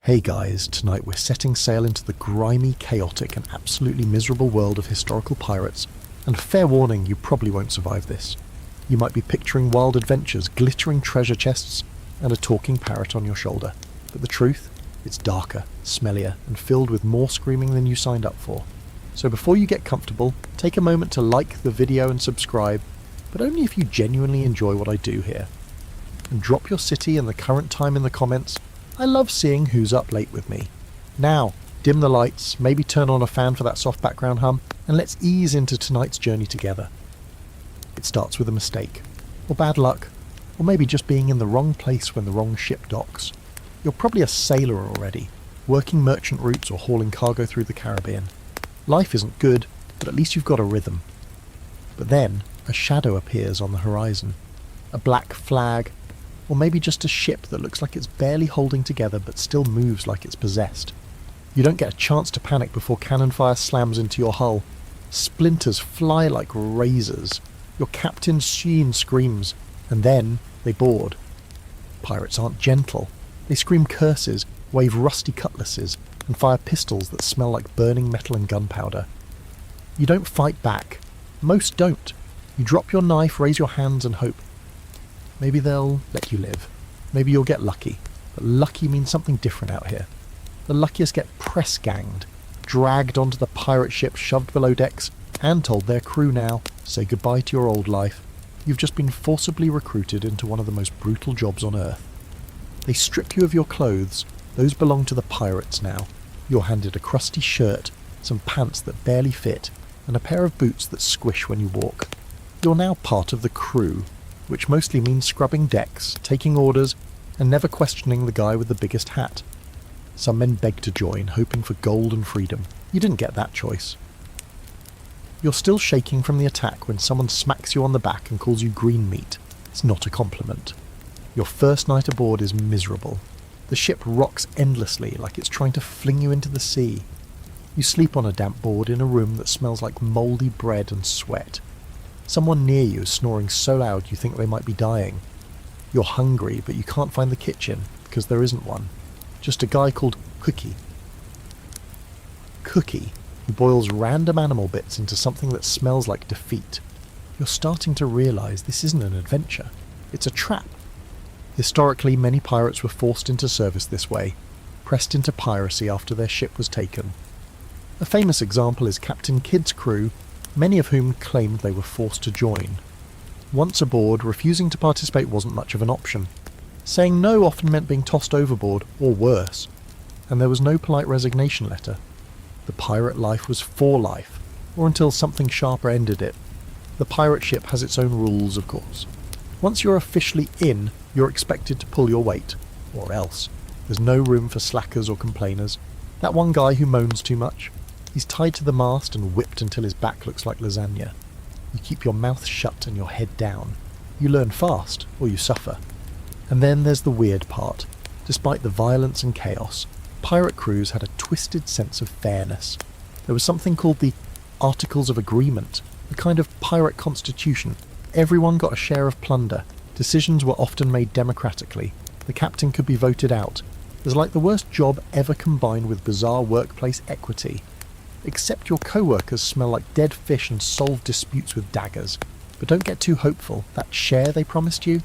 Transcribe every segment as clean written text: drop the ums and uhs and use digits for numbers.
Hey guys, tonight we're setting sail into the grimy, chaotic and absolutely miserable world of historical pirates, and fair warning, you probably won't survive this. You might be picturing wild adventures, glittering treasure chests, and a talking parrot on your shoulder. But the truth? It's darker, smellier, and filled with more screaming than you signed up for. So before you get comfortable, take a moment to like the video and subscribe, but only if you genuinely enjoy what I do here. And drop your city and the current time in the comments. I love seeing who's up late with me. Now, dim the lights, maybe turn on a fan for that soft background hum, and let's ease into tonight's journey together. It starts with a mistake, or bad luck, or maybe just being in the wrong place when the wrong ship docks. You're probably a sailor already, working merchant routes or hauling cargo through the Caribbean. Life isn't good, but at least you've got a rhythm. But then, a shadow appears on the horizon. A black flag, or maybe just a ship that looks like it's barely holding together but still moves like it's possessed. You don't get a chance to panic before cannon fire slams into your hull. Splinters fly like razors. Your captain's sheen screams, and then they board. Pirates aren't gentle. They scream curses, wave rusty cutlasses, and fire pistols that smell like burning metal and gunpowder. You don't fight back. Most don't. You drop your knife, raise your hands, and hope. Maybe they'll let you live. Maybe you'll get lucky. But lucky means something different out here. The luckiest get press-ganged, dragged onto the pirate ship, shoved below decks, and told their crew now, say goodbye to your old life. You've just been forcibly recruited into one of the most brutal jobs on Earth. They strip you of your clothes. Those belong to the pirates now. You're handed a crusty shirt, some pants that barely fit, and a pair of boots that squish when you walk. You're now part of the crew, which mostly means scrubbing decks, taking orders, and never questioning the guy with the biggest hat. Some men beg to join, hoping for gold and freedom. You didn't get that choice. You're still shaking from the attack when someone smacks you on the back and calls you green meat. It's not a compliment. Your first night aboard is miserable. The ship rocks endlessly like it's trying to fling you into the sea. You sleep on a damp board in a room that smells like mouldy bread and sweat. Someone near you is snoring so loud you think they might be dying. You're hungry, but you can't find the kitchen because there isn't one. Just a guy called Cookie, who boils random animal bits into something that smells like defeat. You're starting to realise this isn't an adventure. It's a trap. Historically, many pirates were forced into service this way, pressed into piracy after their ship was taken. A famous example is Captain Kidd's crew, many of whom claimed they were forced to join. Once aboard, refusing to participate wasn't much of an option. Saying no often meant being tossed overboard, or worse, and there was no polite resignation letter. The pirate life was for life, or until something sharper ended it. The pirate ship has its own rules, of course. Once you're officially in, you're expected to pull your weight, or else. There's no room for slackers or complainers. That one guy who moans too much, he's tied to the mast and whipped until his back looks like lasagna. You keep your mouth shut and your head down. You learn fast, or you suffer. And then there's the weird part. Despite the violence and chaos, pirate crews had a twisted sense of fairness. There was something called the Articles of Agreement, a kind of pirate constitution. Everyone got a share of plunder. Decisions were often made democratically. The captain could be voted out. It was like the worst job ever combined with bizarre workplace equity. Except your co-workers smell like dead fish and solve disputes with daggers. But don't get too hopeful. That share they promised you,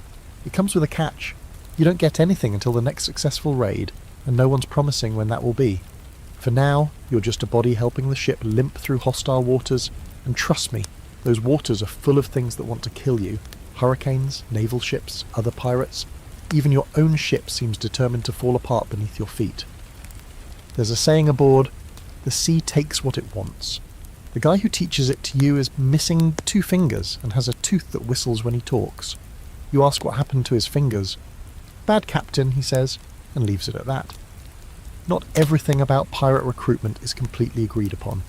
it comes with a catch. You don't get anything until the next successful raid, and no one's promising when that will be. For now, you're just a body helping the ship limp through hostile waters, and trust me, those waters are full of things that want to kill you. Hurricanes, naval ships, other pirates. Even your own ship seems determined to fall apart beneath your feet. There's a saying aboard, the sea takes what it wants. The guy who teaches it to you is missing 2 fingers and has a tooth that whistles when he talks. You ask what happened to his fingers. Bad captain, he says, and leaves it at that. Not everything about pirate recruitment is completely agreed upon.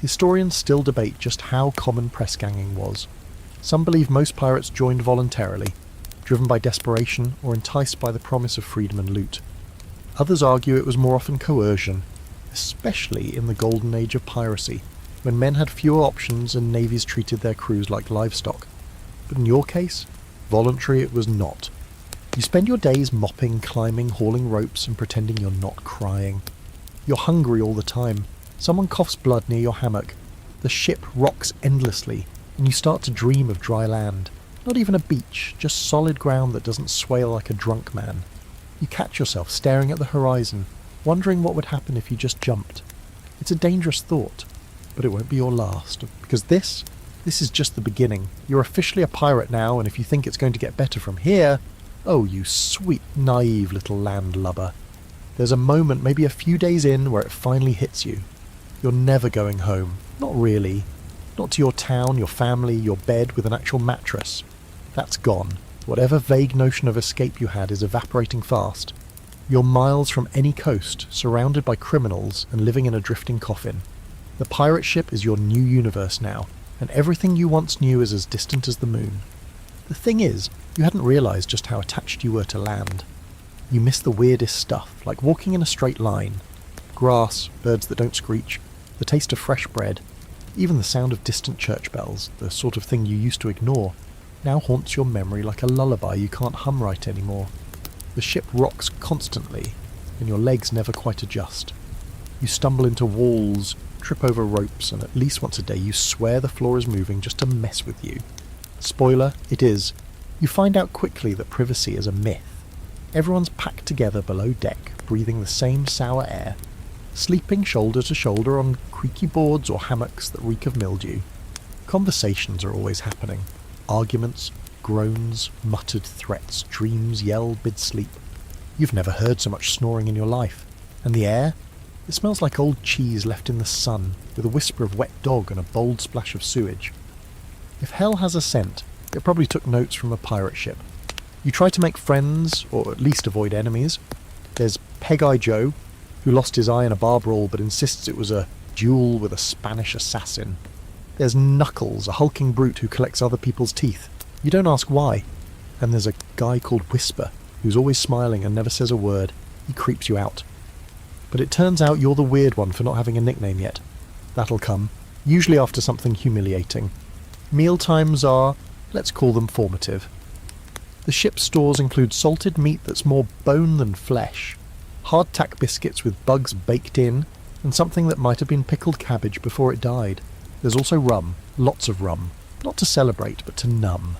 Historians still debate just how common press-ganging was. Some believe most pirates joined voluntarily, driven by desperation or enticed by the promise of freedom and loot. Others argue it was more often coercion, especially in the Golden Age of Piracy, when men had fewer options and navies treated their crews like livestock. But in your case, voluntary it was not. You spend your days mopping, climbing, hauling ropes and pretending you're not crying. You're hungry all the time. Someone coughs blood near your hammock. The ship rocks endlessly, and you start to dream of dry land. Not even a beach, just solid ground that doesn't swale like a drunk man. You catch yourself staring at the horizon, wondering what would happen if you just jumped. It's a dangerous thought, but it won't be your last, because this is just the beginning. You're officially a pirate now, and if you think it's going to get better from here, oh, you sweet, naive little landlubber. There's a moment, maybe a few days in, where it finally hits you. You're never going home. Not really. Not to your town, your family, your bed with an actual mattress. That's gone. Whatever vague notion of escape you had is evaporating fast. You're miles from any coast, surrounded by criminals and living in a drifting coffin. The pirate ship is your new universe now, and everything you once knew is as distant as the moon. The thing is, you hadn't realised just how attached you were to land. You miss the weirdest stuff, like walking in a straight line. Grass, birds that don't screech, the taste of fresh bread, even the sound of distant church bells, the sort of thing you used to ignore, now haunts your memory like a lullaby you can't hum right anymore. The ship rocks constantly, and your legs never quite adjust. You stumble into walls, trip over ropes, and at least once a day you swear the floor is moving just to mess with you. Spoiler, it is. You find out quickly that privacy is a myth. Everyone's packed together below deck, breathing the same sour air, sleeping shoulder to shoulder on creaky boards or hammocks that reek of mildew. Conversations are always happening. Arguments, groans, muttered threats, dreams yelled mid-sleep. You've never heard so much snoring in your life. And the air? It smells like old cheese left in the sun, with a whisper of wet dog and a bold splash of sewage. If hell has a scent, it probably took notes from a pirate ship. You try to make friends, or at least avoid enemies. There's Peg-Eye Joe, who lost his eye in a bar brawl but insists it was a duel with a Spanish assassin. There's Knuckles, a hulking brute who collects other people's teeth. You don't ask why. And there's a guy called Whisper, who's always smiling and never says a word. He creeps you out. But it turns out you're the weird one for not having a nickname yet. That'll come, usually after something humiliating. Mealtimes are, let's call them formative. The ship's stores include salted meat that's more bone than flesh, hardtack biscuits with bugs baked in, and something that might have been pickled cabbage before it died. There's also rum, lots of rum, not to celebrate but to numb.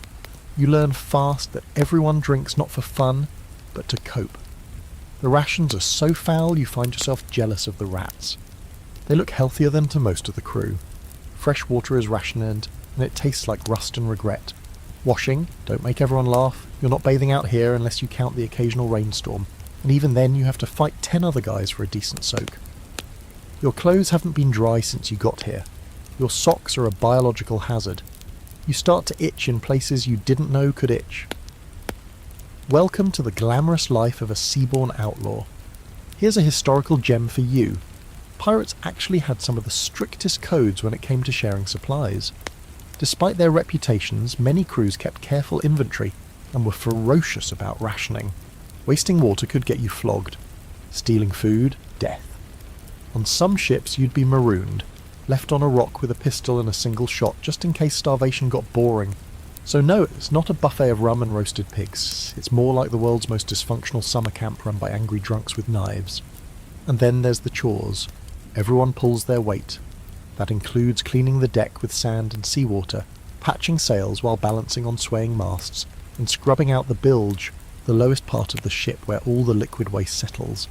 You learn fast that everyone drinks not for fun, but to cope. The rations are so foul you find yourself jealous of the rats. They look healthier than to most of the crew. Fresh water is rationed, and it tastes like rust and regret. Washing, don't make everyone laugh. You're not bathing out here unless you count the occasional rainstorm, and even then you have to fight 10 other guys for a decent soak. Your clothes haven't been dry since you got here. Your socks are a biological hazard. You start to itch in places you didn't know could itch. Welcome to the glamorous life of a seaborne outlaw. Here's a historical gem for you. Pirates actually had some of the strictest codes when it came to sharing supplies. Despite their reputations, many crews kept careful inventory and were ferocious about rationing. Wasting water could get you flogged. Stealing food, death. On some ships you'd be marooned, left on a rock with a pistol and a single shot just in case starvation got boring. So no, it's not a buffet of rum and roasted pigs. It's more like the world's most dysfunctional summer camp run by angry drunks with knives. And then there's the chores. Everyone pulls their weight. That includes cleaning the deck with sand and seawater, patching sails while balancing on swaying masts, and scrubbing out the bilge, the lowest part of the ship where all the liquid waste settles.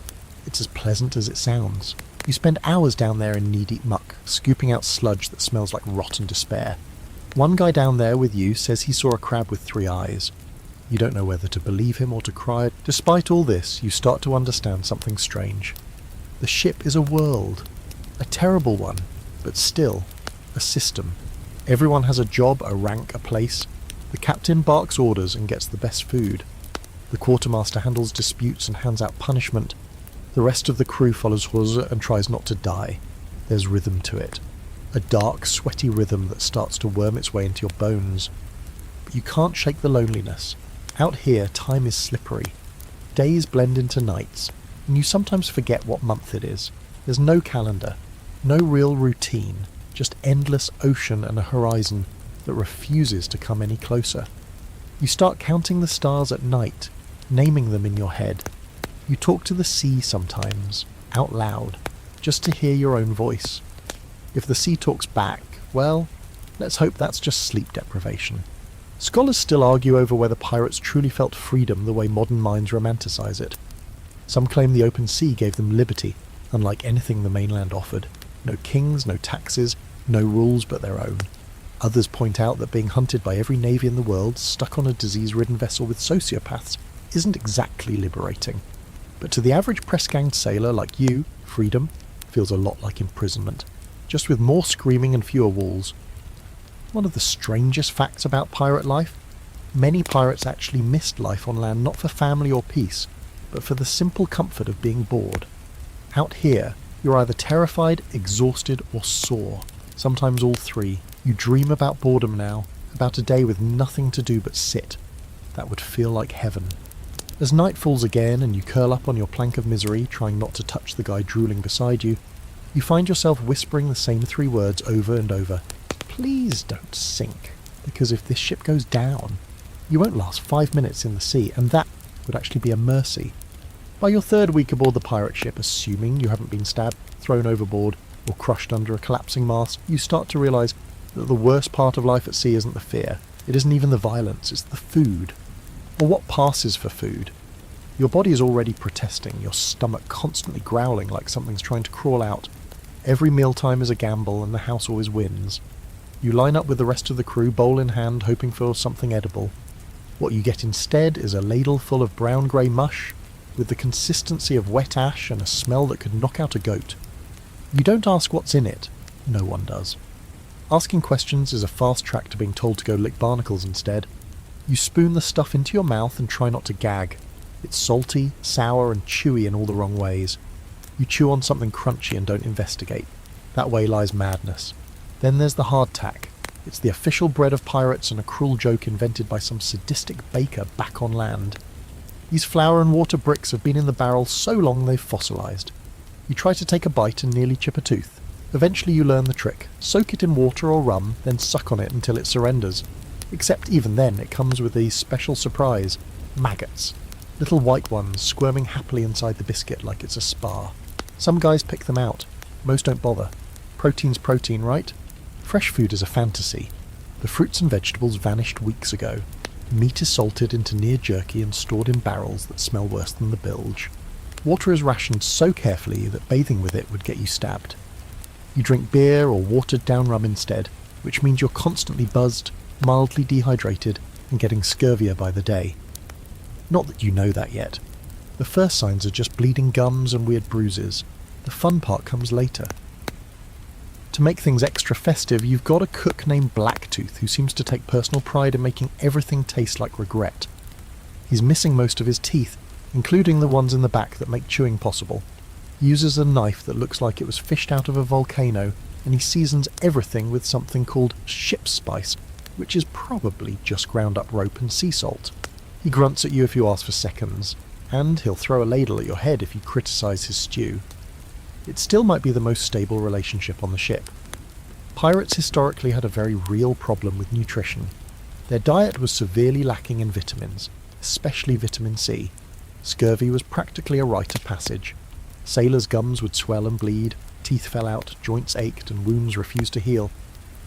It's as pleasant as it sounds. You spend hours down there in knee-deep muck, scooping out sludge that smells like rotten despair. One guy down there with you says he saw a crab with 3 eyes. You don't know whether to believe him or to cry. Despite all this, you start to understand something strange. The ship is a world. A terrible one, but still, a system. Everyone has a job, a rank, a place. The captain barks orders and gets the best food. The quartermaster handles disputes and hands out punishment. The rest of the crew follows Hose and tries not to die. There's rhythm to it. A dark, sweaty rhythm that starts to worm its way into your bones. But you can't shake the loneliness. Out here, time is slippery. Days blend into nights, and you sometimes forget what month it is. There's no calendar, no real routine, just endless ocean and a horizon that refuses to come any closer. You start counting the stars at night, naming them in your head. You talk to the sea sometimes, out loud, just to hear your own voice. If the sea talks back, well, let's hope that's just sleep deprivation. Scholars still argue over whether pirates truly felt freedom the way modern minds romanticize it. Some claim the open sea gave them liberty, unlike anything the mainland offered. No kings, no taxes, no rules but their own. Others point out that being hunted by every navy in the world, stuck on a disease-ridden vessel with sociopaths, isn't exactly liberating. But to the average press-ganged sailor like you, freedom feels a lot like imprisonment, just with more screaming and fewer walls. One of the strangest facts about pirate life? Many pirates actually missed life on land not for family or peace, but for the simple comfort of being bored. Out here, you're either terrified, exhausted, or sore. Sometimes all three. You dream about boredom now, about a day with nothing to do but sit. That would feel like heaven. As night falls again and you curl up on your plank of misery, trying not to touch the guy drooling beside you, you find yourself whispering the same three words over and over. Please don't sink, because if this ship goes down, you won't last 5 minutes in the sea, and that would actually be a mercy. By your third week aboard the pirate ship, assuming you haven't been stabbed, thrown overboard, or crushed under a collapsing mast, you start to realise that the worst part of life at sea isn't the fear. It isn't even the violence, it's the food. Or what passes for food. Your body is already protesting, your stomach constantly growling like something's trying to crawl out. Every mealtime is a gamble and the house always wins. You line up with the rest of the crew, bowl in hand, hoping for something edible. What you get instead is a ladle full of brown-grey mush, with the consistency of wet ash and a smell that could knock out a goat. You don't ask what's in it. No one does. Asking questions is a fast track to being told to go lick barnacles instead. You spoon the stuff into your mouth and try not to gag. It's salty, sour and chewy in all the wrong ways. You chew on something crunchy and don't investigate. That way lies madness. Then there's the hardtack. It's the official bread of pirates and a cruel joke invented by some sadistic baker back on land. These flour and water bricks have been in the barrel so long they've fossilised. You try to take a bite and nearly chip a tooth. Eventually you learn the trick. Soak it in water or rum, then suck on it until it surrenders. Except even then it comes with a special surprise. Maggots. Little white ones squirming happily inside the biscuit like it's a spa. Some guys pick them out. Most don't bother. Protein's protein, right? Fresh food is a fantasy. The fruits and vegetables vanished weeks ago. Meat is salted into near jerky and stored in barrels that smell worse than the bilge. Water is rationed so carefully that bathing with it would get you stabbed. You drink beer or watered-down rum instead, which means you're constantly buzzed, mildly dehydrated, and getting scurvier by the day. Not that you know that yet. The first signs are just bleeding gums and weird bruises. The fun part comes later. To make things extra festive, you've got a cook named Blacktooth who seems to take personal pride in making everything taste like regret. He's missing most of his teeth, including the ones in the back that make chewing possible. He uses a knife that looks like it was fished out of a volcano, and he seasons everything with something called ship's spice, which is probably just ground up rope and sea salt. He grunts at you if you ask for seconds, and he'll throw a ladle at your head if you criticise his stew. It still might be the most stable relationship on the ship. Pirates historically had a very real problem with nutrition. Their diet was severely lacking in vitamins, especially vitamin C. Scurvy was practically a rite of passage. Sailors' gums would swell and bleed, teeth fell out, joints ached, and wounds refused to heal.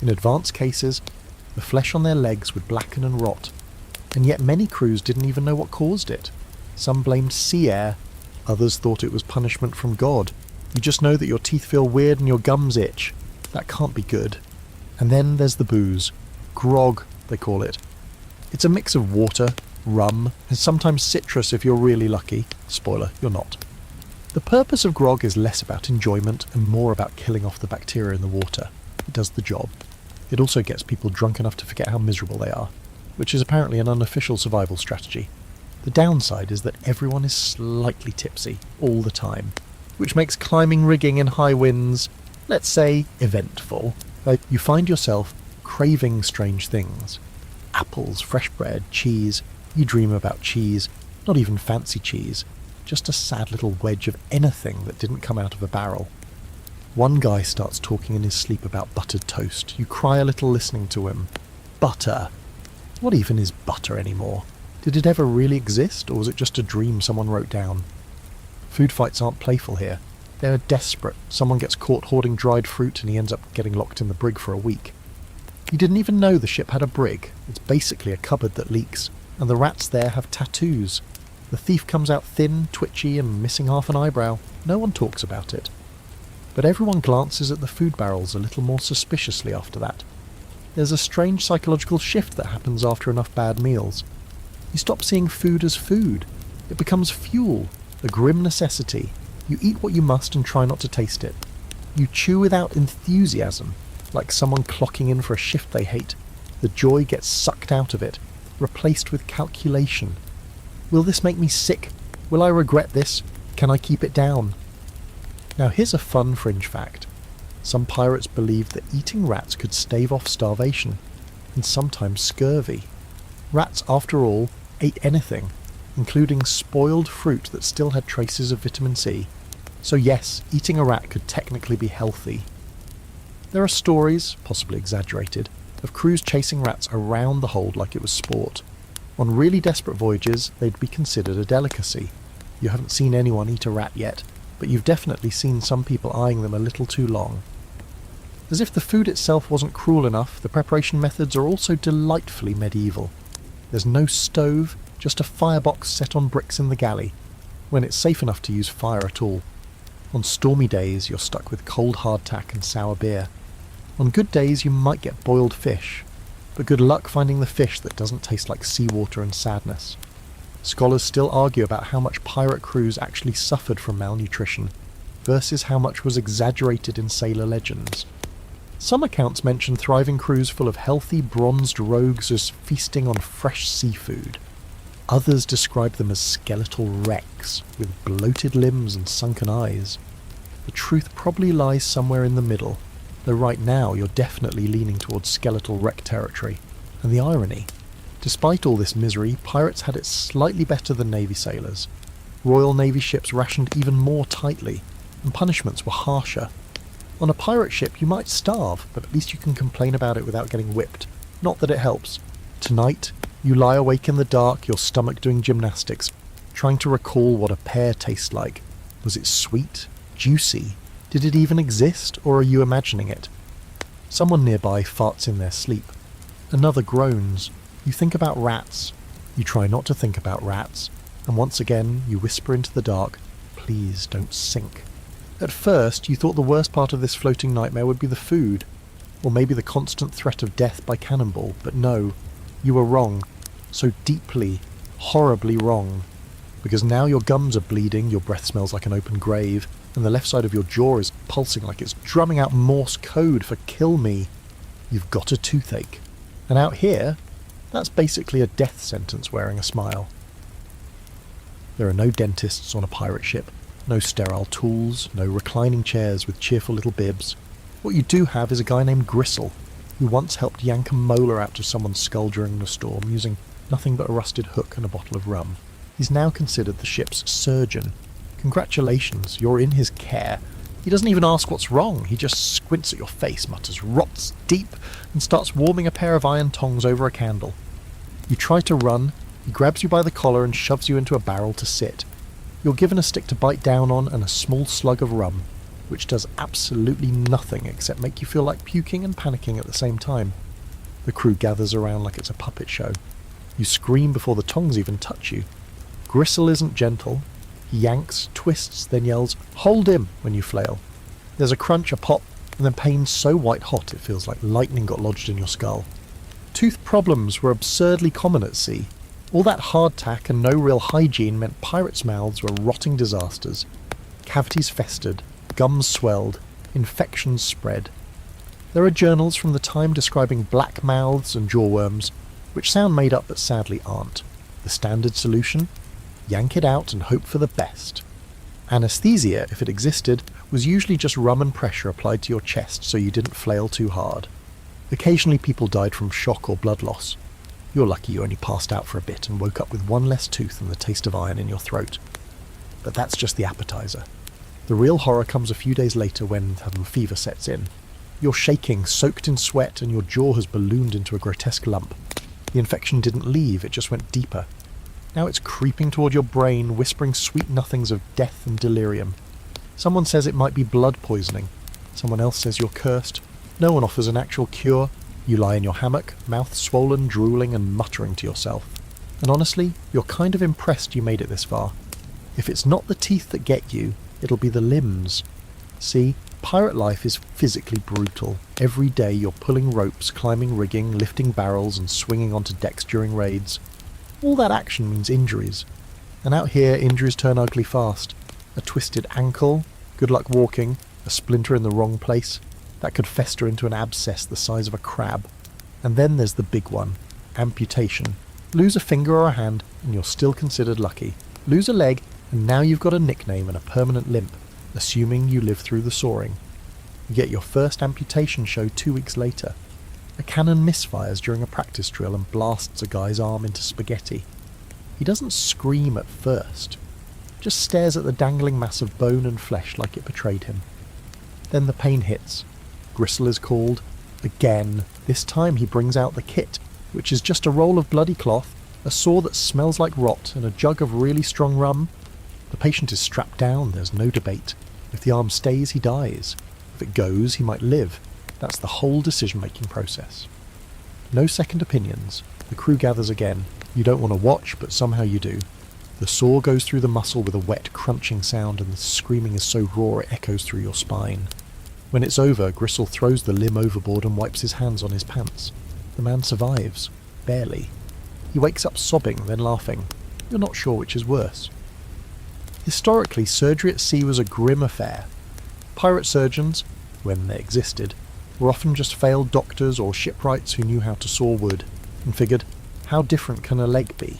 In advanced cases, the flesh on their legs would blacken and rot, and yet many crews didn't even know what caused it. Some blamed sea air, others thought it was punishment from God. You just know that your teeth feel weird and your gums itch. That can't be good. And then there's the booze. Grog, they call it. It's a mix of water, rum, and sometimes citrus if you're really lucky. Spoiler, you're not. The purpose of grog is less about enjoyment and more about killing off the bacteria in the water. It does the job. It also gets people drunk enough to forget how miserable they are, which is apparently an unofficial survival strategy. The downside is that everyone is slightly tipsy all the time, which makes climbing rigging in high winds, let's say, eventful. You find yourself craving strange things. Apples, fresh bread, cheese. You dream about cheese, not even fancy cheese, just a sad little wedge of anything that didn't come out of a barrel. One guy starts talking in his sleep about buttered toast. You cry a little listening to him. Butter. What even is butter anymore? Did it ever really exist, or was it just a dream someone wrote down? Food fights aren't playful here. They're desperate. Someone gets caught hoarding dried fruit and he ends up getting locked in the brig for a week. You didn't even know the ship had a brig. It's basically a cupboard that leaks, and the rats there have tattoos. The thief comes out thin, twitchy, and missing half an eyebrow. No one talks about it. But everyone glances at the food barrels a little more suspiciously after that. There's a strange psychological shift that happens after enough bad meals. You stop seeing food as food. It becomes fuel, a grim necessity. You eat what you must and try not to taste it. You chew without enthusiasm, like someone clocking in for a shift they hate. The joy gets sucked out of it, replaced with calculation. Will this make me sick? Will I regret this? Can I keep it down? Now here's a fun fringe fact. Some pirates believed that eating rats could stave off starvation, and sometimes scurvy. Rats, after all, ate anything, including spoiled fruit that still had traces of vitamin C. So yes, eating a rat could technically be healthy. There are stories, possibly exaggerated, of crews chasing rats around the hold like it was sport. On really desperate voyages, they'd be considered a delicacy. You haven't seen anyone eat a rat yet, but you've definitely seen some people eyeing them a little too long. As if the food itself wasn't cruel enough, the preparation methods are also delightfully medieval. There's no stove, just a firebox set on bricks in the galley, when it's safe enough to use fire at all. On stormy days, you're stuck with cold hardtack and sour beer. On good days, you might get boiled fish, but good luck finding the fish that doesn't taste like seawater and sadness. Scholars still argue about how much pirate crews actually suffered from malnutrition, versus how much was exaggerated in sailor legends. Some accounts mention thriving crews full of healthy, bronzed rogues as feasting on fresh seafood. Others describe them as skeletal wrecks, with bloated limbs and sunken eyes. The truth probably lies somewhere in the middle, though right now you're definitely leaning towards skeletal wreck territory. And the irony, despite all this misery, pirates had it slightly better than Navy sailors. Royal Navy ships rationed even more tightly, and punishments were harsher. On a pirate ship you might starve, but at least you can complain about it without getting whipped. Not that it helps. Tonight, you lie awake in the dark, your stomach doing gymnastics, trying to recall what a pear tastes like. Was it sweet? Juicy? Did it even exist, or are you imagining it? Someone nearby farts in their sleep. Another groans. You think about rats. You try not to think about rats, and once again you whisper into the dark, please don't sink. At first, you thought the worst part of this floating nightmare would be the food, or maybe the constant threat of death by cannonball, but no, you were wrong. So deeply, horribly wrong. Because now your gums are bleeding, your breath smells like an open grave, and the left side of your jaw is pulsing like it's drumming out Morse code for kill me. You've got a toothache. And out here, that's basically a death sentence wearing a smile. There are no dentists on a pirate ship. No sterile tools, no reclining chairs with cheerful little bibs. What you do have is a guy named Gristle, who once helped yank a molar out of someone's skull during the storm using nothing but a rusted hook and a bottle of rum. He's now considered the ship's surgeon. Congratulations, you're in his care. He doesn't even ask what's wrong, he just squints at your face, mutters "rots deep," and starts warming a pair of iron tongs over a candle. You try to run, he grabs you by the collar and shoves you into a barrel to sit. You're given a stick to bite down on and a small slug of rum, which does absolutely nothing except make you feel like puking and panicking at the same time. The crew gathers around like it's a puppet show. You scream before the tongs even touch you. Gristle isn't gentle. He yanks, twists, then yells, "Hold him!" when you flail. There's a crunch, a pop, and then pain so white-hot it feels like lightning got lodged in your skull. Tooth problems were absurdly common at sea. All that hardtack and no real hygiene meant pirates' mouths were rotting disasters. Cavities festered, gums swelled, infections spread. There are journals from the time describing black mouths and jawworms, which sound made up but sadly aren't. The standard solution? Yank it out and hope for the best. Anesthesia, if it existed, was usually just rum and pressure applied to your chest so you didn't flail too hard. Occasionally people died from shock or blood loss. You're lucky you only passed out for a bit and woke up with one less tooth and the taste of iron in your throat. But that's just the appetizer. The real horror comes a few days later when fever sets in. You're shaking, soaked in sweat, and your jaw has ballooned into a grotesque lump. The infection didn't leave, it just went deeper. Now it's creeping toward your brain, whispering sweet nothings of death and delirium. Someone says it might be blood poisoning. Someone else says you're cursed. No one offers an actual cure. You lie in your hammock, mouth swollen, drooling and muttering to yourself. And honestly, you're kind of impressed you made it this far. If it's not the teeth that get you, it'll be the limbs. See, pirate life is physically brutal. Every day you're pulling ropes, climbing rigging, lifting barrels and swinging onto decks during raids. All that action means injuries. And out here, injuries turn ugly fast. A twisted ankle, good luck walking, a splinter in the wrong place, that could fester into an abscess the size of a crab. And then there's the big one, amputation. Lose a finger or a hand, and you're still considered lucky. Lose a leg, and now you've got a nickname and a permanent limp, assuming you live through the soaring. You get your first amputation show 2 weeks later. A cannon misfires during a practice drill and blasts a guy's arm into spaghetti. He doesn't scream at first, just stares at the dangling mass of bone and flesh like it betrayed him. Then the pain hits. Gristle is called. Again. This time he brings out the kit, which is just a roll of bloody cloth, a saw that smells like rot, and a jug of really strong rum. The patient is strapped down, there's no debate. If the arm stays, he dies. If it goes, he might live. That's the whole decision-making process. No second opinions. The crew gathers again. You don't want to watch, but somehow you do. The saw goes through the muscle with a wet, crunching sound, and the screaming is so raw it echoes through your spine. When it's over, Gristle throws the limb overboard and wipes his hands on his pants. The man survives. Barely. He wakes up sobbing, then laughing. You're not sure which is worse. Historically, surgery at sea was a grim affair. Pirate surgeons, when they existed, were often just failed doctors or shipwrights who knew how to saw wood, and figured, how different can a leg be?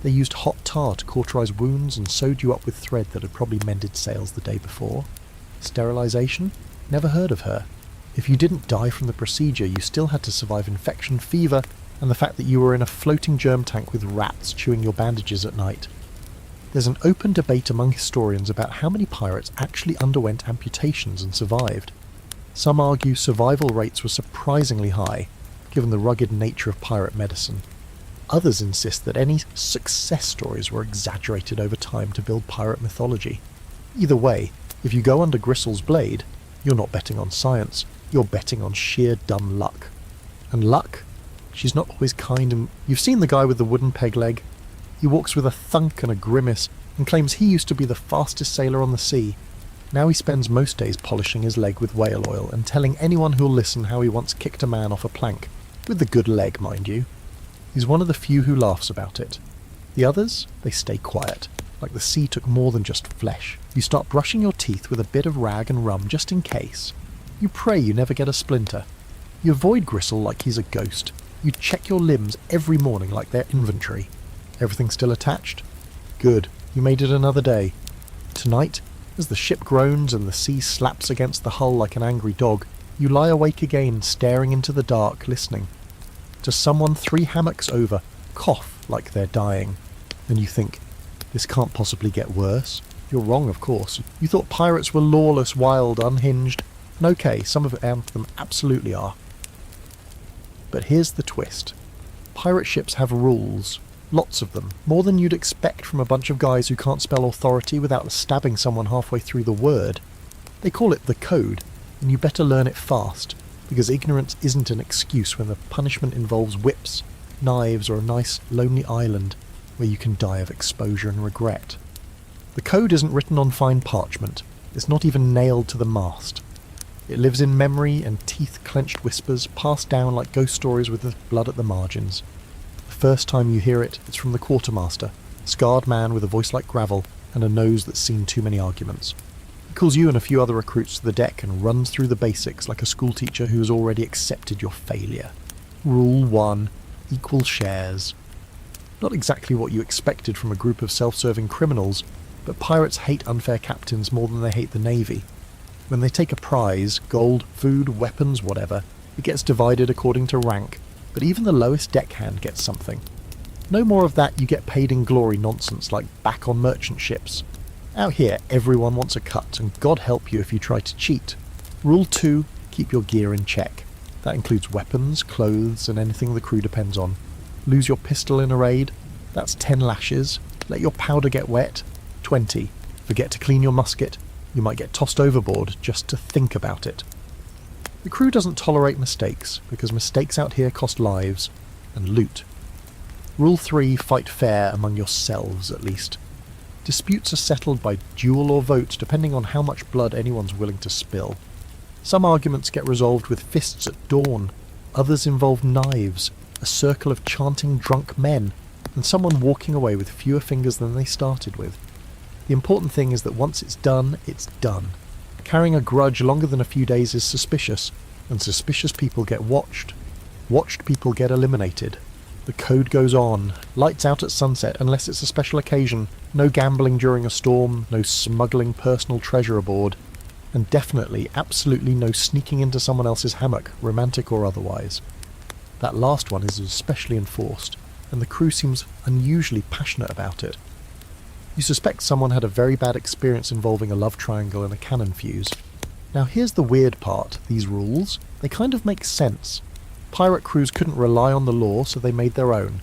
They used hot tar to cauterize wounds and sewed you up with thread that had probably mended sails the day before. Sterilization? Never heard of her. If you didn't die from the procedure, you still had to survive infection, fever, and the fact that you were in a floating germ tank with rats chewing your bandages at night. There's an open debate among historians about how many pirates actually underwent amputations and survived. Some argue survival rates were surprisingly high, given the rugged nature of pirate medicine. Others insist that any success stories were exaggerated over time to build pirate mythology. Either way, if you go under Gristle's blade, you're not betting on science, you're betting on sheer dumb luck. And luck? She's not always kind, and you've seen the guy with the wooden peg leg. He walks with a thunk and a grimace, and claims he used to be the fastest sailor on the sea. Now he spends most days polishing his leg with whale oil and telling anyone who'll listen how he once kicked a man off a plank. With the good leg, mind you. He's one of the few who laughs about it. The others, they stay quiet, like the sea took more than just flesh. You start brushing your teeth with a bit of rag and rum just in case. You pray you never get a splinter. You avoid Gristle like he's a ghost. You check your limbs every morning like their inventory. Everything still attached? Good, you made it another day. Tonight, as the ship groans and the sea slaps against the hull like an angry dog, you lie awake again, staring into the dark, listening. To someone 3 hammocks over, cough like they're dying. And you think, this can't possibly get worse. You're wrong, of course. You thought pirates were lawless, wild, unhinged. And okay, some of them absolutely are. But here's the twist. Pirate ships have rules. Lots of them. More than you'd expect from a bunch of guys who can't spell authority without stabbing someone halfway through the word. They call it the code, and you better learn it fast, because ignorance isn't an excuse when the punishment involves whips, knives, or a nice, lonely island where you can die of exposure and regret. The code isn't written on fine parchment. It's not even nailed to the mast. It lives in memory and teeth-clenched whispers passed down like ghost stories with the blood at the margins. The first time you hear it, it's from the quartermaster, a scarred man with a voice like gravel and a nose that's seen too many arguments. He calls you and a few other recruits to the deck and runs through the basics like a schoolteacher who has already accepted your failure. Rule 1. Equal shares. Not exactly what you expected from a group of self-serving criminals, but pirates hate unfair captains more than they hate the navy. When they take a prize, gold, food, weapons, whatever, it gets divided according to rank, but even the lowest deckhand gets something. No more of that you get paid in glory nonsense like back on merchant ships. Out here, everyone wants a cut, and God help you if you try to cheat. Rule 2, keep your gear in check. That includes weapons, clothes, and anything the crew depends on. Lose your pistol in a raid? That's 10 lashes. Let your powder get wet. 20. Forget to clean your musket. You might get tossed overboard just to think about it. The crew doesn't tolerate mistakes, because mistakes out here cost lives and loot. Rule 3, fight fair among yourselves at least. Disputes are settled by duel or vote depending on how much blood anyone's willing to spill. Some arguments get resolved with fists at dawn, others involve knives, a circle of chanting drunk men, and someone walking away with fewer fingers than they started with. The important thing is that once it's done, it's done. Carrying a grudge longer than a few days is suspicious, and suspicious people get watched. Watched people get eliminated. The code goes on. Lights out at sunset unless it's a special occasion. No gambling during a storm, no smuggling personal treasure aboard, and definitely, absolutely no sneaking into someone else's hammock, romantic or otherwise. That last one is especially enforced, and the crew seems unusually passionate about it. You suspect someone had a very bad experience involving a love triangle and a cannon fuse. Now here's the weird part, these rules, they kind of make sense. Pirate crews couldn't rely on the law, so they made their own.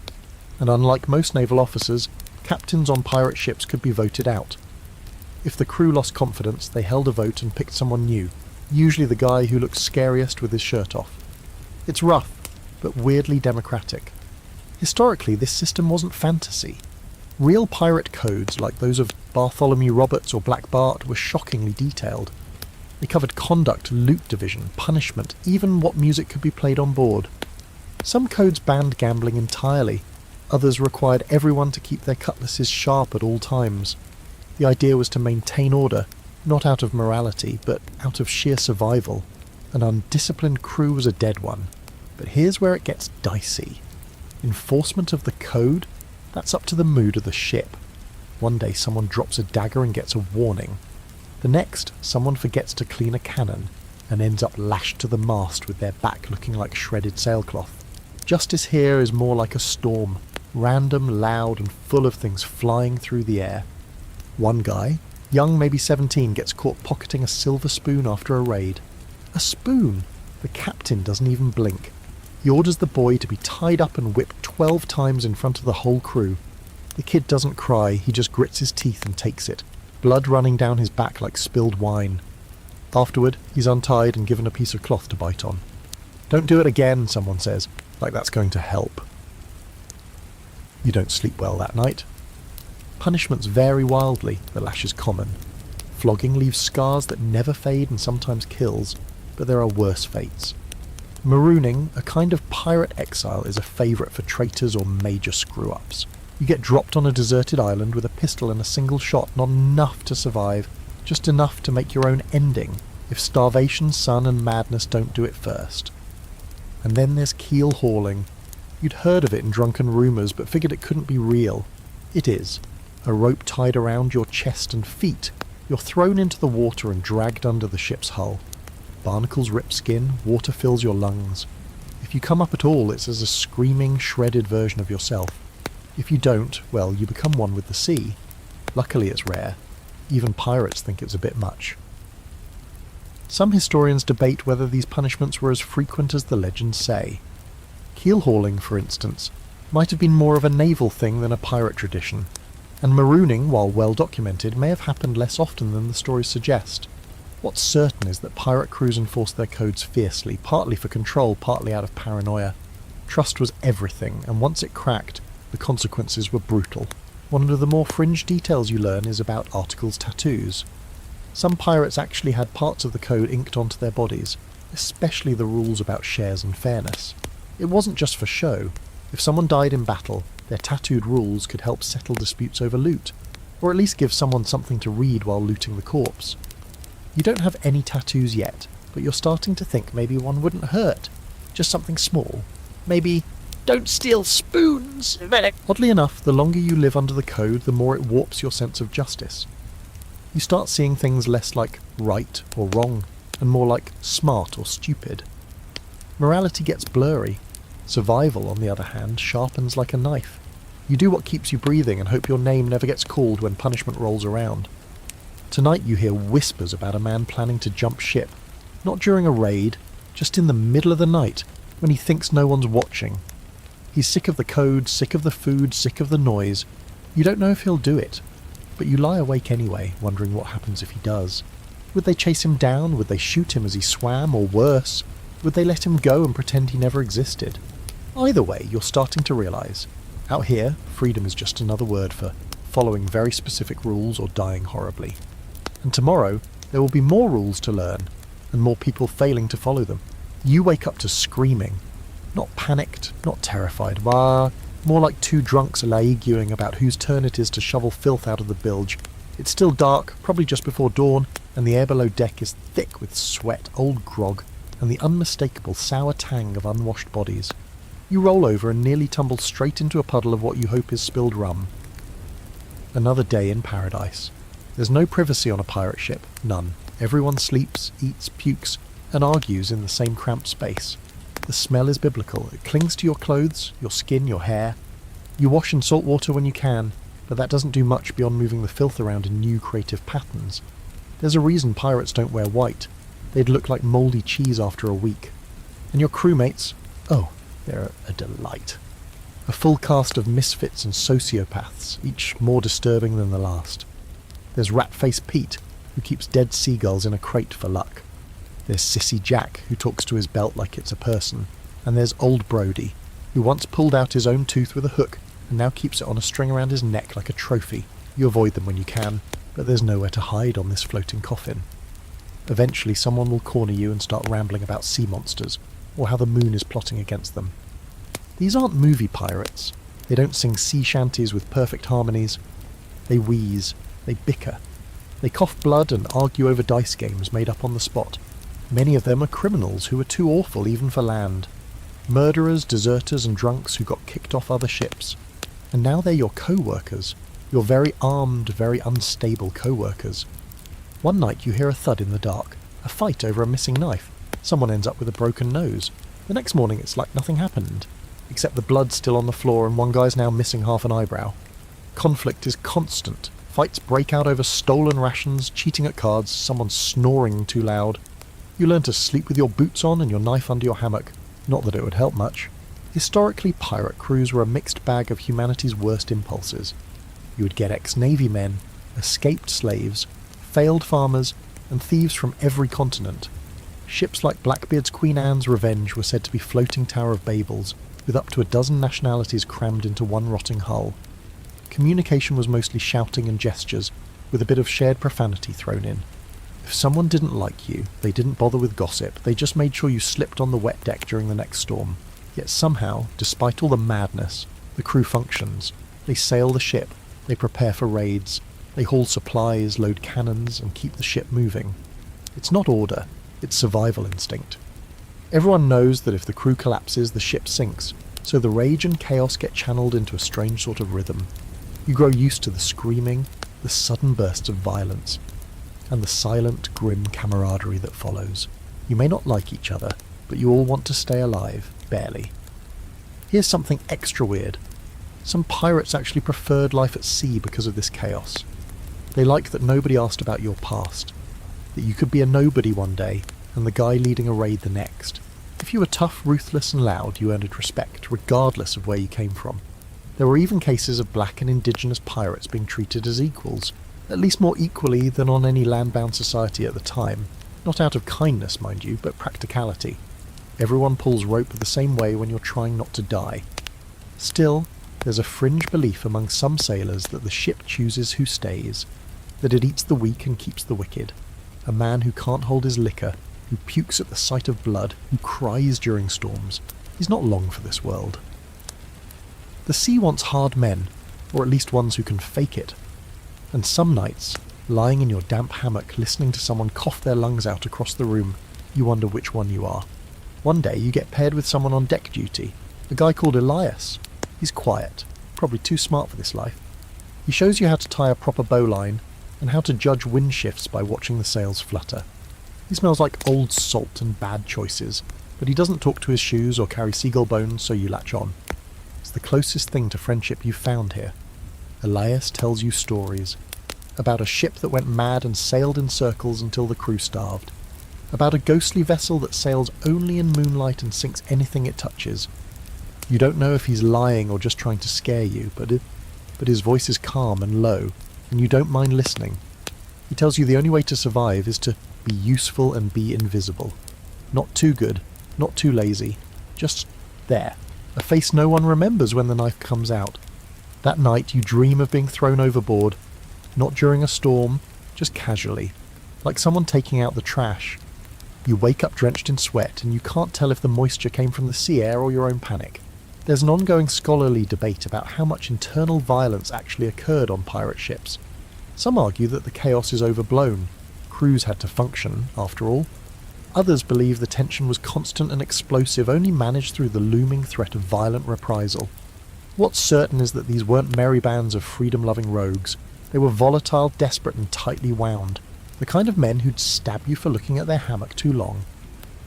And unlike most naval officers, captains on pirate ships could be voted out. If the crew lost confidence, they held a vote and picked someone new, usually the guy who looked scariest with his shirt off. It's rough, but weirdly democratic. Historically, this system wasn't fantasy. Real pirate codes, like those of Bartholomew Roberts or Black Bart, were shockingly detailed. They covered conduct, loot division, punishment, even what music could be played on board. Some codes banned gambling entirely. Others required everyone to keep their cutlasses sharp at all times. The idea was to maintain order, not out of morality, but out of sheer survival. An undisciplined crew was a dead one. But here's where it gets dicey. Enforcement of the code? That's up to the mood of the ship. One day someone drops a dagger and gets a warning. The next, someone forgets to clean a cannon and ends up lashed to the mast with their back looking like shredded sailcloth. Justice here is more like a storm, random, loud, and full of things flying through the air. One guy, young maybe 17, gets caught pocketing a silver spoon after a raid. A spoon! The captain doesn't even blink. He orders the boy to be tied up and whipped 12 times in front of the whole crew. The kid doesn't cry, he just grits his teeth and takes it, blood running down his back like spilled wine. Afterward, he's untied and given a piece of cloth to bite on. "Don't do it again," someone says, like that's going to help. You don't sleep well that night. Punishments vary wildly, the lash is common. Flogging leaves scars that never fade and sometimes kills, but there are worse fates. Marooning, a kind of pirate exile, is a favourite for traitors or major screw-ups. You get dropped on a deserted island with a pistol and a single shot, not enough to survive, just enough to make your own ending, if starvation, sun and madness don't do it first. And then there's keel hauling. You'd heard of it in drunken rumours, but figured it couldn't be real. It is. A rope tied around your chest and feet. You're thrown into the water and dragged under the ship's hull. Barnacles rip skin, water fills your lungs. If you come up at all, it's as a screaming, shredded version of yourself. If you don't, well, you become one with the sea. Luckily it's rare. Even pirates think it's a bit much. Some historians debate whether these punishments were as frequent as the legends say. Keel hauling, for instance, might have been more of a naval thing than a pirate tradition, and marooning, while well documented, may have happened less often than the stories suggest. What's certain is that pirate crews enforced their codes fiercely, partly for control, partly out of paranoia. Trust was everything, and once it cracked, the consequences were brutal. One of the more fringe details you learn is about articles' tattoos. Some pirates actually had parts of the code inked onto their bodies, especially the rules about shares and fairness. It wasn't just for show. If someone died in battle, their tattooed rules could help settle disputes over loot, or at least give someone something to read while looting the corpse. You don't have any tattoos yet, but you're starting to think maybe one wouldn't hurt. Just something small. Maybe, "Don't steal spoons!" Oddly enough, the longer you live under the code, the more it warps your sense of justice. You start seeing things less like right or wrong, and more like smart or stupid. Morality gets blurry. Survival, on the other hand, sharpens like a knife. You do what keeps you breathing and hope your name never gets called when punishment rolls around. Tonight you hear whispers about a man planning to jump ship, not during a raid, just in the middle of the night, when he thinks no one's watching. He's sick of the code, sick of the food, sick of the noise. You don't know if he'll do it, but you lie awake anyway, wondering what happens if he does. Would they chase him down? Would they shoot him as he swam? Or worse, would they let him go and pretend he never existed? Either way, you're starting to realise, out here, freedom is just another word for following very specific rules or dying horribly. And tomorrow, there will be more rules to learn, and more people failing to follow them. You wake up to screaming. Not panicked, not terrified, but more like two drunks arguing about whose turn it is to shovel filth out of the bilge. It's still dark, probably just before dawn, and the air below deck is thick with sweat, old grog, and the unmistakable sour tang of unwashed bodies. You roll over and nearly tumble straight into a puddle of what you hope is spilled rum. Another day in paradise. There's no privacy on a pirate ship, none. Everyone sleeps, eats, pukes, and argues in the same cramped space. The smell is biblical. It clings to your clothes, your skin, your hair. You wash in salt water when you can, but that doesn't do much beyond moving the filth around in new creative patterns. There's a reason pirates don't wear white. They'd look like mouldy cheese after a week. And your crewmates, oh, they're a delight. A full cast of misfits and sociopaths, each more disturbing than the last. There's Rat-Faced Pete, who keeps dead seagulls in a crate for luck. There's Sissy Jack, who talks to his belt like it's a person. And there's Old Brody, who once pulled out his own tooth with a hook and now keeps it on a string around his neck like a trophy. You avoid them when you can, but there's nowhere to hide on this floating coffin. Eventually someone will corner you and start rambling about sea monsters, or how the moon is plotting against them. These aren't movie pirates. They don't sing sea shanties with perfect harmonies. They wheeze, they bicker. They cough blood and argue over dice games made up on the spot. Many of them are criminals who are too awful even for land. Murderers, deserters and drunks who got kicked off other ships. And now they're your co-workers. Your very armed, very unstable co-workers. One night you hear a thud in the dark. A fight over a missing knife. Someone ends up with a broken nose. The next morning it's like nothing happened. Except the blood's still on the floor and one guy's now missing half an eyebrow. Conflict is constant. Fights break out over stolen rations, cheating at cards, someone snoring too loud. You learn to sleep with your boots on and your knife under your hammock. Not that it would help much. Historically, pirate crews were a mixed bag of humanity's worst impulses. You would get ex-Navy men, escaped slaves, failed farmers, and thieves from every continent. Ships like Blackbeard's Queen Anne's Revenge were said to be floating Tower of Babels, with up to a dozen nationalities crammed into one rotting hull. Communication was mostly shouting and gestures, with a bit of shared profanity thrown in. If someone didn't like you, they didn't bother with gossip, they just made sure you slipped on the wet deck during the next storm. Yet somehow, despite all the madness, the crew functions. They sail the ship, they prepare for raids, they haul supplies, load cannons, and keep the ship moving. It's not order, it's survival instinct. Everyone knows that if the crew collapses, the ship sinks, so the rage and chaos get channeled into a strange sort of rhythm. You grow used to the screaming, the sudden bursts of violence, and the silent, grim camaraderie that follows. You may not like each other, but you all want to stay alive, barely. Here's something extra weird. Some pirates actually preferred life at sea because of this chaos. They liked that nobody asked about your past, that you could be a nobody one day, and the guy leading a raid the next. If you were tough, ruthless and loud, you earned respect, regardless of where you came from. There were even cases of black and indigenous pirates being treated as equals, at least more equally than on any land-bound society at the time. Not out of kindness, mind you, but practicality. Everyone pulls rope the same way when you're trying not to die. Still, there's a fringe belief among some sailors that the ship chooses who stays, that it eats the weak and keeps the wicked. A man who can't hold his liquor, who pukes at the sight of blood, who cries during storms. He's not long for this world. The sea wants hard men, or at least ones who can fake it. And some nights, lying in your damp hammock listening to someone cough their lungs out across the room, you wonder which one you are. One day you get paired with someone on deck duty, a guy called Elias. He's quiet, probably too smart for this life. He shows you how to tie a proper bowline, and how to judge wind shifts by watching the sails flutter. He smells like old salt and bad choices, but he doesn't talk to his shoes or carry seagull bones, so you latch on. It's the closest thing to friendship you've found here. Elias tells you stories. About a ship that went mad and sailed in circles until the crew starved. About a ghostly vessel that sails only in moonlight and sinks anything it touches. You don't know if he's lying or just trying to scare you, but his voice is calm and low, and you don't mind listening. He tells you the only way to survive is to be useful and be invisible. Not too good, not too lazy, just there. A face no one remembers when the knife comes out. That night you dream of being thrown overboard, not during a storm, just casually, like someone taking out the trash. You wake up drenched in sweat, and you can't tell if the moisture came from the sea air or your own panic. There's an ongoing scholarly debate about how much internal violence actually occurred on pirate ships. Some argue that the chaos is overblown. Crews had to function, after all. Others believe the tension was constant and explosive, only managed through the looming threat of violent reprisal. What's certain is that these weren't merry bands of freedom-loving rogues. They were volatile, desperate and tightly wound. The kind of men who'd stab you for looking at their hammock too long.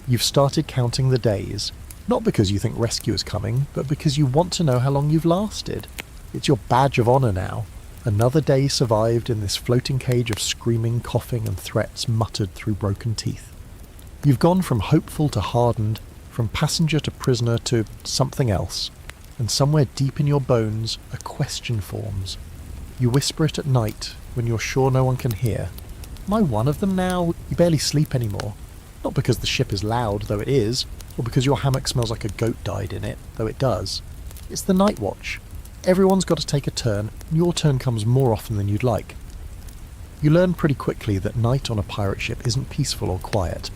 You've started counting the days, not because you think rescue is coming, but because you want to know how long you've lasted. It's your badge of honour now. Another day survived in this floating cage of screaming, coughing and threats muttered through broken teeth. You've gone from hopeful to hardened, from passenger to prisoner to something else, and somewhere deep in your bones a question forms. You whisper it at night when you're sure no one can hear. Am I one of them now? You barely sleep anymore. Not because the ship is loud, though it is, or because your hammock smells like a goat died in it, though it does. It's the night watch. Everyone's got to take a turn, and your turn comes more often than you'd like. You learn pretty quickly that night on a pirate ship isn't peaceful or quiet.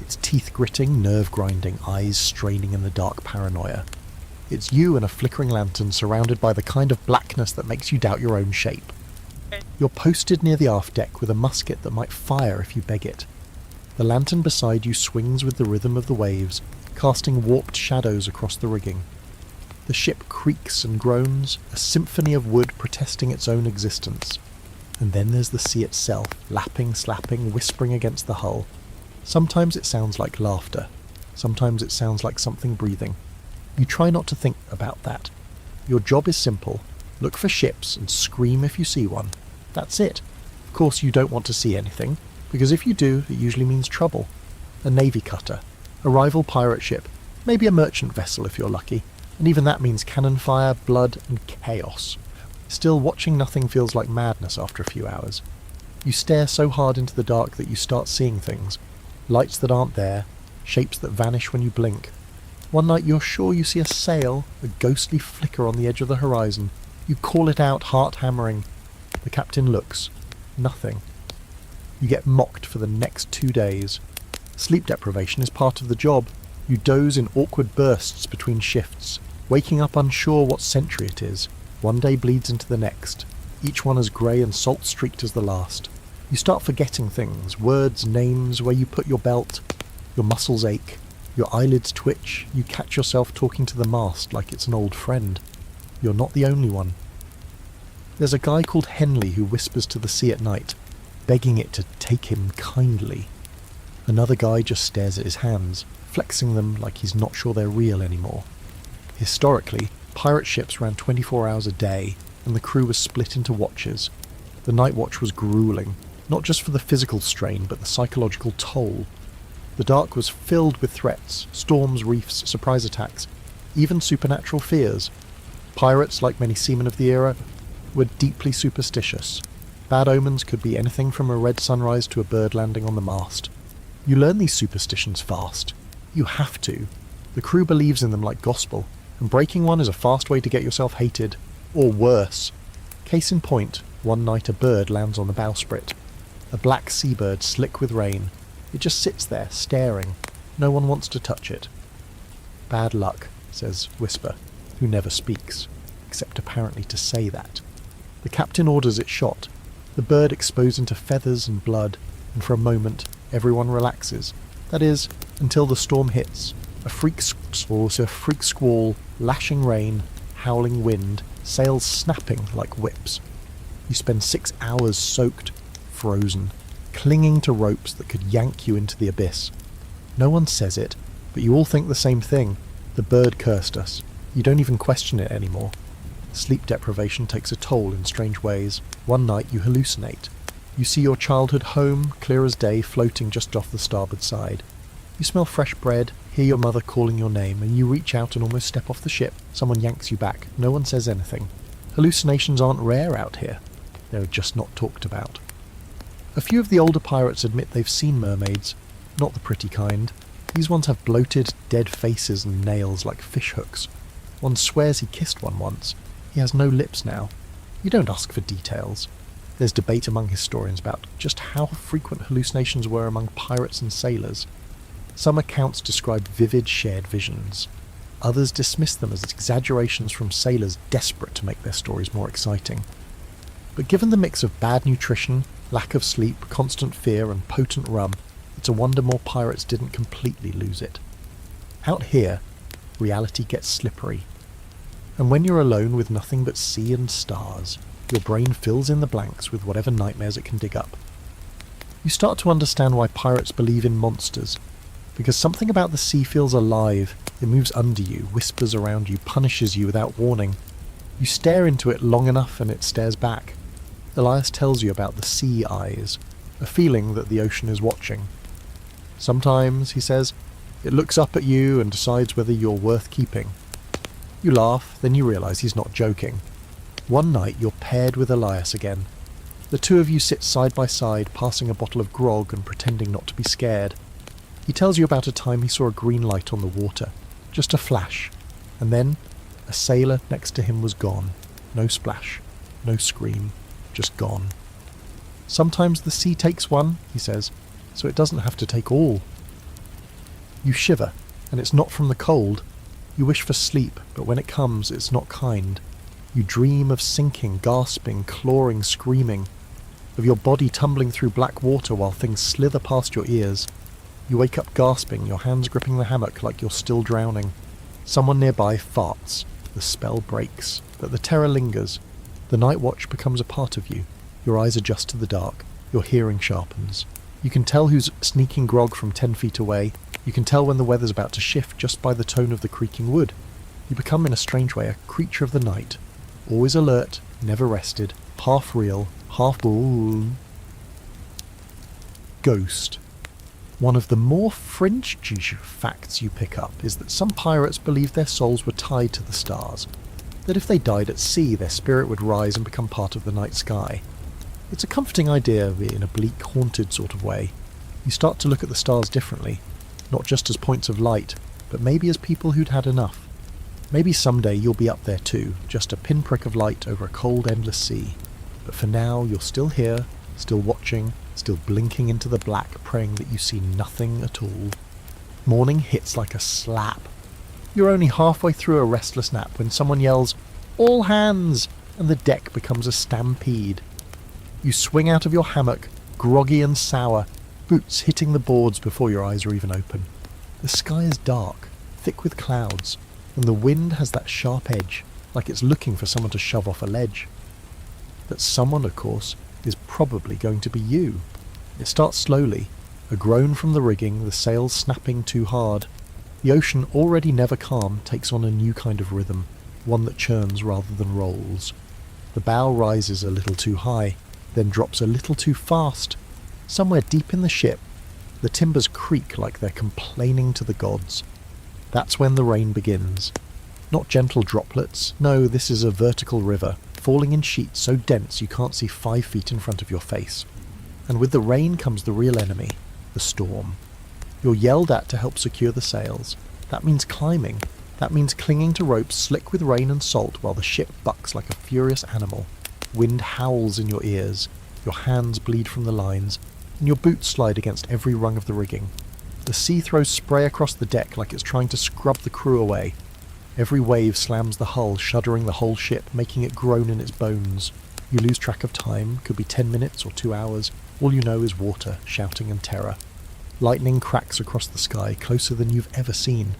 It's teeth-gritting, nerve-grinding, eyes straining in the dark paranoia. It's you and a flickering lantern surrounded by the kind of blackness that makes you doubt your own shape. You're posted near the aft deck with a musket that might fire if you beg it. The lantern beside you swings with the rhythm of the waves, casting warped shadows across the rigging. The ship creaks and groans, a symphony of wood protesting its own existence. And then there's the sea itself, lapping, slapping, whispering against the hull. Sometimes it sounds like laughter. Sometimes it sounds like something breathing. You try not to think about that. Your job is simple. Look for ships and scream if you see one. That's it. Of course you don't want to see anything, because if you do, it usually means trouble. A navy cutter, a rival pirate ship, maybe a merchant vessel if you're lucky, and even that means cannon fire, blood and chaos. Still, watching nothing feels like madness after a few hours. You stare so hard into the dark that you start seeing things. Lights that aren't there, shapes that vanish when you blink. One night you're sure you see a sail, a ghostly flicker on the edge of the horizon. You call it out, heart hammering. The captain looks. Nothing. You get mocked for the next 2 days. Sleep deprivation is part of the job. You doze in awkward bursts between shifts, waking up unsure what century it is. One day bleeds into the next, each one as grey and salt-streaked as the last. You start forgetting things, words, names, where you put your belt. Your muscles ache. Your eyelids twitch. You catch yourself talking to the mast like it's an old friend. You're not the only one. There's a guy called Henley who whispers to the sea at night, begging it to take him kindly. Another guy just stares at his hands, flexing them like he's not sure they're real anymore. Historically, pirate ships ran 24 hours a day, and the crew was split into watches. The night watch was grueling, not just for the physical strain, but the psychological toll. The dark was filled with threats, storms, reefs, surprise attacks, even supernatural fears. Pirates, like many seamen of the era, were deeply superstitious. Bad omens could be anything from a red sunrise to a bird landing on the mast. You learn these superstitions fast. You have to. The crew believes in them like gospel, and breaking one is a fast way to get yourself hated, or worse. Case in point, one night a bird lands on the bowsprit. A black seabird slick with rain. It just sits there, staring. No one wants to touch it. Bad luck, says Whisper, who never speaks, except apparently to say that. The captain orders it shot. The bird exposed into feathers and blood, and for a moment everyone relaxes. That is, until the storm hits. A freak squall, lashing rain, howling wind, sails snapping like whips. You spend 6 hours soaked, frozen, clinging to ropes that could yank you into the abyss. No one says it, but you all think the same thing. The bird cursed us. You don't even question it anymore. Sleep deprivation takes a toll in strange ways. One night you hallucinate. You see your childhood home, clear as day, floating just off the starboard side. You smell fresh bread, hear your mother calling your name, and you reach out and almost step off the ship. Someone yanks you back. No one says anything. Hallucinations aren't rare out here. They're just not talked about. A few of the older pirates admit they've seen mermaids. Not the pretty kind. These ones have bloated, dead faces and nails like fish hooks. One swears he kissed one once. He has no lips now. You don't ask for details. There's debate among historians about just how frequent hallucinations were among pirates and sailors. Some accounts describe vivid shared visions. Others dismiss them as exaggerations from sailors desperate to make their stories more exciting. But given the mix of bad nutrition, lack of sleep, constant fear and potent rum, it's a wonder more pirates didn't completely lose it. Out here, reality gets slippery. And when you're alone with nothing but sea and stars, your brain fills in the blanks with whatever nightmares it can dig up. You start to understand why pirates believe in monsters, because something about the sea feels alive. It moves under you, whispers around you, punishes you without warning. You stare into it long enough and it stares back. Elias tells you about the sea eyes, a feeling that the ocean is watching. Sometimes, he says, it looks up at you and decides whether you're worth keeping. You laugh, then you realise he's not joking. One night you're paired with Elias again. The two of you sit side by side, passing a bottle of grog and pretending not to be scared. He tells you about a time he saw a green light on the water. Just a flash. And then, a sailor next to him was gone. No splash. No scream. Just gone. Sometimes the sea takes one, he says, so it doesn't have to take all. You shiver, and it's not from the cold. You wish for sleep, but when it comes, it's not kind. You dream of sinking, gasping, clawing, screaming, of your body tumbling through black water while things slither past your ears. You wake up gasping, your hands gripping the hammock like you're still drowning. Someone nearby farts. The spell breaks, but the terror lingers. The night watch becomes a part of you. Your eyes adjust to the dark. Your hearing sharpens. You can tell who's sneaking grog from 10 feet away. You can tell when the weather's about to shift just by the tone of the creaking wood. You become, in a strange way, a creature of the night. Always alert, never rested, half real, half bull. Ghost. One of the more fringe facts you pick up is that some pirates believed their souls were tied to the stars, that if they died at sea their spirit would rise and become part of the night sky. It's a comforting idea in a bleak, haunted sort of way. You start to look at the stars differently, not just as points of light, but maybe as people who'd had enough. Maybe someday you'll be up there too, just a pinprick of light over a cold, endless sea. But for now, you're still here, still watching, still blinking into the black, praying that you see nothing at all. Morning hits like a slap. You're only halfway through a restless nap when someone yells, "All hands!" and the deck becomes a stampede. You swing out of your hammock, groggy and sour, boots hitting the boards before your eyes are even open. The sky is dark, thick with clouds, and the wind has that sharp edge, like it's looking for someone to shove off a ledge. That someone, of course, is probably going to be you. It starts slowly, a groan from the rigging, the sails snapping too hard. The ocean, already never calm, takes on a new kind of rhythm, one that churns rather than rolls. The bow rises a little too high, then drops a little too fast. Somewhere deep in the ship, the timbers creak like they're complaining to the gods. That's when the rain begins. Not gentle droplets, no, this is a vertical river, falling in sheets so dense you can't see 5 feet in front of your face. And with the rain comes the real enemy, the storm. You're yelled at to help secure the sails. That means climbing. That means clinging to ropes slick with rain and salt while the ship bucks like a furious animal. Wind howls in your ears, your hands bleed from the lines, and your boots slide against every rung of the rigging. The sea throws spray across the deck like it's trying to scrub the crew away. Every wave slams the hull, shuddering the whole ship, making it groan in its bones. You lose track of time, could be 10 minutes or 2 hours. All you know is water, shouting and terror. Lightning cracks across the sky, closer than you've ever seen.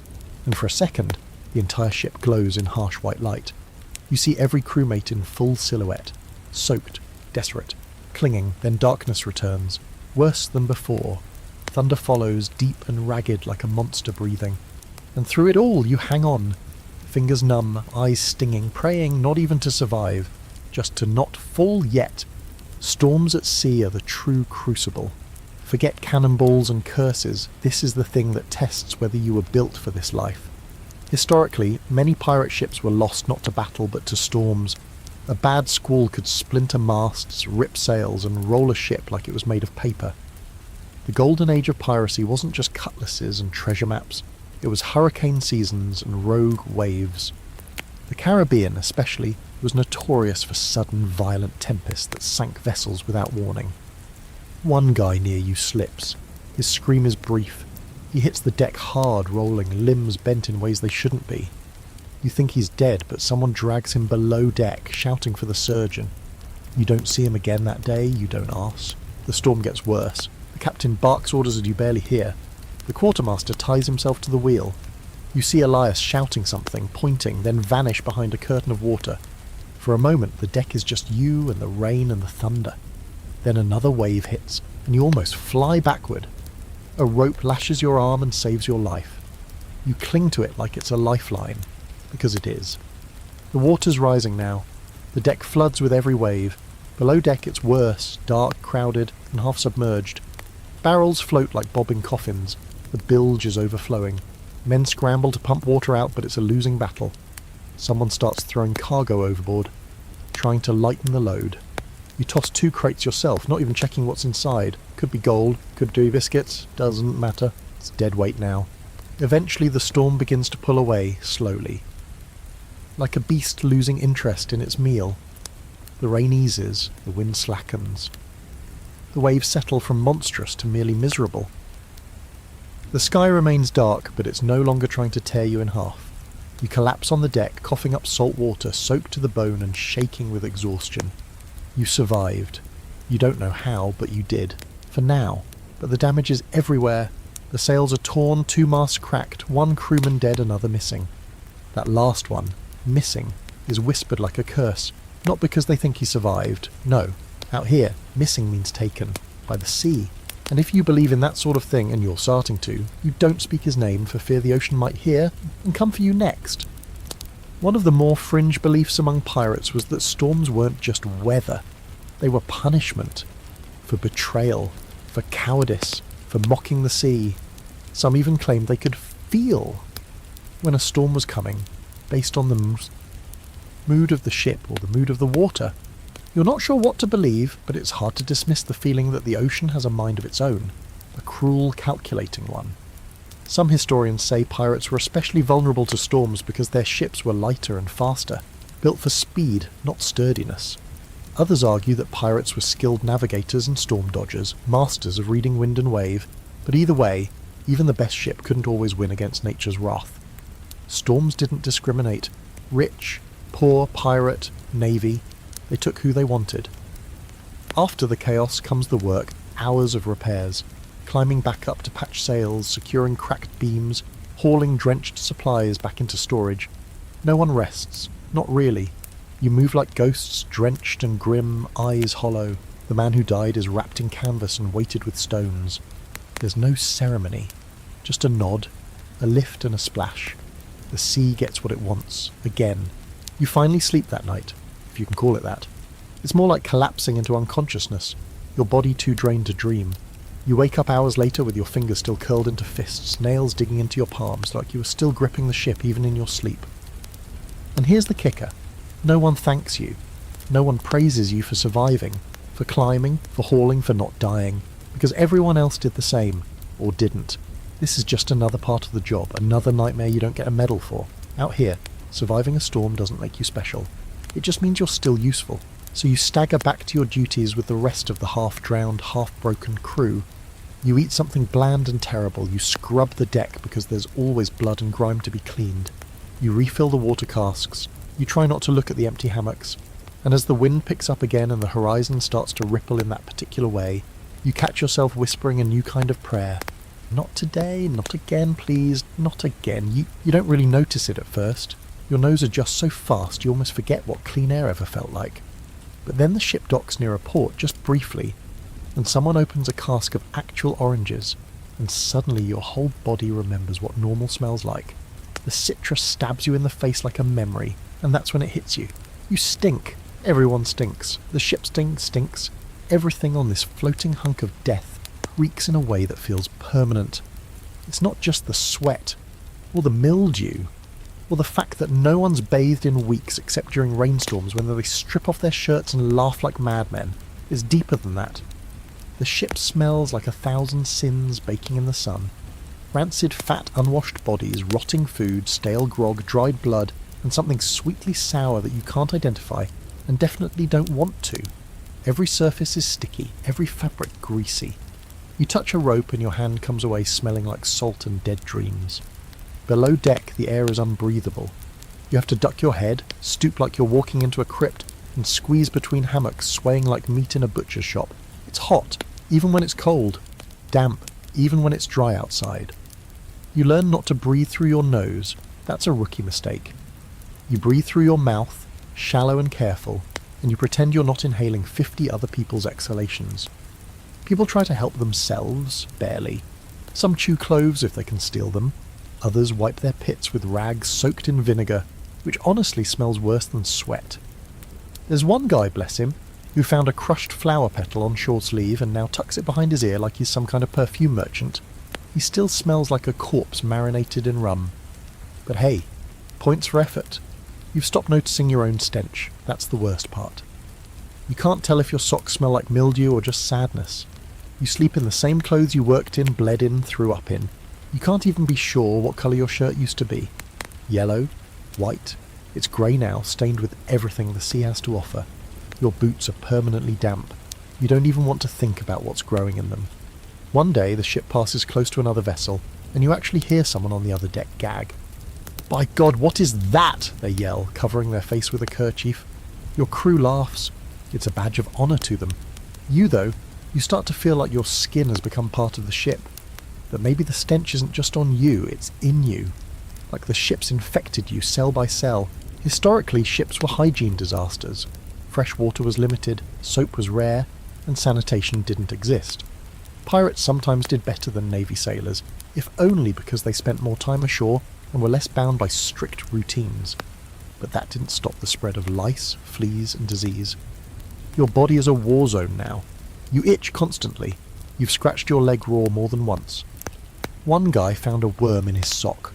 And for a second, the entire ship glows in harsh white light. You see every crewmate in full silhouette, soaked, desperate, clinging, then darkness returns, worse than before. Thunder follows, deep and ragged like a monster breathing. And through it all you hang on, fingers numb, eyes stinging, praying not even to survive, just to not fall yet. Storms at sea are the true crucible. Forget cannonballs and curses, this is the thing that tests whether you were built for this life. Historically, many pirate ships were lost not to battle but to storms. A bad squall could splinter masts, rip sails, and roll a ship like it was made of paper. The Golden Age of Piracy wasn't just cutlasses and treasure maps, it was hurricane seasons and rogue waves. The Caribbean, especially, was notorious for sudden, violent tempests that sank vessels without warning. One guy near you slips. His scream is brief. He hits the deck hard, rolling, limbs bent in ways they shouldn't be. You think he's dead, but someone drags him below deck, shouting for the surgeon. You don't see him again that day, you don't ask. The storm gets worse. The captain barks orders that you barely hear. The quartermaster ties himself to the wheel. You see Elias shouting something, pointing, then vanish behind a curtain of water. For a moment, the deck is just you and the rain and the thunder. Then another wave hits, and you almost fly backward. A rope lashes your arm and saves your life. You cling to it like it's a lifeline, because it is. The water's rising now. The deck floods with every wave. Below deck it's worse, dark, crowded, and half submerged. Barrels float like bobbing coffins. The bilge is overflowing. Men scramble to pump water out, but it's a losing battle. Someone starts throwing cargo overboard, trying to lighten the load. You toss 2 crates yourself, not even checking what's inside. Could be gold, could be biscuits, doesn't matter. It's dead weight now. Eventually the storm begins to pull away, slowly. Like a beast losing interest in its meal. The rain eases, the wind slackens. The waves settle from monstrous to merely miserable. The sky remains dark, but it's no longer trying to tear you in half. You collapse on the deck, coughing up salt water, soaked to the bone and shaking with exhaustion. You survived. You don't know how, but you did. For now. But the damage is everywhere. The sails are torn, 2 masts cracked, 1 crewman dead, another missing. That last one, missing, is whispered like a curse. Not because they think he survived. No. Out here, missing means taken. By the sea. And if you believe in that sort of thing, and you're starting to, you don't speak his name for fear the ocean might hear and come for you next. One of the more fringe beliefs among pirates was that storms weren't just weather. They were punishment. For betrayal. For cowardice. For mocking the sea. Some even claimed they could feel when a storm was coming, based on the mood of the ship or the mood of the water. You're not sure what to believe, but it's hard to dismiss the feeling that the ocean has a mind of its own, a cruel, calculating one. Some historians say pirates were especially vulnerable to storms because their ships were lighter and faster, built for speed, not sturdiness. Others argue that pirates were skilled navigators and storm dodgers, masters of reading wind and wave, but either way, even the best ship couldn't always win against nature's wrath. Storms didn't discriminate. Rich, poor, pirate, navy, they took who they wanted. After the chaos comes the work, hours of repairs, climbing back up to patch sails, securing cracked beams, hauling drenched supplies back into storage. No one rests, not really. You move like ghosts, drenched and grim, eyes hollow. The man who died is wrapped in canvas and weighted with stones. There's no ceremony, just a nod, a lift and a splash. The sea gets what it wants, again. You finally sleep that night, if you can call it that. It's more like collapsing into unconsciousness, your body too drained to dream. You wake up hours later with your fingers still curled into fists, nails digging into your palms like you were still gripping the ship even in your sleep. And here's the kicker. No one thanks you. No one praises you for surviving, for climbing, for hauling, for not dying, because everyone else did the same, or didn't. This is just another part of the job, another nightmare you don't get a medal for. Out here, surviving a storm doesn't make you special. It just means you're still useful. So you stagger back to your duties with the rest of the half-drowned, half-broken crew. You eat something bland and terrible. You scrub the deck because there's always blood and grime to be cleaned. You refill the water casks. You try not to look at the empty hammocks. And as the wind picks up again and the horizon starts to ripple in that particular way, you catch yourself whispering a new kind of prayer. Not today, not again, please, not again. You don't really notice it at first. Your nose adjusts so fast you almost forget what clean air ever felt like. But then the ship docks near a port, just briefly, and someone opens a cask of actual oranges, and suddenly your whole body remembers what normal smells like. The citrus stabs you in the face like a memory, and that's when it hits you. You stink. Everyone stinks. The ship stinks. Everything on this floating hunk of death reeks in a way that feels permanent. It's not just the sweat, or the mildew, or the fact that no one's bathed in weeks except during rainstorms when they strip off their shirts and laugh like madmen. It's deeper than that. The ship smells like 1,000 sins baking in the sun. Rancid fat, unwashed bodies, rotting food, stale grog, dried blood, and something sweetly sour that you can't identify and definitely don't want to. Every surface is sticky, every fabric greasy. You touch a rope and your hand comes away smelling like salt and dead dreams. Below deck, the air is unbreathable. You have to duck your head, stoop like you're walking into a crypt, and squeeze between hammocks swaying like meat in a butcher's shop. It's hot, even when it's cold. Damp, even when it's dry outside. You learn not to breathe through your nose. That's a rookie mistake. You breathe through your mouth, shallow and careful, and you pretend you're not inhaling 50 other people's exhalations. People try to help themselves, barely. Some chew cloves if they can steal them. Others wipe their pits with rags soaked in vinegar, which honestly smells worse than sweat. There's one guy, bless him, who found a crushed flower petal on shore sleeve and now tucks it behind his ear like he's some kind of perfume merchant. He still smells like a corpse marinated in rum. But hey, points for effort. You've stopped noticing your own stench. That's the worst part. You can't tell if your socks smell like mildew or just sadness. You sleep in the same clothes you worked in, bled in, threw up in. You can't even be sure what colour your shirt used to be. Yellow? White? It's grey now, stained with everything the sea has to offer. Your boots are permanently damp. You don't even want to think about what's growing in them. One day the ship passes close to another vessel, and you actually hear someone on the other deck gag. "By God, what is that?" they yell, covering their face with a kerchief. Your crew laughs. It's a badge of honour to them. You, though, you start to feel like your skin has become part of the ship. That maybe the stench isn't just on you, it's in you. Like the ship's infected you cell by cell. Historically, ships were hygiene disasters. Fresh water was limited, soap was rare, and sanitation didn't exist. Pirates sometimes did better than Navy sailors, if only because they spent more time ashore and were less bound by strict routines. But that didn't stop the spread of lice, fleas, and disease. Your body is a war zone now. You itch constantly. You've scratched your leg raw more than once. One guy found a worm in his sock.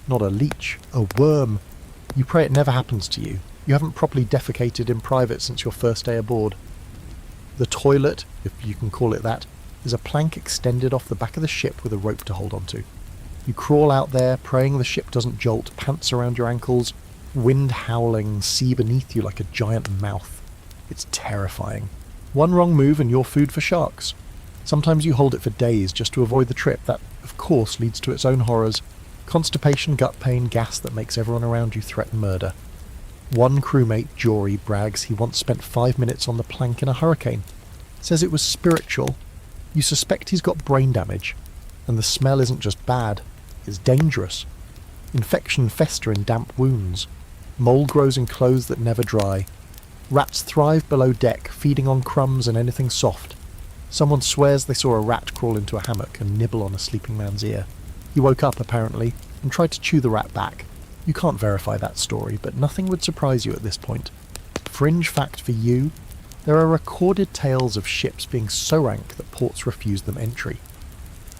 Not a leech, a worm. You pray it never happens to you. You haven't properly defecated in private since your first day aboard. The toilet, if you can call it that, is a plank extended off the back of the ship with a rope to hold onto. You crawl out there, praying the ship doesn't jolt, pants around your ankles, wind howling, sea beneath you like a giant mouth. It's terrifying. One wrong move and you're food for sharks. Sometimes you hold it for days just to avoid the trip. That, of course, leads to its own horrors. Constipation, gut pain, gas that makes everyone around you threaten murder. One crewmate, Jory, brags he once spent 5 minutes on the plank in a hurricane. Says it was spiritual. You suspect he's got brain damage. And the smell isn't just bad, it's dangerous. Infection fester in damp wounds. Mold grows in clothes that never dry. Rats thrive below deck, feeding on crumbs and anything soft. Someone swears they saw a rat crawl into a hammock and nibble on a sleeping man's ear. He woke up, apparently, and tried to chew the rat back. You can't verify that story, but nothing would surprise you at this point. Fringe fact for you, there are recorded tales of ships being so rank that ports refused them entry.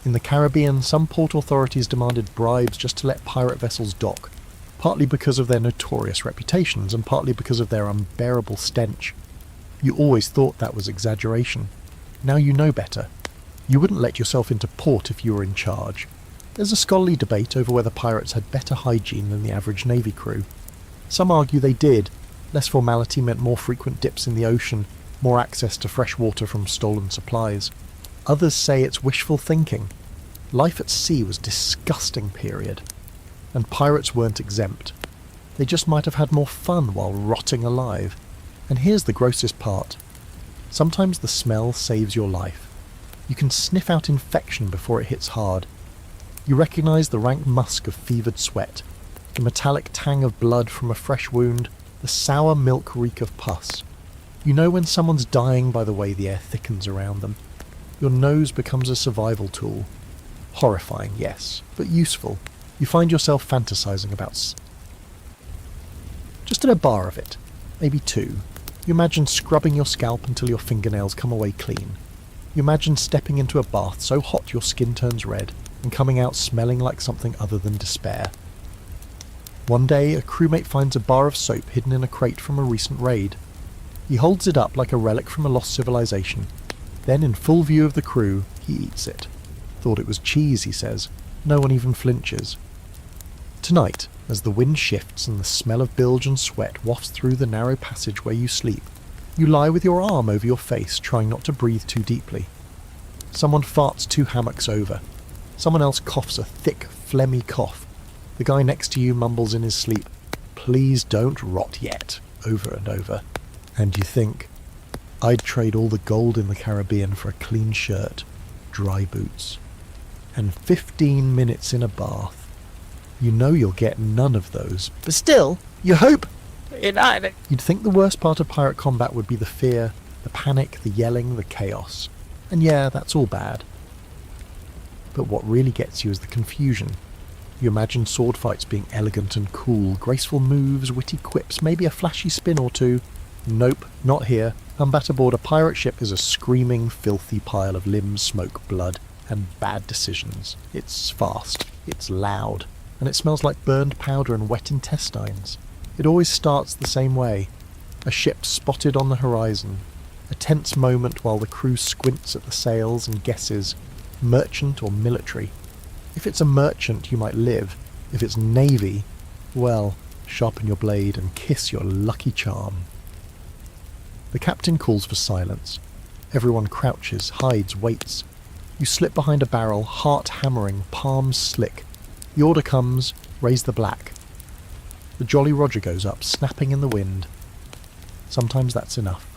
In the Caribbean, some port authorities demanded bribes just to let pirate vessels dock, partly because of their notorious reputations and partly because of their unbearable stench. You always thought that was exaggeration. Now you know better. You wouldn't let yourself into port if you were in charge. There's a scholarly debate over whether pirates had better hygiene than the average Navy crew. Some argue they did. Less formality meant more frequent dips in the ocean, more access to fresh water from stolen supplies. Others say it's wishful thinking. Life at sea was disgusting, period. And pirates weren't exempt. They just might have had more fun while rotting alive. And here's the grossest part. Sometimes the smell saves your life. You can sniff out infection before it hits hard. You recognise the rank musk of fevered sweat, the metallic tang of blood from a fresh wound, the sour milk reek of pus. You know when someone's dying by the way the air thickens around them. Your nose becomes a survival tool. Horrifying, yes, but useful. You find yourself fantasizing about just at a bar of it, maybe two. You imagine scrubbing your scalp until your fingernails come away clean. You imagine stepping into a bath so hot your skin turns red, and coming out smelling like something other than despair. One day, a crewmate finds a bar of soap hidden in a crate from a recent raid. He holds it up like a relic from a lost civilization. Then, in full view of the crew, he eats it. Thought it was cheese, he says. No one even flinches. Tonight, as the wind shifts and the smell of bilge and sweat wafts through the narrow passage where you sleep, you lie with your arm over your face, trying not to breathe too deeply. Someone farts 2 hammocks over. Someone else coughs a thick, phlegmy cough. The guy next to you mumbles in his sleep, "Please don't rot yet," over and over. And you think, I'd trade all the gold in the Caribbean for a clean shirt, dry boots, and 15 minutes in a bath. You know you'll get none of those, but still, you hope. You'd think the worst part of pirate combat would be the fear, the panic, the yelling, the chaos. And yeah, that's all bad. But what really gets you is the confusion. You imagine sword fights being elegant and cool, graceful moves, witty quips, maybe a flashy spin or two. Nope, not here. Combat aboard a pirate ship is a screaming, filthy pile of limbs, smoke, blood, and bad decisions. It's fast, it's loud, and it smells like burned powder and wet intestines. It always starts the same way. A ship spotted on the horizon. A tense moment while the crew squints at the sails and guesses, merchant or military. If it's a merchant, you might live. If it's navy, well, sharpen your blade and kiss your lucky charm. The captain calls for silence. Everyone crouches, hides, waits. You slip behind a barrel, heart hammering, palms slick. The order comes, raise the black. The Jolly Roger goes up, snapping in the wind. Sometimes that's enough.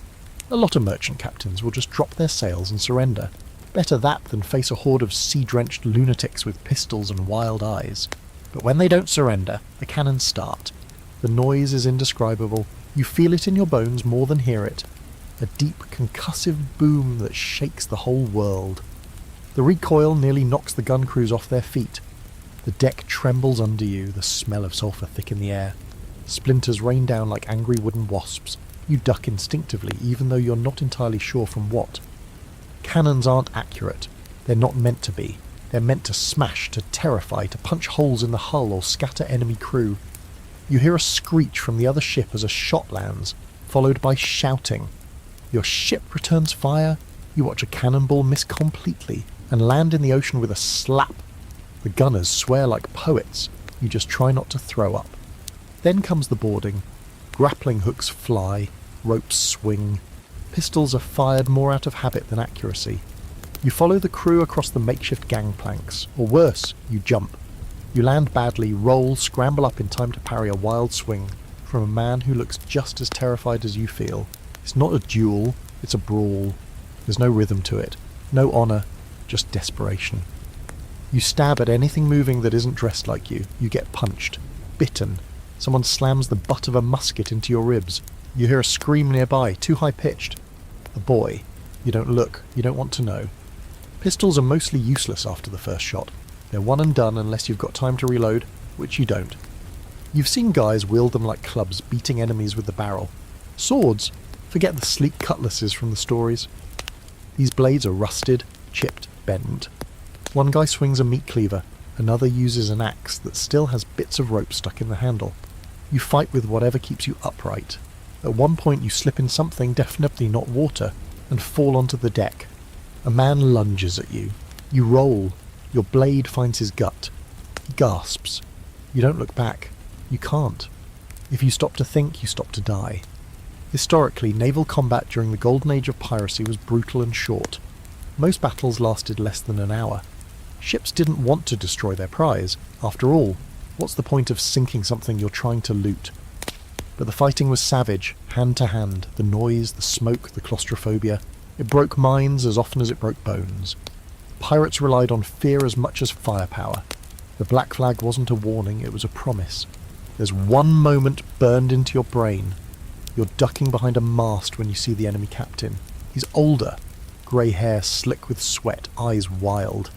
A lot of merchant captains will just drop their sails and surrender. Better that than face a horde of sea-drenched lunatics with pistols and wild eyes. But when they don't surrender, the cannons start. The noise is indescribable. You feel it in your bones more than hear it. A deep, concussive boom that shakes the whole world. The recoil nearly knocks the gun crews off their feet. The deck trembles under you, the smell of sulphur thick in the air. Splinters rain down like angry wooden wasps. You duck instinctively, even though you're not entirely sure from what. Cannons aren't accurate. They're not meant to be. They're meant to smash, to terrify, to punch holes in the hull or scatter enemy crew. You hear a screech from the other ship as a shot lands, followed by shouting. Your ship returns fire. You watch a cannonball miss completely and land in the ocean with a slap. The gunners swear like poets. You just try not to throw up. Then comes the boarding. Grappling hooks fly, ropes swing. Pistols are fired more out of habit than accuracy. You follow the crew across the makeshift gangplanks, or worse, you jump. You land badly, roll, scramble up in time to parry a wild swing from a man who looks just as terrified as you feel. It's not a duel, it's a brawl. There's no rhythm to it, no honour, just desperation. You stab at anything moving that isn't dressed like you. You get punched, bitten. Someone slams the butt of a musket into your ribs. You hear a scream nearby, too high-pitched. A boy. You don't look, you don't want to know. Pistols are mostly useless after the first shot. They're one and done unless you've got time to reload, which you don't. You've seen guys wield them like clubs, beating enemies with the barrel. Swords? Forget the sleek cutlasses from the stories. These blades are rusted, chipped, bent. One guy swings a meat cleaver, another uses an axe that still has bits of rope stuck in the handle. You fight with whatever keeps you upright. At one point you slip in something, definitely not water, and fall onto the deck. A man lunges at you. You roll. Your blade finds his gut. He gasps. You don't look back. You can't. If you stop to think, you stop to die. Historically, naval combat during the Golden Age of Piracy was brutal and short. Most battles lasted less than an hour. Ships didn't want to destroy their prize. After all, what's the point of sinking something you're trying to loot? But the fighting was savage, hand to hand, the noise, the smoke, the claustrophobia. It broke minds as often as it broke bones. Pirates relied on fear as much as firepower. The black flag wasn't a warning, it was a promise. There's one moment burned into your brain. You're ducking behind a mast when you see the enemy captain. He's older, grey hair slick with sweat, eyes wild.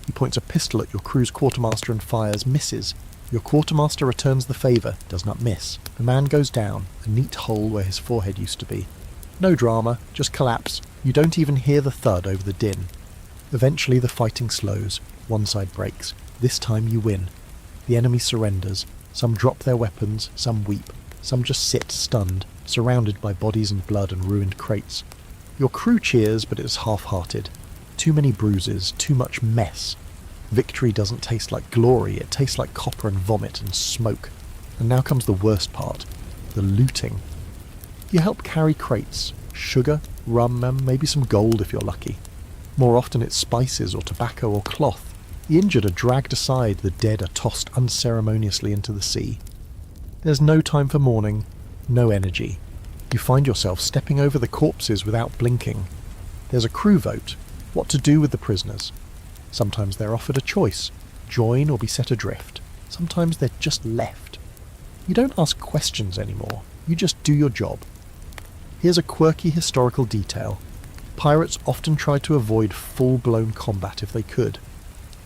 He points a pistol at your crew's quartermaster and fires, misses. Your quartermaster returns the favour, does not miss. The man goes down, a neat hole where his forehead used to be. No drama, just collapse. You don't even hear the thud over the din. Eventually the fighting slows. One side breaks. This time you win. The enemy surrenders. Some drop their weapons, some weep. Some just sit stunned, surrounded by bodies and blood and ruined crates. Your crew cheers, but it's half-hearted. Too many bruises, too much mess. Victory doesn't taste like glory, it tastes like copper and vomit and smoke. And now comes the worst part, the looting. You help carry crates, sugar, rum, and maybe some gold if you're lucky. More often it's spices or tobacco or cloth. The injured are dragged aside, the dead are tossed unceremoniously into the sea. There's no time for mourning, no energy. You find yourself stepping over the corpses without blinking. There's a crew vote, what to do with the prisoners. Sometimes they're offered a choice, join or be set adrift. Sometimes they're just left. You don't ask questions anymore, you just do your job. Here's a quirky historical detail. Pirates often tried to avoid full-blown combat if they could.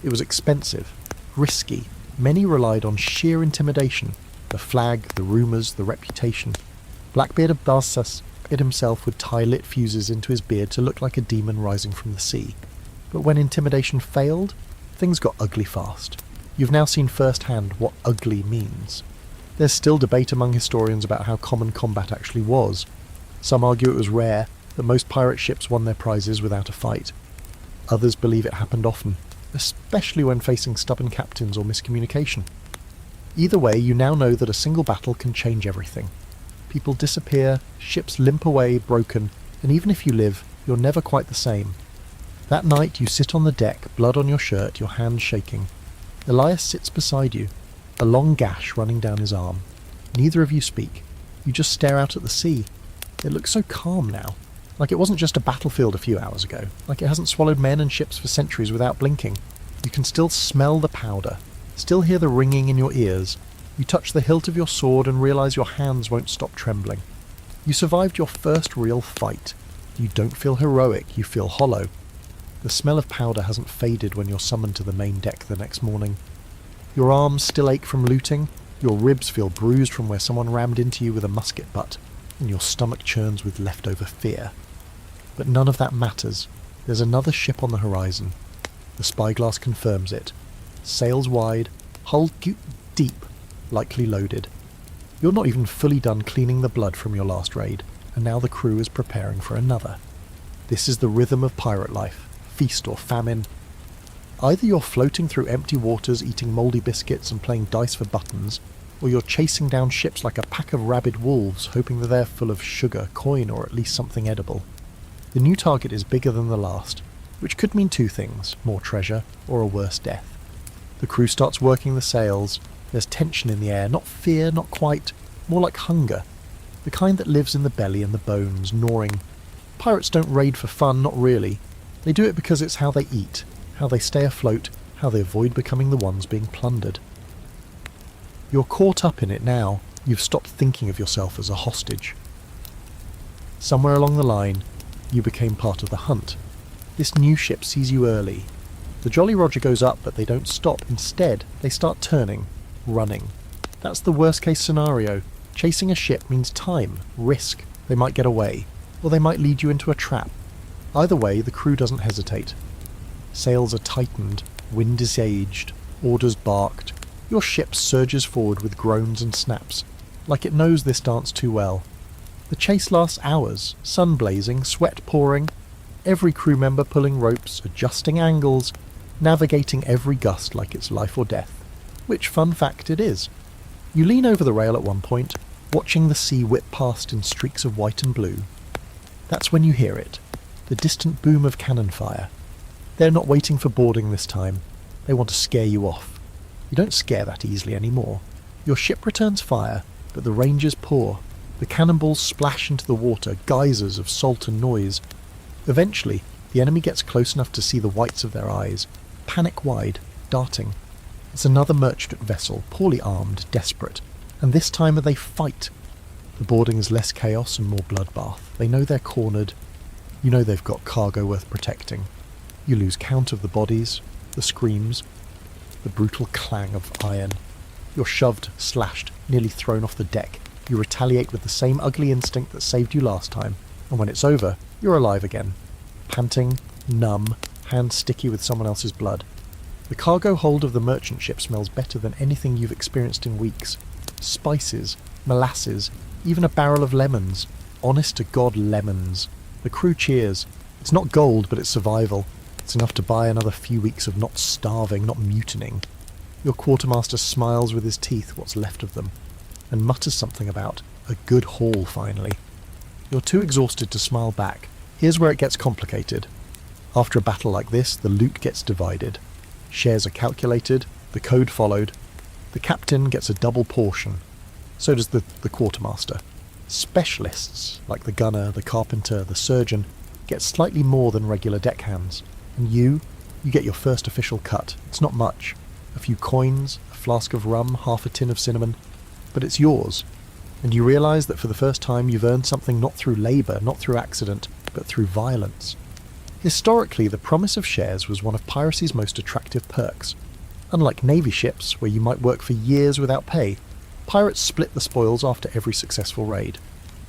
It was expensive, risky. Many relied on sheer intimidation, the flag, the rumours, the reputation. Blackbeard of Barsas himself would tie lit fuses into his beard to look like a demon rising from the sea. But when intimidation failed, things got ugly fast. You've now seen firsthand what ugly means. There's still debate among historians about how common combat actually was. Some argue it was rare, that most pirate ships won their prizes without a fight. Others believe it happened often, especially when facing stubborn captains or miscommunication. Either way, you now know that a single battle can change everything. People disappear, ships limp away, broken, and even if you live, you're never quite the same. That night you sit on the deck, blood on your shirt, your hands shaking. Elias sits beside you, a long gash running down his arm. Neither of you speak. You just stare out at the sea. It looks so calm now, like it wasn't just a battlefield a few hours ago, like it hasn't swallowed men and ships for centuries without blinking. You can still smell the powder, still hear the ringing in your ears. You touch the hilt of your sword and realise your hands won't stop trembling. You survived your first real fight. You don't feel heroic, you feel hollow. The smell of powder hasn't faded when you're summoned to the main deck the next morning. Your arms still ache from looting, your ribs feel bruised from where someone rammed into you with a musket butt, and your stomach churns with leftover fear. But none of that matters. There's another ship on the horizon. The spyglass confirms it. Sails wide, hull deep, likely loaded. You're not even fully done cleaning the blood from your last raid, and now the crew is preparing for another. This is the rhythm of pirate life. Feast or famine. Either you're floating through empty waters eating mouldy biscuits and playing dice for buttons, or you're chasing down ships like a pack of rabid wolves hoping that they're full of sugar, coin, or at least something edible. The new target is bigger than the last, which could mean two things, more treasure or a worse death. The crew starts working the sails. There's tension in the air, not fear, not quite, more like hunger, the kind that lives in the belly and the bones, gnawing. Pirates don't raid for fun, not really. They do it because it's how they eat, how they stay afloat, how they avoid becoming the ones being plundered. You're caught up in it now. You've stopped thinking of yourself as a hostage. Somewhere along the line, you became part of the hunt. This new ship sees you early. The Jolly Roger goes up, but they don't stop. Instead, they start turning, running. That's the worst case scenario. Chasing a ship means time, risk. They might get away, or they might lead you into a trap. Either way, the crew doesn't hesitate. Sails are tightened, wind is aged, orders barked. Your ship surges forward with groans and snaps, like it knows this dance too well. The chase lasts hours, sun blazing, sweat pouring, every crew member pulling ropes, adjusting angles, navigating every gust like it's life or death. Which, fun fact, it is. You lean over the rail at one point, watching the sea whip past in streaks of white and blue. That's when you hear it, the distant boom of cannon fire. They're not waiting for boarding this time. They want to scare you off. You don't scare that easily anymore. Your ship returns fire, but the range is poor. The cannonballs splash into the water, geysers of salt and noise. Eventually, the enemy gets close enough to see the whites of their eyes, panic-wide, darting. It's another merchant vessel, poorly armed, desperate, and this time they fight. The boarding is less chaos and more bloodbath. They know they're cornered. You know they've got cargo worth protecting. You lose count of the bodies, the screams, the brutal clang of iron. You're shoved, slashed, nearly thrown off the deck. You retaliate with the same ugly instinct that saved you last time, and when it's over, you're alive again. Panting, numb, hands sticky with someone else's blood. The cargo hold of the merchant ship smells better than anything you've experienced in weeks. Spices, molasses, even a barrel of lemons. Honest to God, lemons. The crew cheers. It's not gold, but it's survival. It's enough to buy another few weeks of not starving, not mutinying. Your quartermaster smiles with his teeth, what's left of them, and mutters something about a good haul finally. You're too exhausted to smile back. Here's where it gets complicated. After a battle like this, the loot gets divided. Shares are calculated, the code followed. The captain gets a double portion. So does the quartermaster. Specialists, like the gunner, the carpenter, the surgeon, get slightly more than regular deckhands. And you get your first official cut. It's not much. A few coins, a flask of rum, half a tin of cinnamon. But it's yours. And you realise that for the first time you've earned something not through labour, not through accident, but through violence. Historically, the promise of shares was one of piracy's most attractive perks. Unlike navy ships, where you might work for years without pay, pirates split the spoils after every successful raid.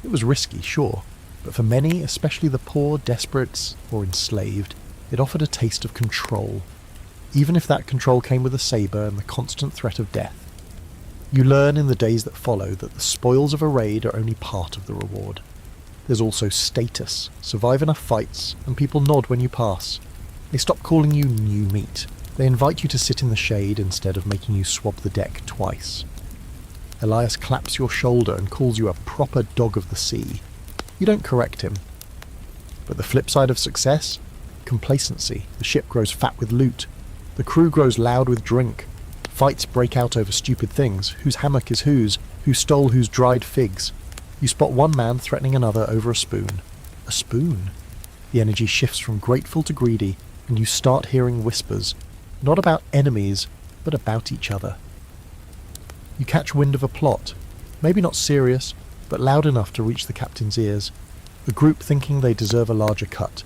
It was risky, sure, but for many, especially the poor, desperate, or enslaved, it offered a taste of control, even if that control came with a sabre and the constant threat of death. You learn in the days that follow that the spoils of a raid are only part of the reward. There's also status. Survive enough fights, and people nod when you pass. They stop calling you new meat. They invite you to sit in the shade instead of making you swab the deck twice. Elias claps your shoulder and calls you a proper dog of the sea. You don't correct him. But the flip side of success? Complacency. The ship grows fat with loot. The crew grows loud with drink. Fights break out over stupid things. Whose hammock is whose? Who stole whose dried figs? You spot one man threatening another over a spoon. A spoon? The energy shifts from grateful to greedy, and you start hearing whispers. Not about enemies, but about each other. You catch wind of a plot. Maybe not serious, but loud enough to reach the captain's ears. A group thinking they deserve a larger cut.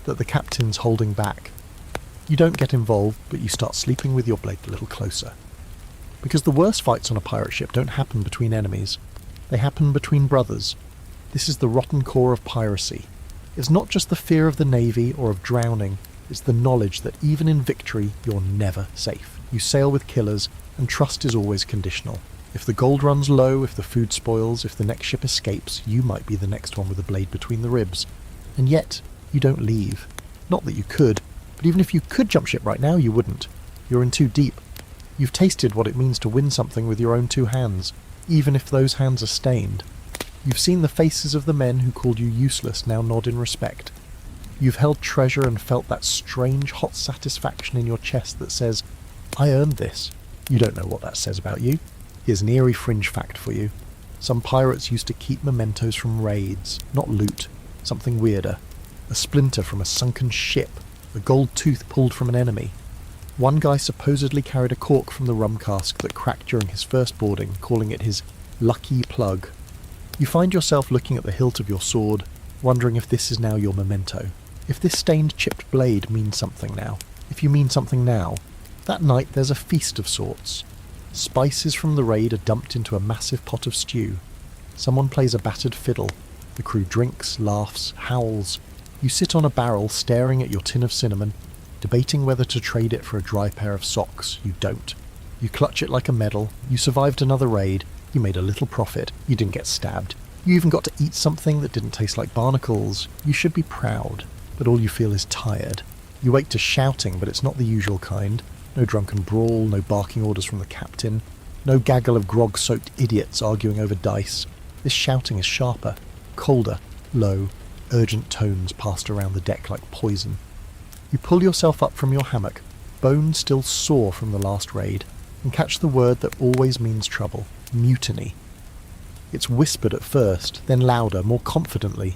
That the captain's holding back. You don't get involved, but you start sleeping with your blade a little closer. Because the worst fights on a pirate ship don't happen between enemies. They happen between brothers. This is the rotten core of piracy. It's not just the fear of the navy or of drowning, it's the knowledge that even in victory, you're never safe. You sail with killers, and trust is always conditional. If the gold runs low, if the food spoils, if the next ship escapes, you might be the next one with a blade between the ribs. And yet, you don't leave. Not that you could, but even if you could jump ship right now, you wouldn't. You're in too deep. You've tasted what it means to win something with your own two hands, even if those hands are stained. You've seen the faces of the men who called you useless now nod in respect. You've held treasure and felt that strange hot satisfaction in your chest that says, I earned this. You don't know what that says about you. Here's an eerie fringe fact for you. Some pirates used to keep mementos from raids, not loot, something weirder. A splinter from a sunken ship, a gold tooth pulled from an enemy. One guy supposedly carried a cork from the rum cask that cracked during his first boarding, calling it his lucky plug. You find yourself looking at the hilt of your sword, wondering if this is now your memento. If this stained chipped blade means something now. If you mean something now. That night there's a feast of sorts. Spices from the raid are dumped into a massive pot of stew. Someone plays a battered fiddle. The crew drinks, laughs, howls. You sit on a barrel staring at your tin of cinnamon, debating whether to trade it for a dry pair of socks. You don't. You clutch it like a medal. You survived another raid. You made a little profit. You didn't get stabbed. You even got to eat something that didn't taste like barnacles. You should be proud, but all you feel is tired. You wake to shouting, but it's not the usual kind. No drunken brawl, no barking orders from the captain, no gaggle of grog-soaked idiots arguing over dice. This shouting is sharper, colder, low, urgent tones passed around the deck like poison. You pull yourself up from your hammock, bones still sore from the last raid, and catch the word that always means trouble, mutiny. It's whispered at first, then louder, more confidently.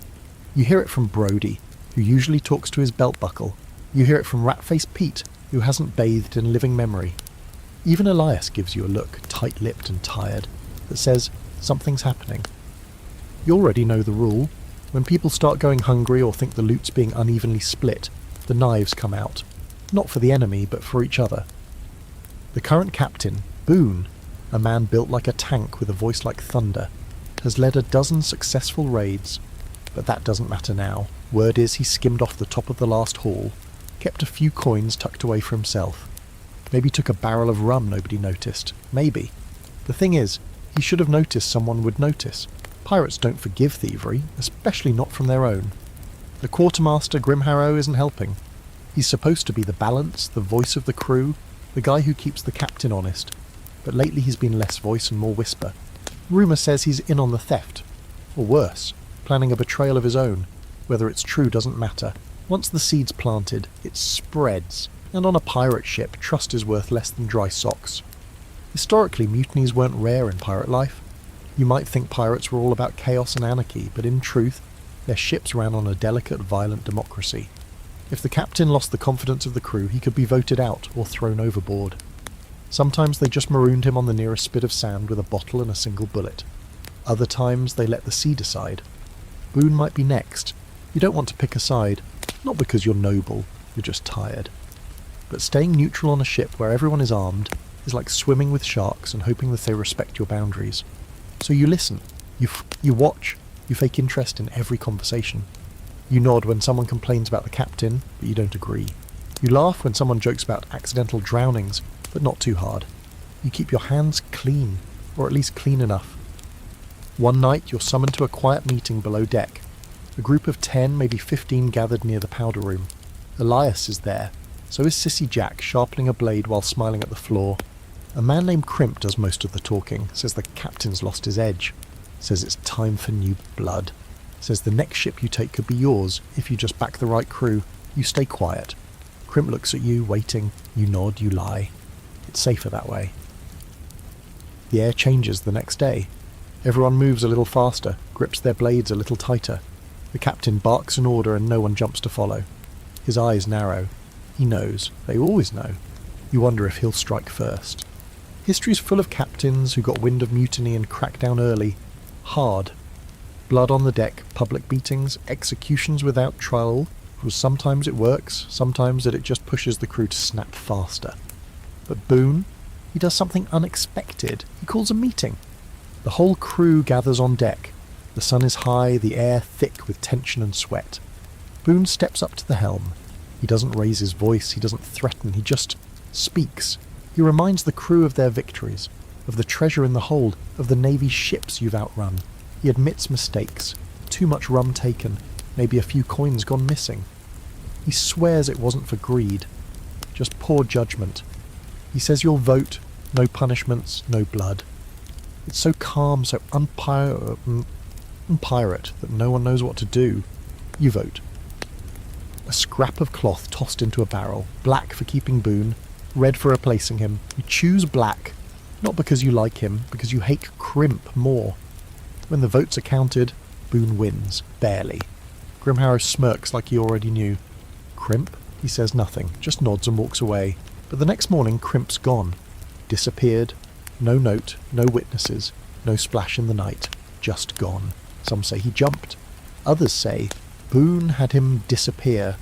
You hear it from Brody, who usually talks to his belt buckle. You hear it from Rat-Faced Pete, who hasn't bathed in living memory. Even Elias gives you a look, tight-lipped and tired, that says something's happening. You already know the rule. When people start going hungry or think the loot's being unevenly split, the knives come out. Not for the enemy, but for each other. The current captain, Boone, a man built like a tank with a voice like thunder, has led a dozen successful raids. But that doesn't matter now. Word is he skimmed off the top of the last haul, kept a few coins tucked away for himself. Maybe took a barrel of rum nobody noticed. Maybe. The thing is, he should have noticed someone would notice. Pirates don't forgive thievery, especially not from their own. The quartermaster, Grimharrow, isn't helping. He's supposed to be the balance, the voice of the crew, the guy who keeps the captain honest. But lately he's been less voice and more whisper. Rumour says he's in on the theft. Or worse, planning a betrayal of his own. Whether it's true doesn't matter. Once the seed's planted, it spreads. And on a pirate ship, trust is worth less than dry socks. Historically, mutinies weren't rare in pirate life. You might think pirates were all about chaos and anarchy, but in truth, their ships ran on a delicate, violent democracy. If the captain lost the confidence of the crew, he could be voted out or thrown overboard. Sometimes they just marooned him on the nearest spit of sand with a bottle and a single bullet. Other times they let the sea decide. Boone might be next. You don't want to pick a side, not because you're noble, you're just tired. But staying neutral on a ship where everyone is armed is like swimming with sharks and hoping that they respect your boundaries. So you listen, you watch, you fake interest in every conversation. You nod when someone complains about the captain, but you don't agree. You laugh when someone jokes about accidental drownings, but not too hard. You keep your hands clean, or at least clean enough. One night you're summoned to a quiet meeting below deck. A group of 10, maybe 15 gathered near the powder room. Elias is there. So is Sissy Jack, sharpening a blade while smiling at the floor. A man named Crimp does most of the talking, says the captain's lost his edge. Says it's time for new blood. Says the next ship you take could be yours if you just back the right crew. You stay quiet. Crimp looks at you, waiting. You nod, you lie. It's safer that way. The air changes the next day. Everyone moves a little faster, grips their blades a little tighter. The captain barks an order and no one jumps to follow. His eyes narrow. He knows. They always know. You wonder if he'll strike first. History's full of captains who got wind of mutiny and cracked down early. Hard. Blood on the deck, public beatings, executions without trial. Sometimes it works, sometimes that it just pushes the crew to snap faster. But Boone, he does something unexpected. He calls a meeting. The whole crew gathers on deck. The sun is high, the air thick with tension and sweat. Boone steps up to the helm. He doesn't raise his voice, he doesn't threaten, he just speaks. He reminds the crew of their victories, of the treasure in the hold, of the Navy's ships you've outrun. He admits mistakes, too much rum taken, maybe a few coins gone missing. He swears it wasn't for greed, just poor judgment. He says you'll vote, no punishments, no blood. It's so calm, so unpirate that no one knows what to do. You vote. A scrap of cloth tossed into a barrel, black for keeping Boone, red for replacing him. You choose black, not because you like him, because you hate Crimp more. When the votes are counted, Boone wins, barely. Grimharrow smirks like he already knew. Crimp? He says nothing, just nods and walks away. But the next morning, Crimp's gone. Disappeared. No note, no witnesses, no splash in the night. Just gone. Some say he jumped. Others say Boone had him disappear.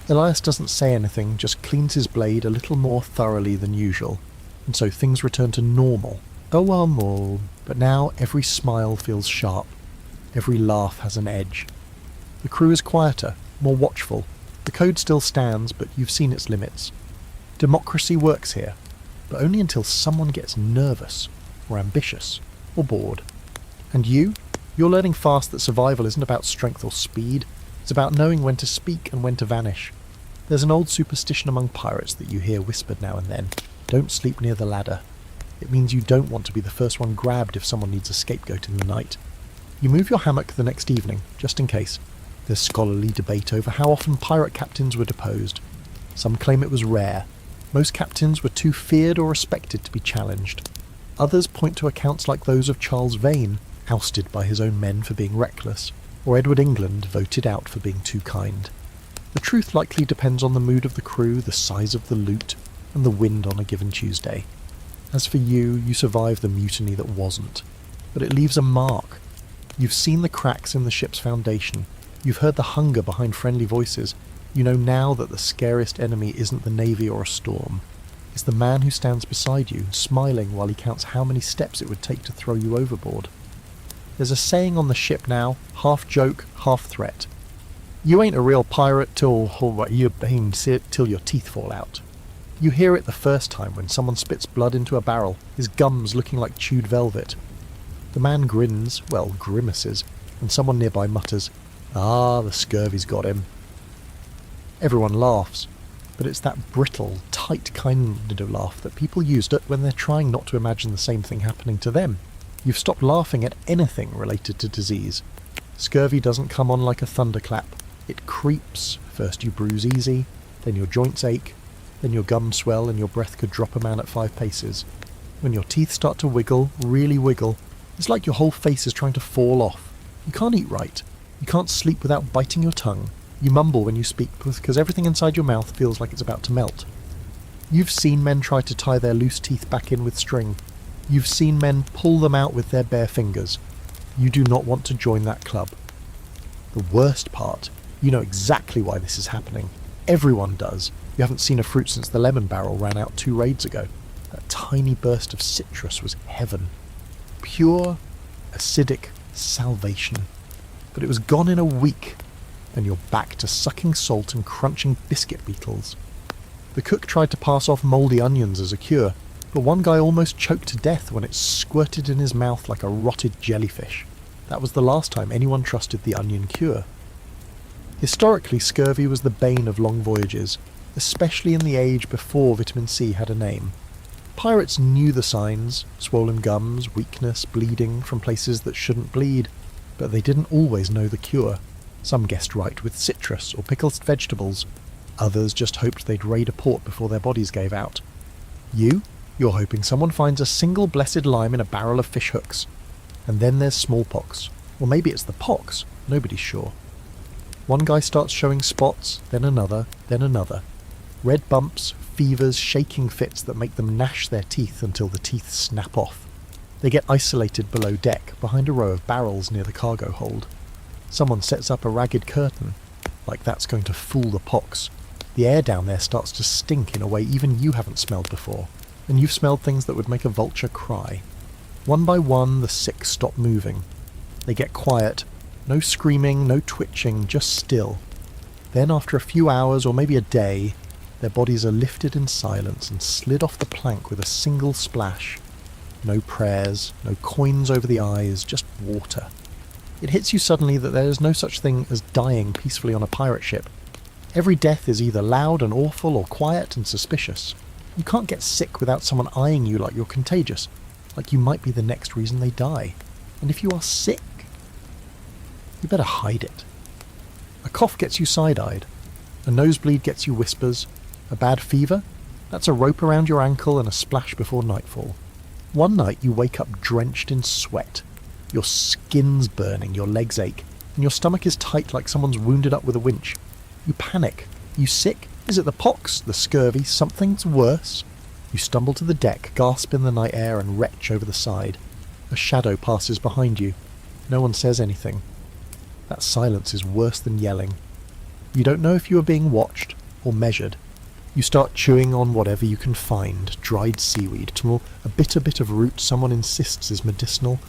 Elias doesn't say anything, just cleans his blade a little more thoroughly than usual. And so things return to normal. Oh well, more. But now every smile feels sharp. Every laugh has an edge. The crew is quieter, more watchful. The code still stands, but you've seen its limits. Democracy works here, but only until someone gets nervous, or ambitious, or bored. And you're learning fast that survival isn't about strength or speed, it's about knowing when to speak and when to vanish. There's an old superstition among pirates that you hear whispered now and then. Don't sleep near the ladder. It means you don't want to be the first one grabbed if someone needs a scapegoat in the night. You move your hammock the next evening, just in case. There's scholarly debate over how often pirate captains were deposed. Some claim it was rare. Most captains were too feared or respected to be challenged. Others point to accounts like those of Charles Vane, ousted by his own men for being reckless, or Edward England voted out for being too kind. The truth likely depends on the mood of the crew, the size of the loot, and the wind on a given Tuesday. As for you, you survived the mutiny that wasn't. But it leaves a mark. You've seen the cracks in the ship's foundation. You've heard the hunger behind friendly voices. You know now that the scariest enemy isn't the Navy or a storm. It's the man who stands beside you, smiling while he counts how many steps it would take to throw you overboard. There's a saying on the ship now, half joke, half threat. You ain't a real pirate till your teeth fall out. You hear it the first time when someone spits blood into a barrel, his gums looking like chewed velvet. The man grins, well, grimaces, and someone nearby mutters, "Ah, the scurvy's got him." Everyone laughs, but it's that brittle, tight kind of laugh that people use when they're trying not to imagine the same thing happening to them. You've stopped laughing at anything related to disease. Scurvy doesn't come on like a thunderclap. It creeps. First you bruise easy, then your joints ache, then your gums swell and your breath could drop a man at 5 paces. When your teeth start to wiggle, really wiggle, it's like your whole face is trying to fall off. You can't eat right. You can't sleep without biting your tongue. You mumble when you speak because everything inside your mouth feels like it's about to melt. You've seen men try to tie their loose teeth back in with string. You've seen men pull them out with their bare fingers. You do not want to join that club. The worst part, you know exactly why this is happening. Everyone does. You haven't seen a fruit since the lemon barrel ran out 2 raids ago. That tiny burst of citrus was heaven. Pure, acidic salvation. But it was gone in a week, and you're back to sucking salt and crunching biscuit beetles. The cook tried to pass off mouldy onions as a cure, but one guy almost choked to death when it squirted in his mouth like a rotted jellyfish. That was the last time anyone trusted the onion cure. Historically, scurvy was the bane of long voyages, especially in the age before vitamin C had a name. Pirates knew the signs, swollen gums, weakness, bleeding from places that shouldn't bleed, but they didn't always know the cure. Some guessed right with citrus or pickled vegetables. Others just hoped they'd raid a port before their bodies gave out. You're hoping someone finds a single blessed lime in a barrel of fish hooks. And then there's smallpox. Or maybe it's the pox, nobody's sure. One guy starts showing spots, then another, then another. Red bumps, fevers, shaking fits that make them gnash their teeth until the teeth snap off. They get isolated below deck, behind a row of barrels near the cargo hold. Someone sets up a ragged curtain, like that's going to fool the pox. The air down there starts to stink in a way even you haven't smelled before, and you've smelled things that would make a vulture cry. One by one, the sick stop moving. They get quiet. No screaming, no twitching, just still. Then after a few hours or maybe a day, their bodies are lifted in silence and slid off the plank with a single splash. No prayers, no coins over the eyes, just water. It hits you suddenly that there is no such thing as dying peacefully on a pirate ship. Every death is either loud and awful or quiet and suspicious. You can't get sick without someone eyeing you like you're contagious, like you might be the next reason they die. And if you are sick, you better hide it. A cough gets you side-eyed. A nosebleed gets you whispers. A bad fever? That's a rope around your ankle and a splash before nightfall. One night you wake up drenched in sweat. Your skin's burning, your legs ache, and your stomach is tight like someone's wounded up with a winch. You panic. You sick? Is it the pox, the scurvy, something's worse? You stumble to the deck, gasp in the night air and retch over the side. A shadow passes behind you. No one says anything. That silence is worse than yelling. You don't know if you are being watched or measured. You start chewing on whatever you can find, dried seaweed, a bitter bit of root someone insists is medicinal,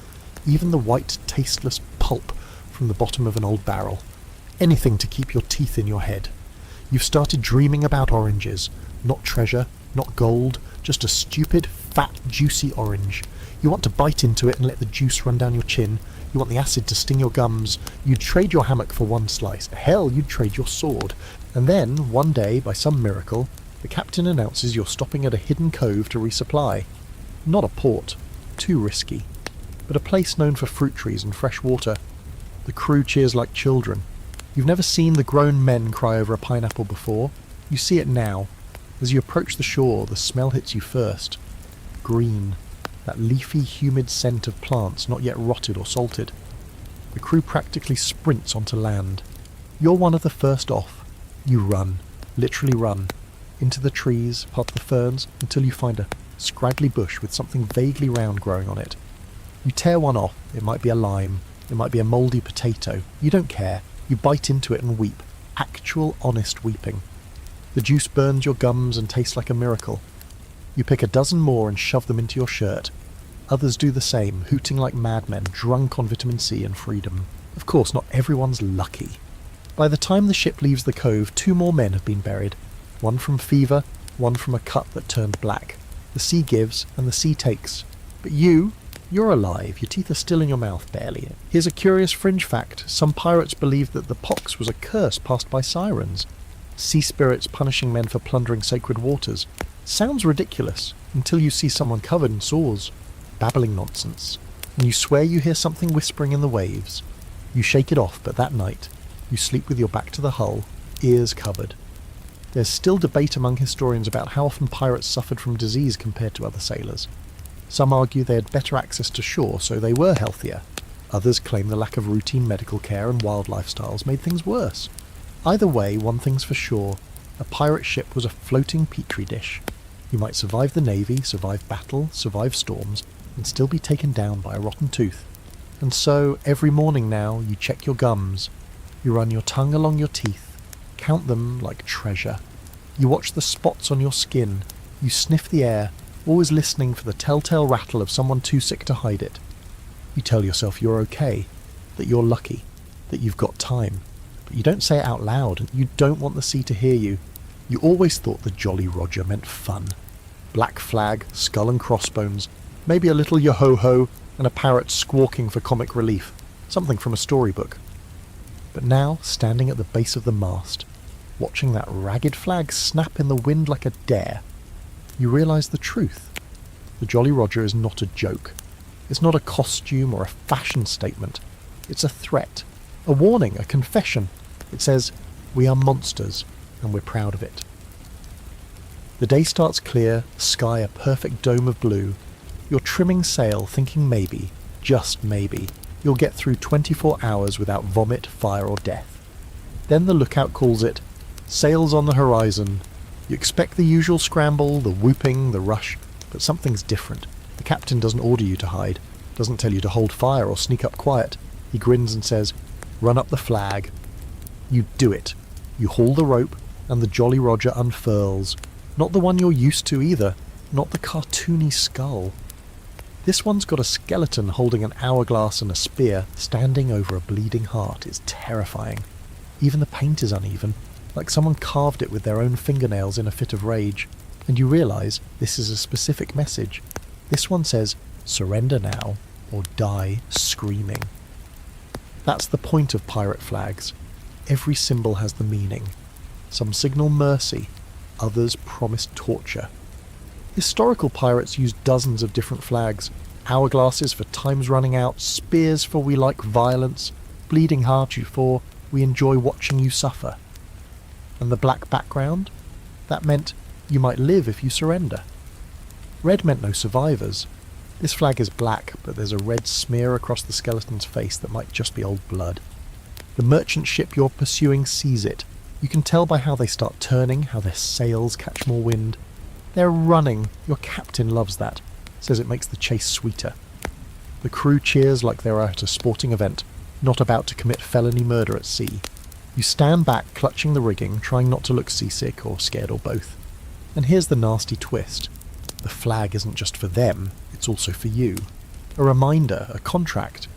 even the white, tasteless pulp from the bottom of an old barrel. Anything to keep your teeth in your head. You've started dreaming about oranges, not treasure, not gold, just a stupid, fat, juicy orange. You want to bite into it and let the juice run down your chin. You want the acid to sting your gums. You'd trade your hammock for one slice. Hell, you'd trade your sword. And then, one day, by some miracle, the captain announces you're stopping at a hidden cove to resupply. Not a port. Too risky. But a place known for fruit trees and fresh water. The crew cheers like children. You've never seen the grown men cry over a pineapple before. You see it now. As you approach the shore, the smell hits you first. Green. That leafy, humid scent of plants not yet rotted or salted. The crew practically sprints onto land. You're one of the first off. You run. Literally run. Into the trees, past the ferns, until you find a scraggly bush with something vaguely round growing on it. You tear one off. It might be a lime. It might be a mouldy potato. You don't care. You bite into it and weep. Actual, honest weeping. The juice burns your gums and tastes like a miracle. You pick a dozen more and shove them into your shirt. Others do the same, hooting like madmen, drunk on vitamin C and freedom. Of course, not everyone's lucky. By the time the ship leaves the cove, 2 more men have been buried. One from fever, one from a cut that turned black. The sea gives, and the sea takes. But you're alive. Your teeth are still in your mouth, barely. Here's a curious fringe fact. Some pirates believed that the pox was a curse passed by sirens. Sea spirits punishing men for plundering sacred waters. Sounds ridiculous, until you see someone covered in sores. Babbling nonsense. And you swear you hear something whispering in the waves. You shake it off, but that night, you sleep with your back to the hull, ears covered. There's still debate among historians about how often pirates suffered from disease compared to other sailors. Some argue they had better access to shore, so they were healthier. Others claim the lack of routine medical care and wild lifestyles made things worse. Either way, one thing's for sure, a pirate ship was a floating petri dish. You might survive the navy, survive battle, survive storms, and still be taken down by a rotten tooth. And so, every morning now, you check your gums. You run your tongue along your teeth, count them like treasure. You watch the spots on your skin. You sniff the air, always listening for the telltale rattle of someone too sick to hide it. You tell yourself you're okay, that you're lucky, that you've got time. But you don't say it out loud, and you don't want the sea to hear you. You always thought the Jolly Roger meant fun. Black flag, skull and crossbones, maybe a little yo-ho-ho, and a parrot squawking for comic relief. Something from a storybook. But now, standing at the base of the mast, watching that ragged flag snap in the wind like a dare, you realise the truth. The Jolly Roger is not a joke. It's not a costume or a fashion statement. It's a threat, a warning, a confession. It says, we are monsters, and we're proud of it. The day starts clear, the sky a perfect dome of blue. You're trimming sail, thinking maybe, just maybe, you'll get through 24 hours without vomit, fire or death. Then the lookout calls it, sails on the horizon. You expect the usual scramble, the whooping, the rush, but something's different. The captain doesn't order you to hide, doesn't tell you to hold fire or sneak up quiet. He grins and says, run up the flag. You do it. You haul the rope, and the Jolly Roger unfurls. Not the one you're used to either, not the cartoony skull. This one's got a skeleton holding an hourglass and a spear, standing over a bleeding heart. It's terrifying. Even the paint is uneven, like someone carved it with their own fingernails in a fit of rage. And you realise this is a specific message. This one says, surrender now, or die screaming. That's the point of pirate flags. Every symbol has the meaning. Some signal mercy, others promise torture. Historical pirates used dozens of different flags. Hourglasses for time's running out, spears for we like violence, bleeding heart you for we enjoy watching you suffer. And the black background? That meant you might live if you surrender. Red meant no survivors. This flag is black, but there's a red smear across the skeleton's face that might just be old blood. The merchant ship you're pursuing sees it. You can tell by how they start turning, how their sails catch more wind. They're running. Your captain loves that. Says it makes the chase sweeter. The crew cheers like they're at a sporting event, not about to commit felony murder at sea. You stand back, clutching the rigging, trying not to look seasick or scared or both. And here's the nasty twist. The flag isn't just for them, it's also for you. A reminder, a contract.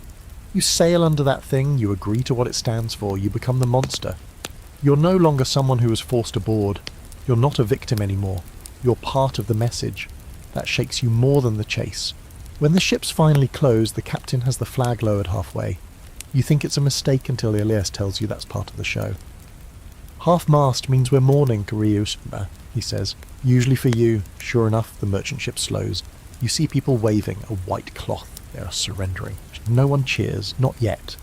You sail under that thing, you agree to what it stands for, you become the monster. You're no longer someone who was forced aboard. You're not a victim anymore. You're part of the message. That shakes you more than the chase. When the ship's finally closed, the captain has the flag lowered halfway. You think it's a mistake until Elias tells you that's part of the show. Half-mast means we're mourning, Kariusma, he says. Usually for you. Sure enough, the merchant ship slows. You see people waving a white cloth. They are surrendering. No one cheers, not yet.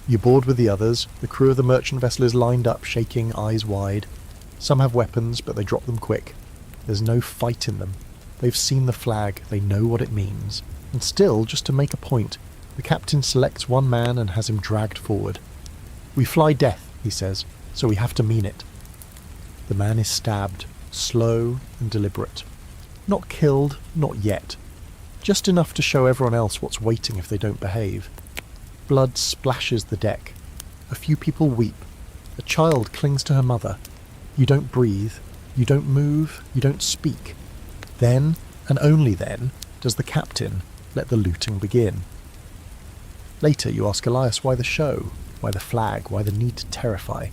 You board with the others. The crew of the merchant vessel is lined up, shaking, eyes wide. Some have weapons, but they drop them quick. There's no fight in them. They've seen the flag, they know what it means. And still, just to make a point, the captain selects one man and has him dragged forward. We fly death, he says, so we have to mean it. The man is stabbed, slow and deliberate. Not killed, not yet. Just enough to show everyone else what's waiting if they don't behave. Blood splashes the deck. A few people weep. A child clings to her mother. You don't breathe. You don't move. You don't speak. Then, and only then, does the captain, let the looting begin. Later you ask Elias why the show, why the flag, why the need to terrify.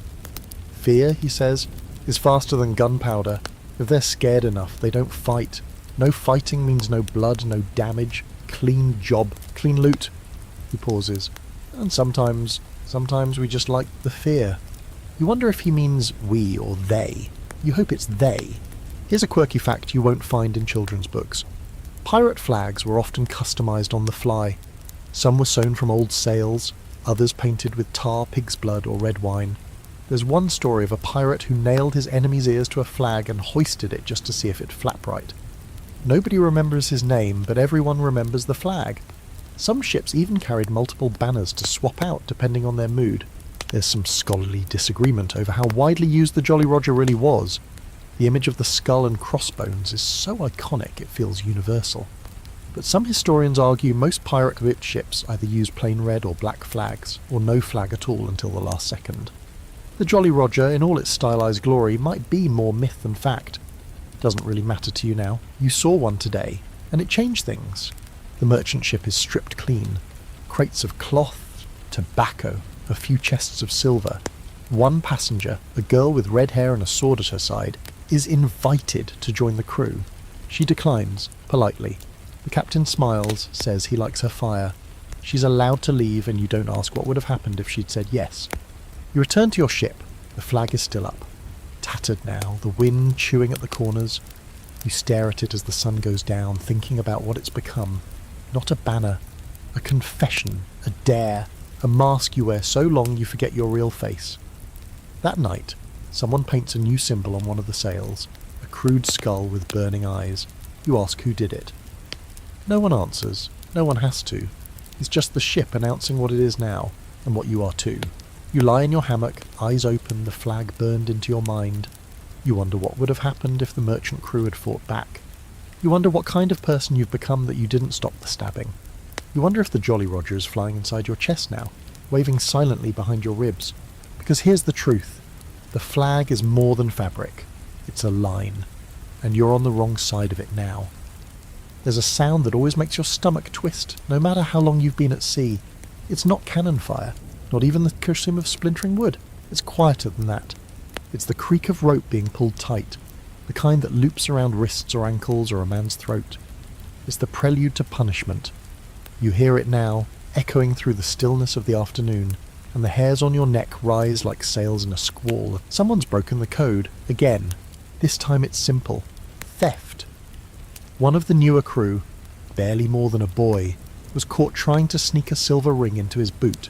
Fear, he says, is faster than gunpowder. If they're scared enough, they don't fight. No fighting means no blood, no damage, clean job, clean loot. He pauses. And sometimes we just like the fear. You wonder if he means we or they. You hope it's they. Here's a quirky fact you won't find in children's books. Pirate flags were often customised on the fly. Some were sewn from old sails, others painted with tar, pig's blood or red wine. There's one story of a pirate who nailed his enemy's ears to a flag and hoisted it just to see if it'd flap right. Nobody remembers his name, but everyone remembers the flag. Some ships even carried multiple banners to swap out depending on their mood. There's some scholarly disagreement over how widely used the Jolly Roger really was. The image of the skull and crossbones is so iconic it feels universal. But some historians argue most pirate-equipped ships either use plain red or black flags, or no flag at all until the last second. The Jolly Roger, in all its stylized glory, might be more myth than fact. Doesn't really matter to you now. You saw one today, and it changed things. The merchant ship is stripped clean. Crates of cloth, tobacco, a few chests of silver. One passenger, a girl with red hair and a sword at her side, is invited to join the crew. She declines, politely. The captain smiles, says he likes her fire. She's allowed to leave, and you don't ask what would have happened if she'd said yes. You return to your ship. The flag is still up. Tattered now, the wind chewing at the corners. You stare at it as the sun goes down, thinking about what it's become. Not a banner, a confession, a dare, a mask you wear so long you forget your real face. That night, someone paints a new symbol on one of the sails, a crude skull with burning eyes. You ask who did it. No one answers. No one has to. It's just the ship announcing what it is now, and what you are too. You lie in your hammock, eyes open, the flag burned into your mind. You wonder what would have happened if the merchant crew had fought back. You wonder what kind of person you've become that you didn't stop the stabbing. You wonder if the Jolly Roger is flying inside your chest now, waving silently behind your ribs. Because here's the truth. The flag is more than fabric. It's a line. And you're on the wrong side of it now. There's a sound that always makes your stomach twist, no matter how long you've been at sea. It's not cannon fire, not even the kersim of splintering wood. It's quieter than that. It's the creak of rope being pulled tight, the kind that loops around wrists or ankles or a man's throat. It's the prelude to punishment. You hear it now, echoing through the stillness of the afternoon, and the hairs on your neck rise like sails in a squall. Someone's broken the code, again. This time it's simple. Theft. One of the newer crew, barely more than a boy, was caught trying to sneak a silver ring into his boot.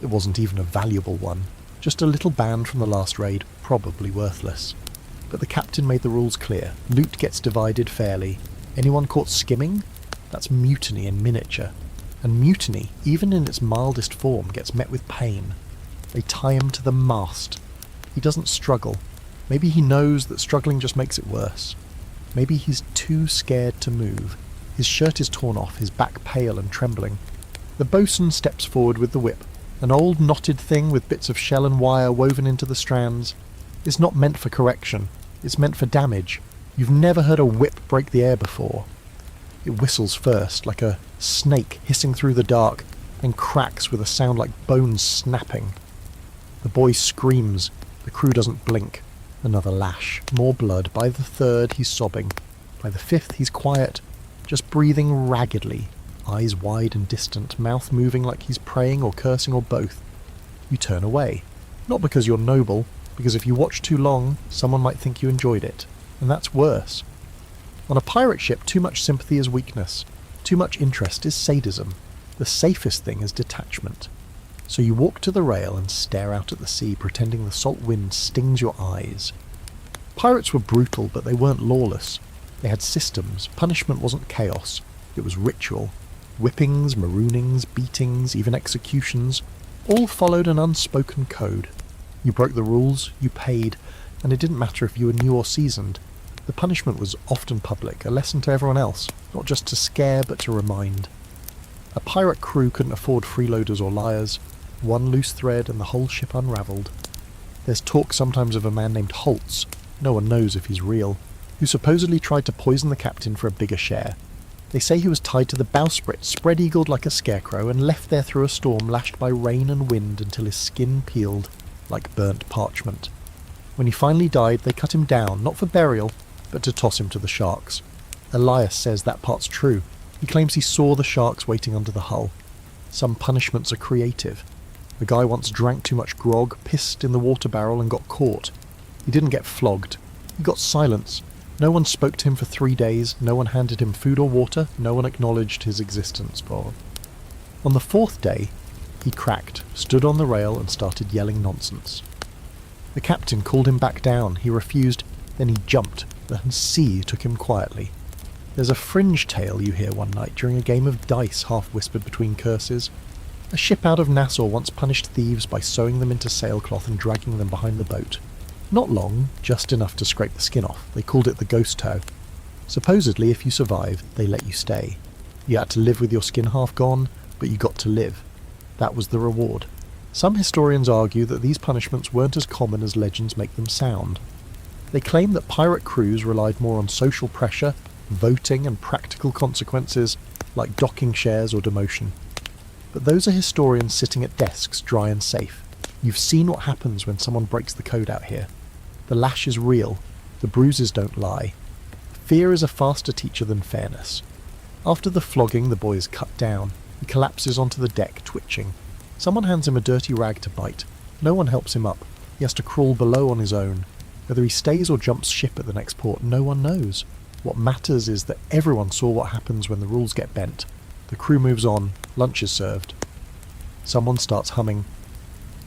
It wasn't even a valuable one, just a little band from the last raid, probably worthless. But the captain made the rules clear. Loot gets divided fairly. Anyone caught skimming? That's mutiny in miniature. And mutiny, even in its mildest form, gets met with pain. They tie him to the mast. He doesn't struggle. Maybe he knows that struggling just makes it worse. Maybe he's too scared to move. His shirt is torn off, his back pale and trembling. The boatswain steps forward with the whip. An old knotted thing with bits of shell and wire woven into the strands. It's not meant for correction. It's meant for damage. You've never heard a whip break the air before. It whistles first, like a snake hissing through the dark, and cracks with a sound like bones snapping. The boy screams. The crew doesn't blink. Another lash. More blood. By the third, he's sobbing. By the fifth, he's quiet, just breathing raggedly. Eyes wide and distant, mouth moving like he's praying or cursing or both. You turn away. Not because you're noble, because if you watch too long, someone might think you enjoyed it. And that's worse. On a pirate ship, too much sympathy is weakness. Too much interest is sadism. The safest thing is detachment. So you walk to the rail and stare out at the sea, pretending the salt wind stings your eyes. Pirates were brutal, but they weren't lawless. They had systems. Punishment wasn't chaos. It was ritual. Whippings, maroonings, beatings, even executions, all followed an unspoken code. You broke the rules, you paid, and it didn't matter if you were new or seasoned. The punishment was often public, a lesson to everyone else, not just to scare but to remind. A pirate crew couldn't afford freeloaders or liars. One loose thread and the whole ship unravelled. There's talk sometimes of a man named Holtz, no one knows if he's real, who supposedly tried to poison the captain for a bigger share. They say he was tied to the bowsprit, spread-eagled like a scarecrow, and left there through a storm lashed by rain and wind until his skin peeled like burnt parchment. When he finally died, they cut him down, not for burial, but to toss him to the sharks. Elias says that part's true. He claims he saw the sharks waiting under the hull. Some punishments are creative. The guy once drank too much grog, pissed in the water barrel and got caught. He didn't get flogged. He got silence. No one spoke to him for 3 days, no one handed him food or water, no one acknowledged his existence. On the 4th day, he cracked, stood on the rail and started yelling nonsense. The captain called him back down. He refused, then he jumped. The sea took him quietly. There's a fringe tale you hear one night during a game of dice half whispered between curses. A ship out of Nassau once punished thieves by sewing them into sailcloth and dragging them behind the boat. Not long, just enough to scrape the skin off. They called it the ghost tow. Supposedly, if you survived, they let you stay. You had to live with your skin half gone, but you got to live. That was the reward. Some historians argue that these punishments weren't as common as legends make them sound. They claim that pirate crews relied more on social pressure, voting and practical consequences, like docking shares or demotion. But those are historians sitting at desks dry and safe. You've seen what happens when someone breaks the code out here. The lash is real. The bruises don't lie. Fear is a faster teacher than fairness. After the flogging, the boy is cut down. He collapses onto the deck, twitching. Someone hands him a dirty rag to bite. No one helps him up. He has to crawl below on his own. Whether he stays or jumps ship at the next port, no one knows. What matters is that everyone saw what happens when the rules get bent. The crew moves on. Lunch is served. Someone starts humming.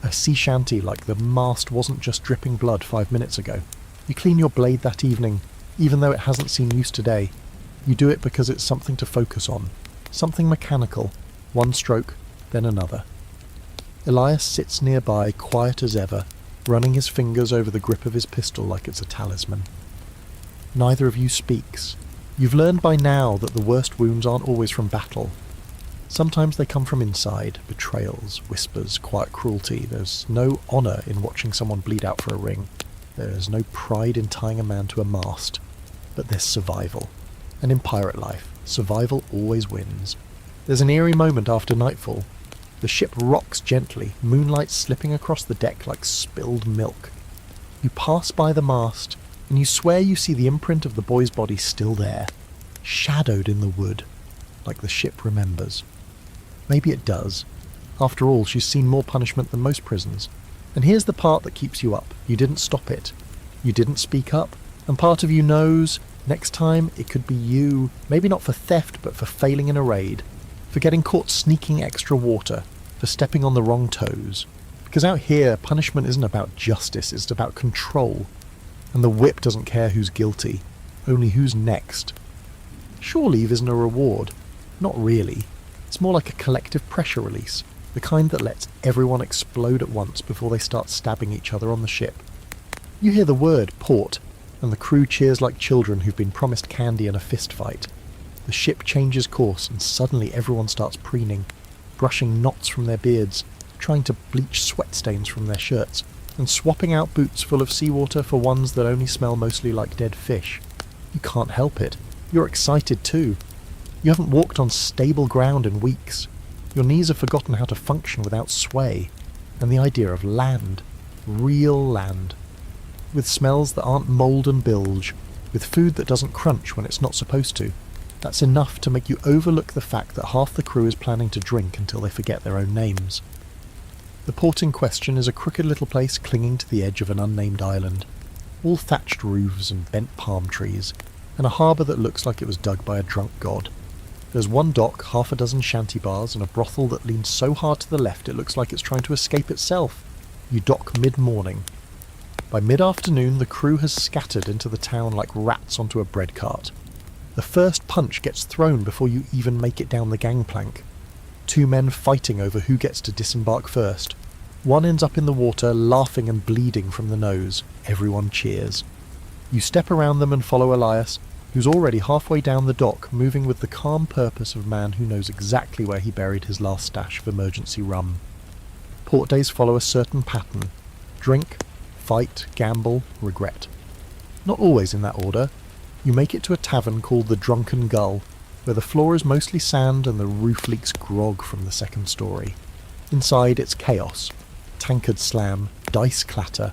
A sea shanty like the mast wasn't just dripping blood 5 minutes ago. You clean your blade that evening, even though it hasn't seen use today. You do it because it's something to focus on. Something mechanical. One stroke, then another. Elias sits nearby, quiet as ever, running his fingers over the grip of his pistol like it's a talisman. Neither of you speaks. You've learned by now that the worst wounds aren't always from battle. Sometimes they come from inside, betrayals, whispers, quiet cruelty. There's no honour in watching someone bleed out for a ring. There is no pride in tying a man to a mast. But there's survival. And in pirate life, survival always wins. There's an eerie moment after nightfall. The ship rocks gently, moonlight slipping across the deck like spilled milk. You pass by the mast, and you swear you see the imprint of the boy's body still there, shadowed in the wood, like the ship remembers. Maybe it does. After all, she's seen more punishment than most prisons. And here's the part that keeps you up. You didn't stop it. You didn't speak up. And part of you knows, next time it could be you, maybe not for theft, but for failing in a raid, for getting caught sneaking extra water, for stepping on the wrong toes. Because out here, punishment isn't about justice, it's about control. And the whip doesn't care who's guilty, only who's next. Shore leave isn't a reward. Not really. It's more like a collective pressure release, the kind that lets everyone explode at once before they start stabbing each other on the ship. You hear the word port, and the crew cheers like children who've been promised candy in a fist fight. The ship changes course, and suddenly everyone starts preening, brushing knots from their beards, trying to bleach sweat stains from their shirts, and swapping out boots full of seawater for ones that only smell mostly like dead fish. You can't help it. You're excited too. You haven't walked on stable ground in weeks. Your knees have forgotten how to function without sway. And the idea of land. Real land. With smells that aren't mould and bilge. With food that doesn't crunch when it's not supposed to. That's enough to make you overlook the fact that half the crew is planning to drink until they forget their own names. The port in question is a crooked little place clinging to the edge of an unnamed island. All thatched roofs and bent palm trees, and a harbour that looks like it was dug by a drunk god. There's one dock, half a dozen shanty bars, and a brothel that leans so hard to the left it looks like it's trying to escape itself. You dock mid-morning. By mid-afternoon, the crew has scattered into the town like rats onto a bread cart. The first punch gets thrown before you even make it down the gangplank. 2 men fighting over who gets to disembark first. One ends up in the water, laughing and bleeding from the nose. Everyone cheers. You step around them and follow Elias, who's already halfway down the dock, moving with the calm purpose of a man who knows exactly where he buried his last stash of emergency rum. Port days follow a certain pattern. Drink, fight, gamble, regret. Not always in that order. You make it to a tavern called the Drunken Gull. where the floor is mostly sand and the roof leaks grog from the second story. Inside it's chaos. Tankard slam, dice clatter.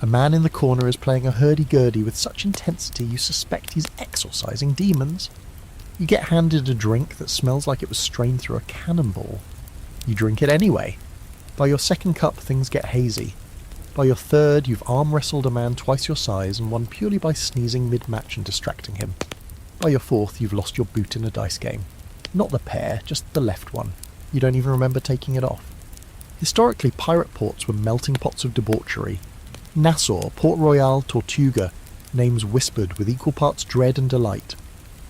A man in the corner is playing a hurdy-gurdy with such intensity you suspect he's exorcising demons. You get handed a drink that smells like it was strained through a cannonball. You drink it anyway. By your second cup things get hazy. By your third you've arm-wrestled a man twice your size and won purely by sneezing mid-match and distracting him. By your fourth you've lost your boot in a dice game. Not the pair, just the left one. You don't even remember taking it off. Historically, pirate ports were melting pots of debauchery. Nassau, Port Royal, Tortuga, names whispered with equal parts dread and delight.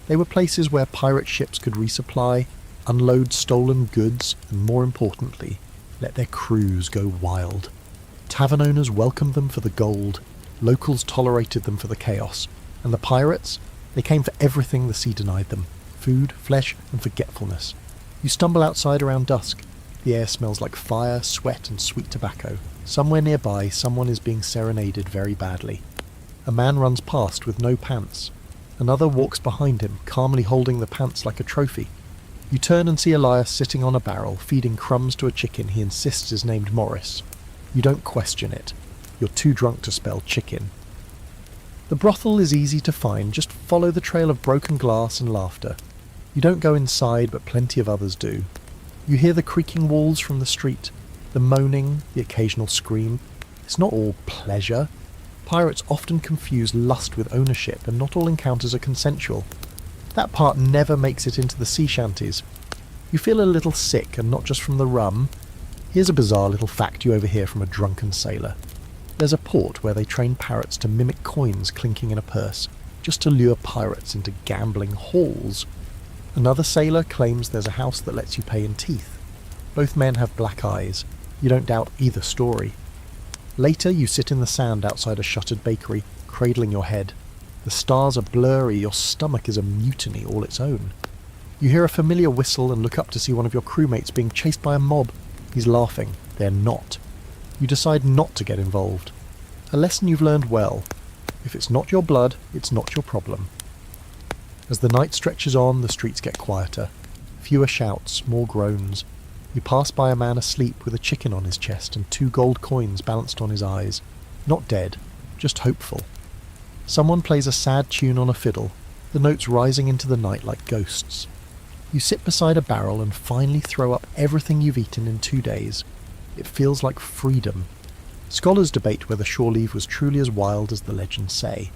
They were places where pirate ships could resupply, unload stolen goods, and more importantly, let their crews go wild. Tavern owners welcomed them for the gold, locals tolerated them for the chaos, and the pirates, they came for everything the sea denied them: food, flesh, and forgetfulness. You stumble outside around dusk. The air smells like fire, sweat, and sweet tobacco. Somewhere nearby, someone is being serenaded very badly. A man runs past with no pants. Another walks behind him, calmly holding the pants like a trophy. You turn and see Elias sitting on a barrel, feeding crumbs to a chicken he insists is named Morris. You don't question it. You're too drunk to spell chicken. The brothel is easy to find. Just follow the trail of broken glass and laughter. You don't go inside, but plenty of others do. You hear the creaking walls from the street, the moaning, the occasional scream. It's not all pleasure. Pirates often confuse lust with ownership, and not all encounters are consensual. That part never makes it into the sea shanties. You feel a little sick, and not just from the rum. Here's a bizarre little fact you overhear from a drunken sailor. There's a port where they train parrots to mimic coins clinking in a purse, just to lure pirates into gambling halls. Another sailor claims there's a house that lets you pay in teeth. Both men have black eyes. You don't doubt either story. Later you sit in the sand outside a shuttered bakery, cradling your head. The stars are blurry, your stomach is a mutiny all its own. You hear a familiar whistle and look up to see one of your crewmates being chased by a mob. He's laughing. They're not. You decide not to get involved. A lesson you've learned well. If it's not your blood, it's not your problem. As the night stretches on, the streets get quieter. Fewer shouts, more groans. You pass by a man asleep with a chicken on his chest and 2 gold coins balanced on his eyes. Not dead, just hopeful. Someone plays a sad tune on a fiddle, the notes rising into the night like ghosts. You sit beside a barrel and finally throw up everything you've eaten in 2 days. It feels like freedom. Scholars debate whether shore leave was truly as wild as the legends say.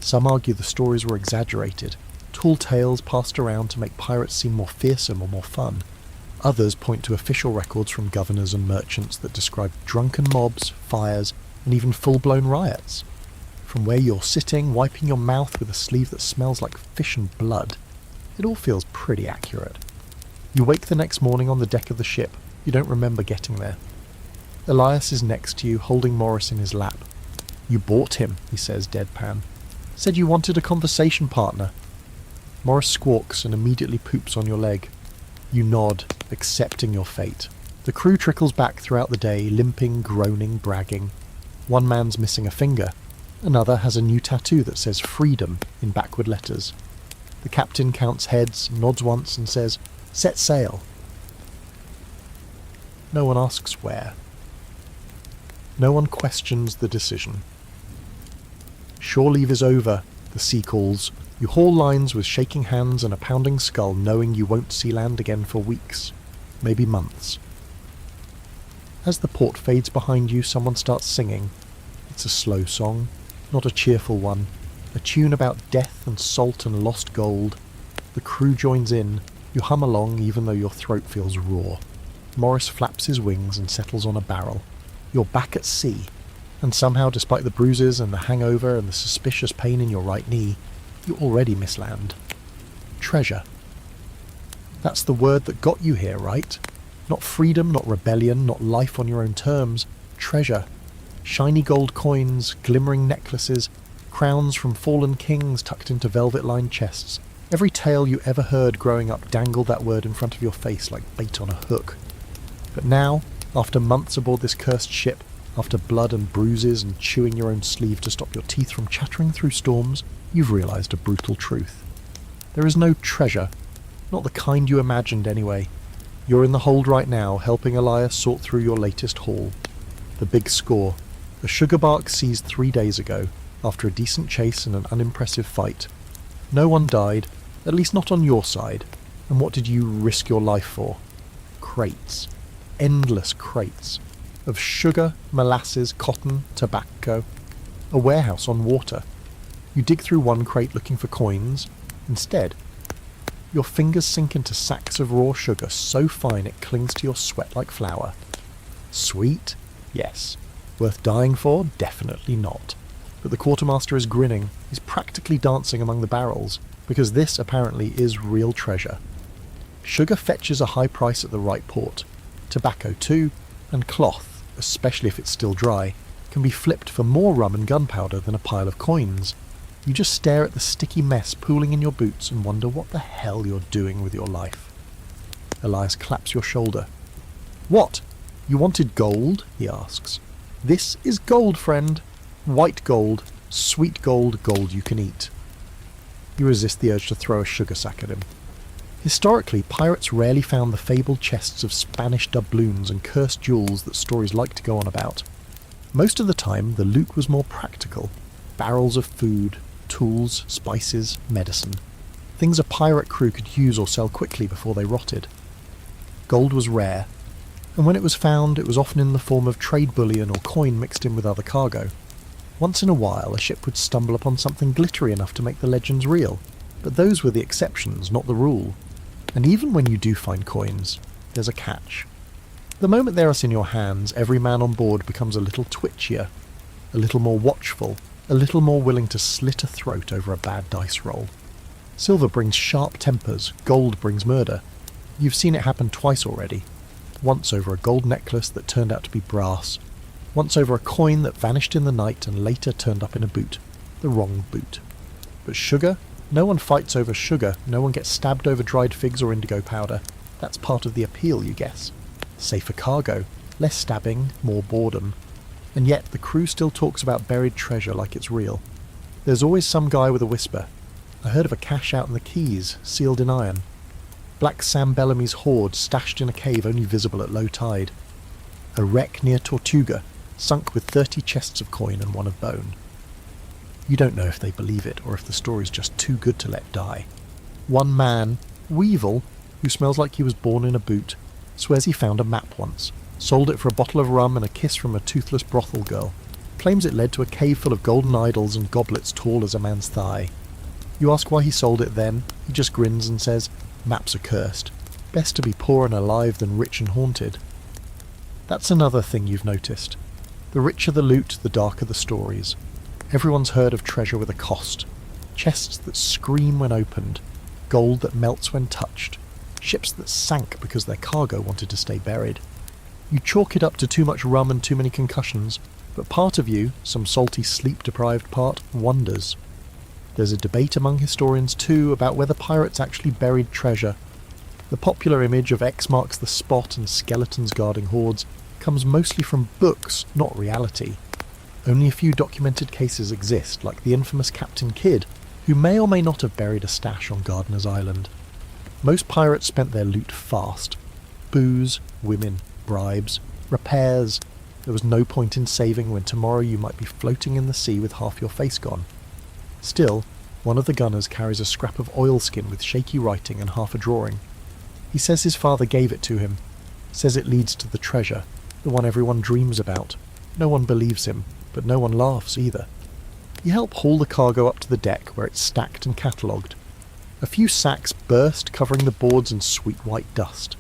Some argue the stories were exaggerated, tall tales passed around to make pirates seem more fearsome or more fun. Others point to official records from governors and merchants that describe drunken mobs, fires, and even full-blown riots. From where you're sitting, wiping your mouth with a sleeve that smells like fish and blood, it all feels pretty accurate. You wake the next morning on the deck of the ship. You don't remember getting there. Elias is next to you, holding Morris in his lap. "You bought him," he says, deadpan. "Said you wanted a conversation partner." Morris squawks and immediately poops on your leg. You nod, accepting your fate. The crew trickles back throughout the day, limping, groaning, bragging. One man's missing a finger. Another has a new tattoo that says freedom in backward letters. The captain counts heads, nods once and says, "Set sail." No one asks where. No one questions the decision. Shore leave is over, the sea calls. You haul lines with shaking hands and a pounding skull, knowing you won't see land again for weeks, maybe months. As the port fades behind you, someone starts singing. It's a slow song, not a cheerful one, a tune about death and salt and lost gold. The crew joins in. You hum along even though your throat feels raw. Morris flaps his wings and settles on a barrel. You're back at sea, and somehow, despite the bruises and the hangover and the suspicious pain in your right knee, you already miss land. Treasure. That's the word that got you here, right? Not freedom, not rebellion, not life on your own terms. Treasure. Shiny gold coins, glimmering necklaces, crowns from fallen kings tucked into velvet-lined chests. Every tale you ever heard growing up dangled that word in front of your face like bait on a hook. But now, after months aboard this cursed ship, after blood and bruises and chewing your own sleeve to stop your teeth from chattering through storms, you've realised a brutal truth. There is no treasure, Not the kind you imagined anyway. You're in the hold right now, helping Elias sort through your latest haul. The big score. A sugar bark seized 3 days ago, after a decent chase and an unimpressive fight. No one died, at least not on your side. And what did you risk your life for? Crates. Endless crates. Of sugar, molasses, cotton, tobacco. A warehouse on water. You dig through one crate looking for coins. Instead, your fingers sink into sacks of raw sugar so fine it clings to your sweat like flour. Sweet? Yes. Worth dying for? Definitely not. But the quartermaster is grinning. He's practically dancing among the barrels, because this apparently is real treasure. Sugar fetches a high price at the right port. Tobacco too, and cloth, especially if it's still dry, can be flipped for more rum and gunpowder than a pile of coins. You just stare at the sticky mess pooling in your boots and wonder what the hell you're doing with your life. Elias claps your shoulder. What? You wanted gold? He asks. This is gold, friend. White gold, sweet gold, gold you can eat. You resist the urge to throw a sugar sack at him. Historically, pirates rarely found the fabled chests of Spanish doubloons and cursed jewels that stories like to go on about. Most of the time, the loot was more practical. Barrels of food, tools, spices, medicine. Things a pirate crew could use or sell quickly before they rotted. Gold was rare, and when it was found, it was often in the form of trade bullion or coin mixed in with other cargo. Once in a while, a ship would stumble upon something glittery enough to make the legends real, but those were the exceptions, not the rule. And even when you do find coins, there's a catch. The moment they're in your hands, every man on board becomes a little twitchier, a little more watchful, a little more willing to slit a throat over a bad dice roll. Silver brings sharp tempers, gold brings murder. You've seen it happen twice already. Once over a gold necklace that turned out to be brass. Once over a coin that vanished in the night and later turned up in a boot. The wrong boot. But sugar? No one fights over sugar. No one gets stabbed over dried figs or indigo powder. That's part of the appeal, you guess. Safer cargo. Less stabbing, more boredom. And yet the crew still talks about buried treasure like it's real. There's always some guy with a whisper. I heard of a cache out in the Keys, sealed in iron. Black Sam Bellamy's hoard stashed in a cave only visible at low tide. A wreck near Tortuga, sunk with 30 chests of coin and one of bone. You don't know if they believe it or if the story's just too good to let die. One man, Weevil, who smells like he was born in a boot, swears he found a map once, sold it for a bottle of rum and a kiss from a toothless brothel girl, claims it led to a cave full of golden idols and goblets tall as a man's thigh. You ask why he sold it then, he just grins and says, maps are cursed. Best to be poor and alive than rich and haunted. That's another thing you've noticed. The richer the loot, the darker the stories. Everyone's heard of treasure with a cost. Chests that scream when opened. Gold that melts when touched. Ships that sank because their cargo wanted to stay buried. You chalk it up to too much rum and too many concussions, but part of you, some salty sleep-deprived part, wonders. There's a debate among historians too about whether pirates actually buried treasure. The popular image of X marks the spot and skeletons guarding hoards comes mostly from books, not reality. Only a few documented cases exist, like the infamous Captain Kidd, who may or may not have buried a stash on Gardiner's Island. Most pirates spent their loot fast. Booze, women, bribes, repairs. There was no point in saving when tomorrow you might be floating in the sea with half your face gone. Still, one of the gunners carries a scrap of oilskin with shaky writing and half a drawing. He says his father gave it to him, says it leads to the treasure, the one everyone dreams about. No one believes him, but no one laughs either. You help haul the cargo up to the deck where it's stacked and catalogued. A few sacks burst, covering the boards in sweet white dust.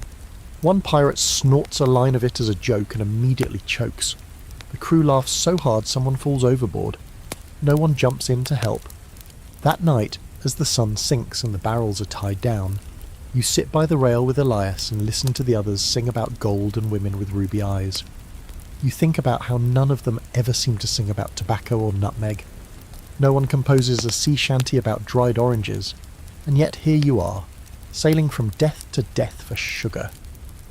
One pirate snorts a line of it as a joke and immediately chokes. The crew laughs so hard someone falls overboard. No one jumps in to help. That night, as the sun sinks and the barrels are tied down, you sit by the rail with Elias and listen to the others sing about gold and women with ruby eyes. You think about how none of them ever seem to sing about tobacco or nutmeg. No one composes a sea shanty about dried oranges, and yet here you are, sailing from death to death for sugar.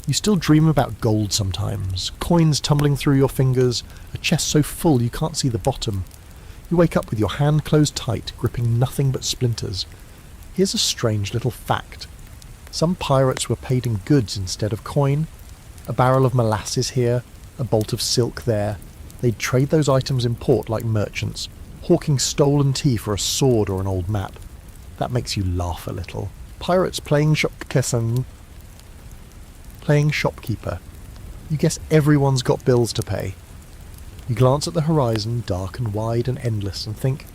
You still dream about gold sometimes, coins tumbling through your fingers, a chest so full you can't see the bottom. You wake up with your hand closed tight, gripping nothing but splinters. Here's a strange little fact. Some pirates were paid in goods instead of coin. A barrel of molasses here, a bolt of silk there. They'd trade those items in port like merchants, hawking stolen tea for a sword or an old map. That makes you laugh a little. Pirates playing shopkeeper. You guess everyone's got bills to pay. You glance at the horizon, dark and wide and endless, and think,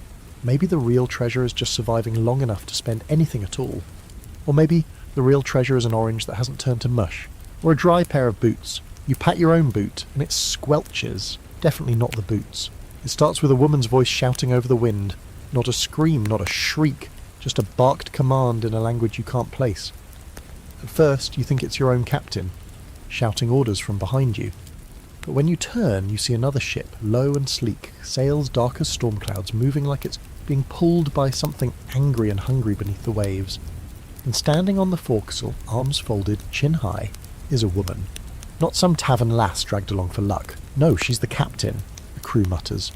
maybe the real treasure is just surviving long enough to spend anything at all. Or maybe the real treasure is an orange that hasn't turned to mush. Or a dry pair of boots. You pat your own boot, and it squelches. Definitely not the boots. It starts with a woman's voice shouting over the wind. Not a scream, not a shriek, just a barked command in a language you can't place. At first, you think it's your own captain, shouting orders from behind you. But when you turn, you see another ship, low and sleek, sails dark as storm clouds, moving like it's being pulled by something angry and hungry beneath the waves. And standing on the forecastle, arms folded, chin high, is a woman. Not some tavern lass dragged along for luck. No, she's the captain, the crew mutters.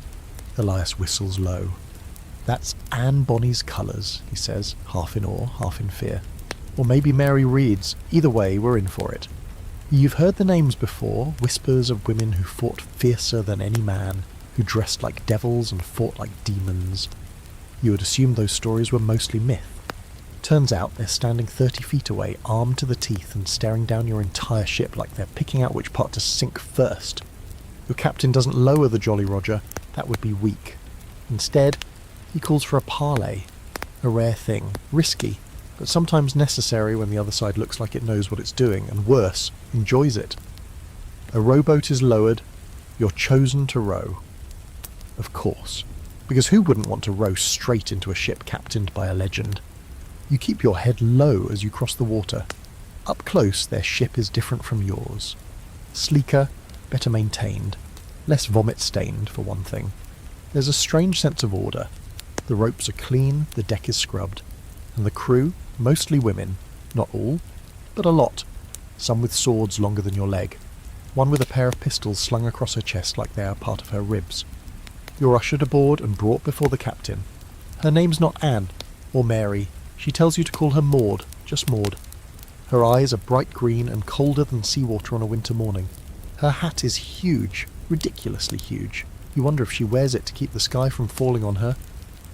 Elias whistles low. That's Anne Bonny's colours, he says, half in awe, half in fear. Or maybe Mary Reed's. Either way, we're in for it. You've heard the names before, whispers of women who fought fiercer than any man, who dressed like devils and fought like demons. You would assume those stories were mostly myth. Turns out they're standing 30 feet away, armed to the teeth and staring down your entire ship like they're picking out which part to sink first. Your captain doesn't lower the Jolly Roger, that would be weak. Instead, he calls for a parley. A rare thing, risky, but sometimes necessary when the other side looks like it knows what it's doing, and worse, enjoys it. A rowboat is lowered, you're chosen to row. Of course, because who wouldn't want to row straight into a ship captained by a legend? You keep your head low as you cross the water. Up close, their ship is different from yours. Sleeker, better maintained, less vomit-stained, for one thing. There's a strange sense of order. The ropes are clean, the deck is scrubbed. And the crew, mostly women, not all, but a lot. Some with swords longer than your leg. One with a pair of pistols slung across her chest like they are part of her ribs. You're ushered aboard and brought before the captain. Her name's not Anne, or Mary. She tells you to call her Maud, just Maud. Her eyes are bright green and colder than seawater on a winter morning. Her hat is huge, ridiculously huge. You wonder if she wears it to keep the sky from falling on her.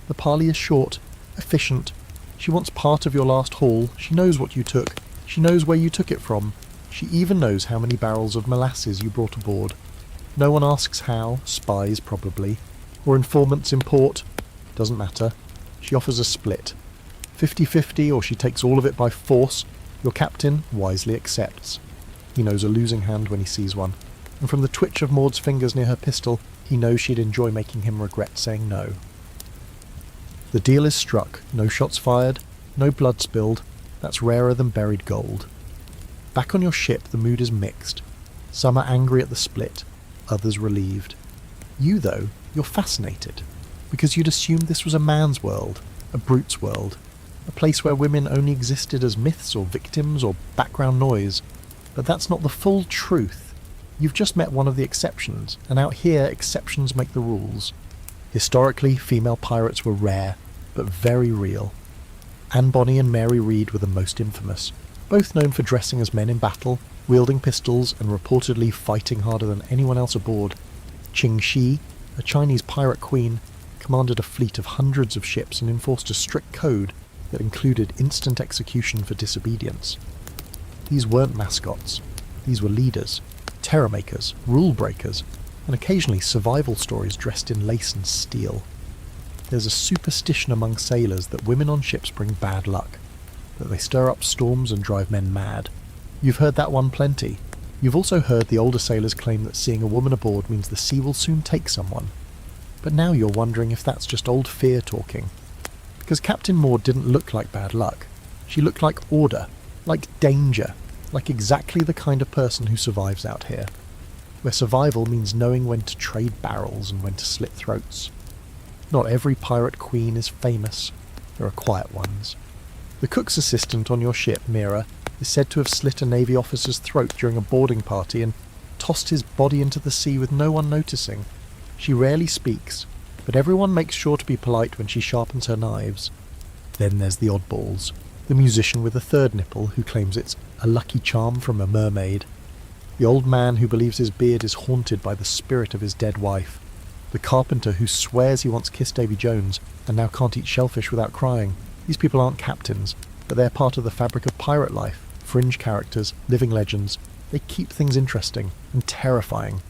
The parley is short, efficient. She wants part of your last haul. She knows what you took. She knows where you took it from. She even knows how many barrels of molasses you brought aboard. No one asks how, spies probably, or informants in port. Doesn't matter. She offers a split. 50-50, or she takes all of it by force. Your captain wisely accepts. He knows a losing hand when he sees one, and from the twitch of Maud's fingers near her pistol, he knows she'd enjoy making him regret saying no. The deal is struck, no shots fired, no blood spilled. That's rarer than buried gold. Back on your ship, the mood is mixed. Some are angry at the split, others relieved. You, though, you're fascinated, because you'd assumed this was a man's world, a brute's world, a place where women only existed as myths or victims or background noise. But that's not the full truth. You've just met one of the exceptions, and out here exceptions make the rules. Historically, female pirates were rare, but very real. Anne Bonny and Mary Reed were the most infamous, both known for dressing as men in battle, wielding pistols, and reportedly fighting harder than anyone else aboard. Qing Shi, a Chinese pirate queen, commanded a fleet of hundreds of ships and enforced a strict code that included instant execution for disobedience. These weren't mascots. These were leaders, terror makers, rule breakers, and occasionally survival stories dressed in lace and steel. There's a superstition among sailors that women on ships bring bad luck, that they stir up storms and drive men mad. You've heard that one plenty. You've also heard the older sailors claim that seeing a woman aboard means the sea will soon take someone. But now you're wondering if that's just old fear talking. Because Captain Maud didn't look like bad luck. She looked like order, like danger, like exactly the kind of person who survives out here, where survival means knowing when to trade barrels and when to slit throats. Not every pirate queen is famous. There are quiet ones. The cook's assistant on your ship, Mira, is said to have slit a navy officer's throat during a boarding party and tossed his body into the sea with no one noticing. She rarely speaks, but everyone makes sure to be polite when she sharpens her knives. Then there's the oddballs. The musician with a third nipple who claims it's a lucky charm from a mermaid. The old man who believes his beard is haunted by the spirit of his dead wife. The carpenter who swears he once kissed Davy Jones and now can't eat shellfish without crying. These people aren't captains, but they're part of the fabric of pirate life, fringe characters, living legends. They keep things interesting and terrifying.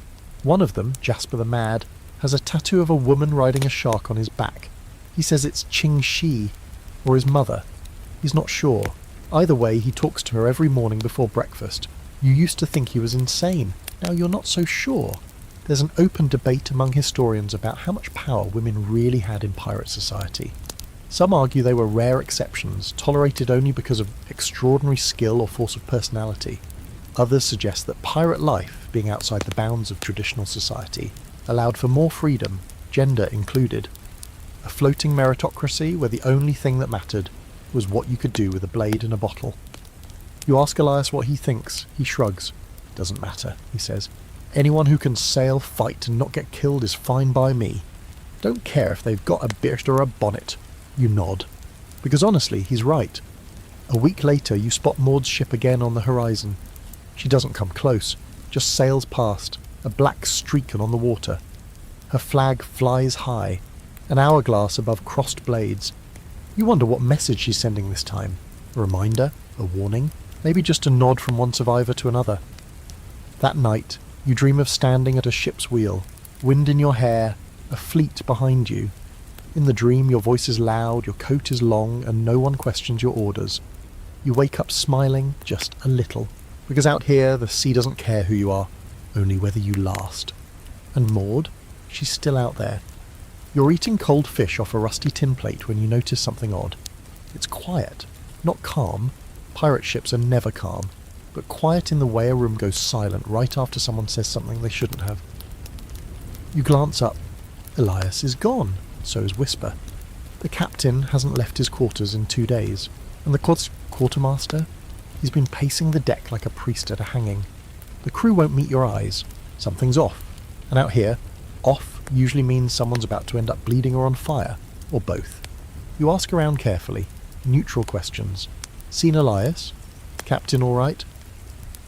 One of them, Jasper the Mad, has a tattoo of a woman riding a shark on his back. He says it's Ching Shi, or his mother. He's not sure. Either way, he talks to her every morning before breakfast. You used to think he was insane. Now you're not so sure. There's an open debate among historians about how much power women really had in pirate society. Some argue they were rare exceptions, tolerated only because of extraordinary skill or force of personality. Others suggest that pirate life, being outside the bounds of traditional society, allowed for more freedom, gender included. A floating meritocracy where the only thing that mattered was what you could do with a blade and a bottle. You ask Elias what he thinks, he shrugs. Doesn't matter, he says. Anyone who can sail, fight, and not get killed is fine by me. Don't care if they've got a beard or a bonnet. You nod. Because honestly, he's right. A week later, you spot Maud's ship again on the horizon. She doesn't come close, just sails past, a black streak on the water. Her flag flies high, an hourglass above crossed blades. You wonder what message she's sending this time. A reminder? A warning? Maybe just a nod from one survivor to another. That night, you dream of standing at a ship's wheel, wind in your hair, a fleet behind you. In the dream, your voice is loud, your coat is long, and no one questions your orders. You wake up smiling, just a little, because out here, the sea doesn't care who you are, only whether you last. And Maud? She's still out there. You're eating cold fish off a rusty tin plate when you notice something odd. It's quiet, not calm. Pirate ships are never calm, but quiet in the way a room goes silent right after someone says something they shouldn't have. You glance up. Elias is gone, so is Whisper. The captain hasn't left his quarters in 2 days, and the quartermaster? He's been pacing the deck like a priest at a hanging. The crew won't meet your eyes. Something's off. And out here, off usually means someone's about to end up bleeding or on fire, or both. You ask around carefully, neutral questions. Seen Elias? Captain all right?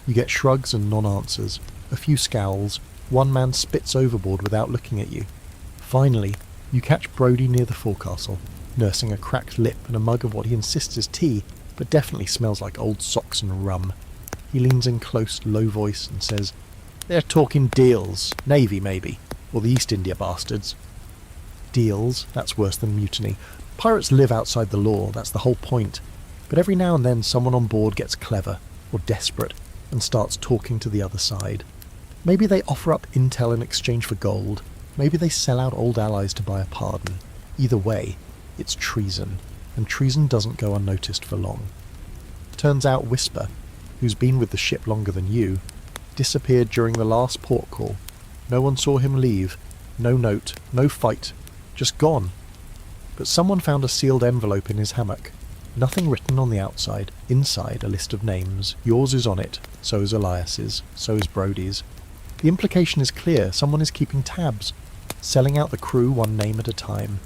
You get shrugs and non-answers, a few scowls. One man spits overboard without looking at you. Finally, you catch Brody near the forecastle, nursing a cracked lip and a mug of what he insists is tea, but definitely smells like old socks and rum. He leans in close, low voice and says, "They're talking deals. Navy, maybe. Or the East India bastards." Deals? That's worse than mutiny. Pirates live outside the law, that's the whole point. But every now and then someone on board gets clever, or desperate, and starts talking to the other side. Maybe they offer up intel in exchange for gold. Maybe they sell out old allies to buy a pardon. Either way, it's treason, and treason doesn't go unnoticed for long. Turns out Whisper, who's been with the ship longer than you, disappeared during the last port call. No one saw him leave. No note, no fight, just gone. But someone found a sealed envelope in his hammock. Nothing written on the outside. Inside, a list of names. Yours is on it, so is Elias's, so is Brody's. The implication is clear. Someone is keeping tabs, selling out the crew one name at a time.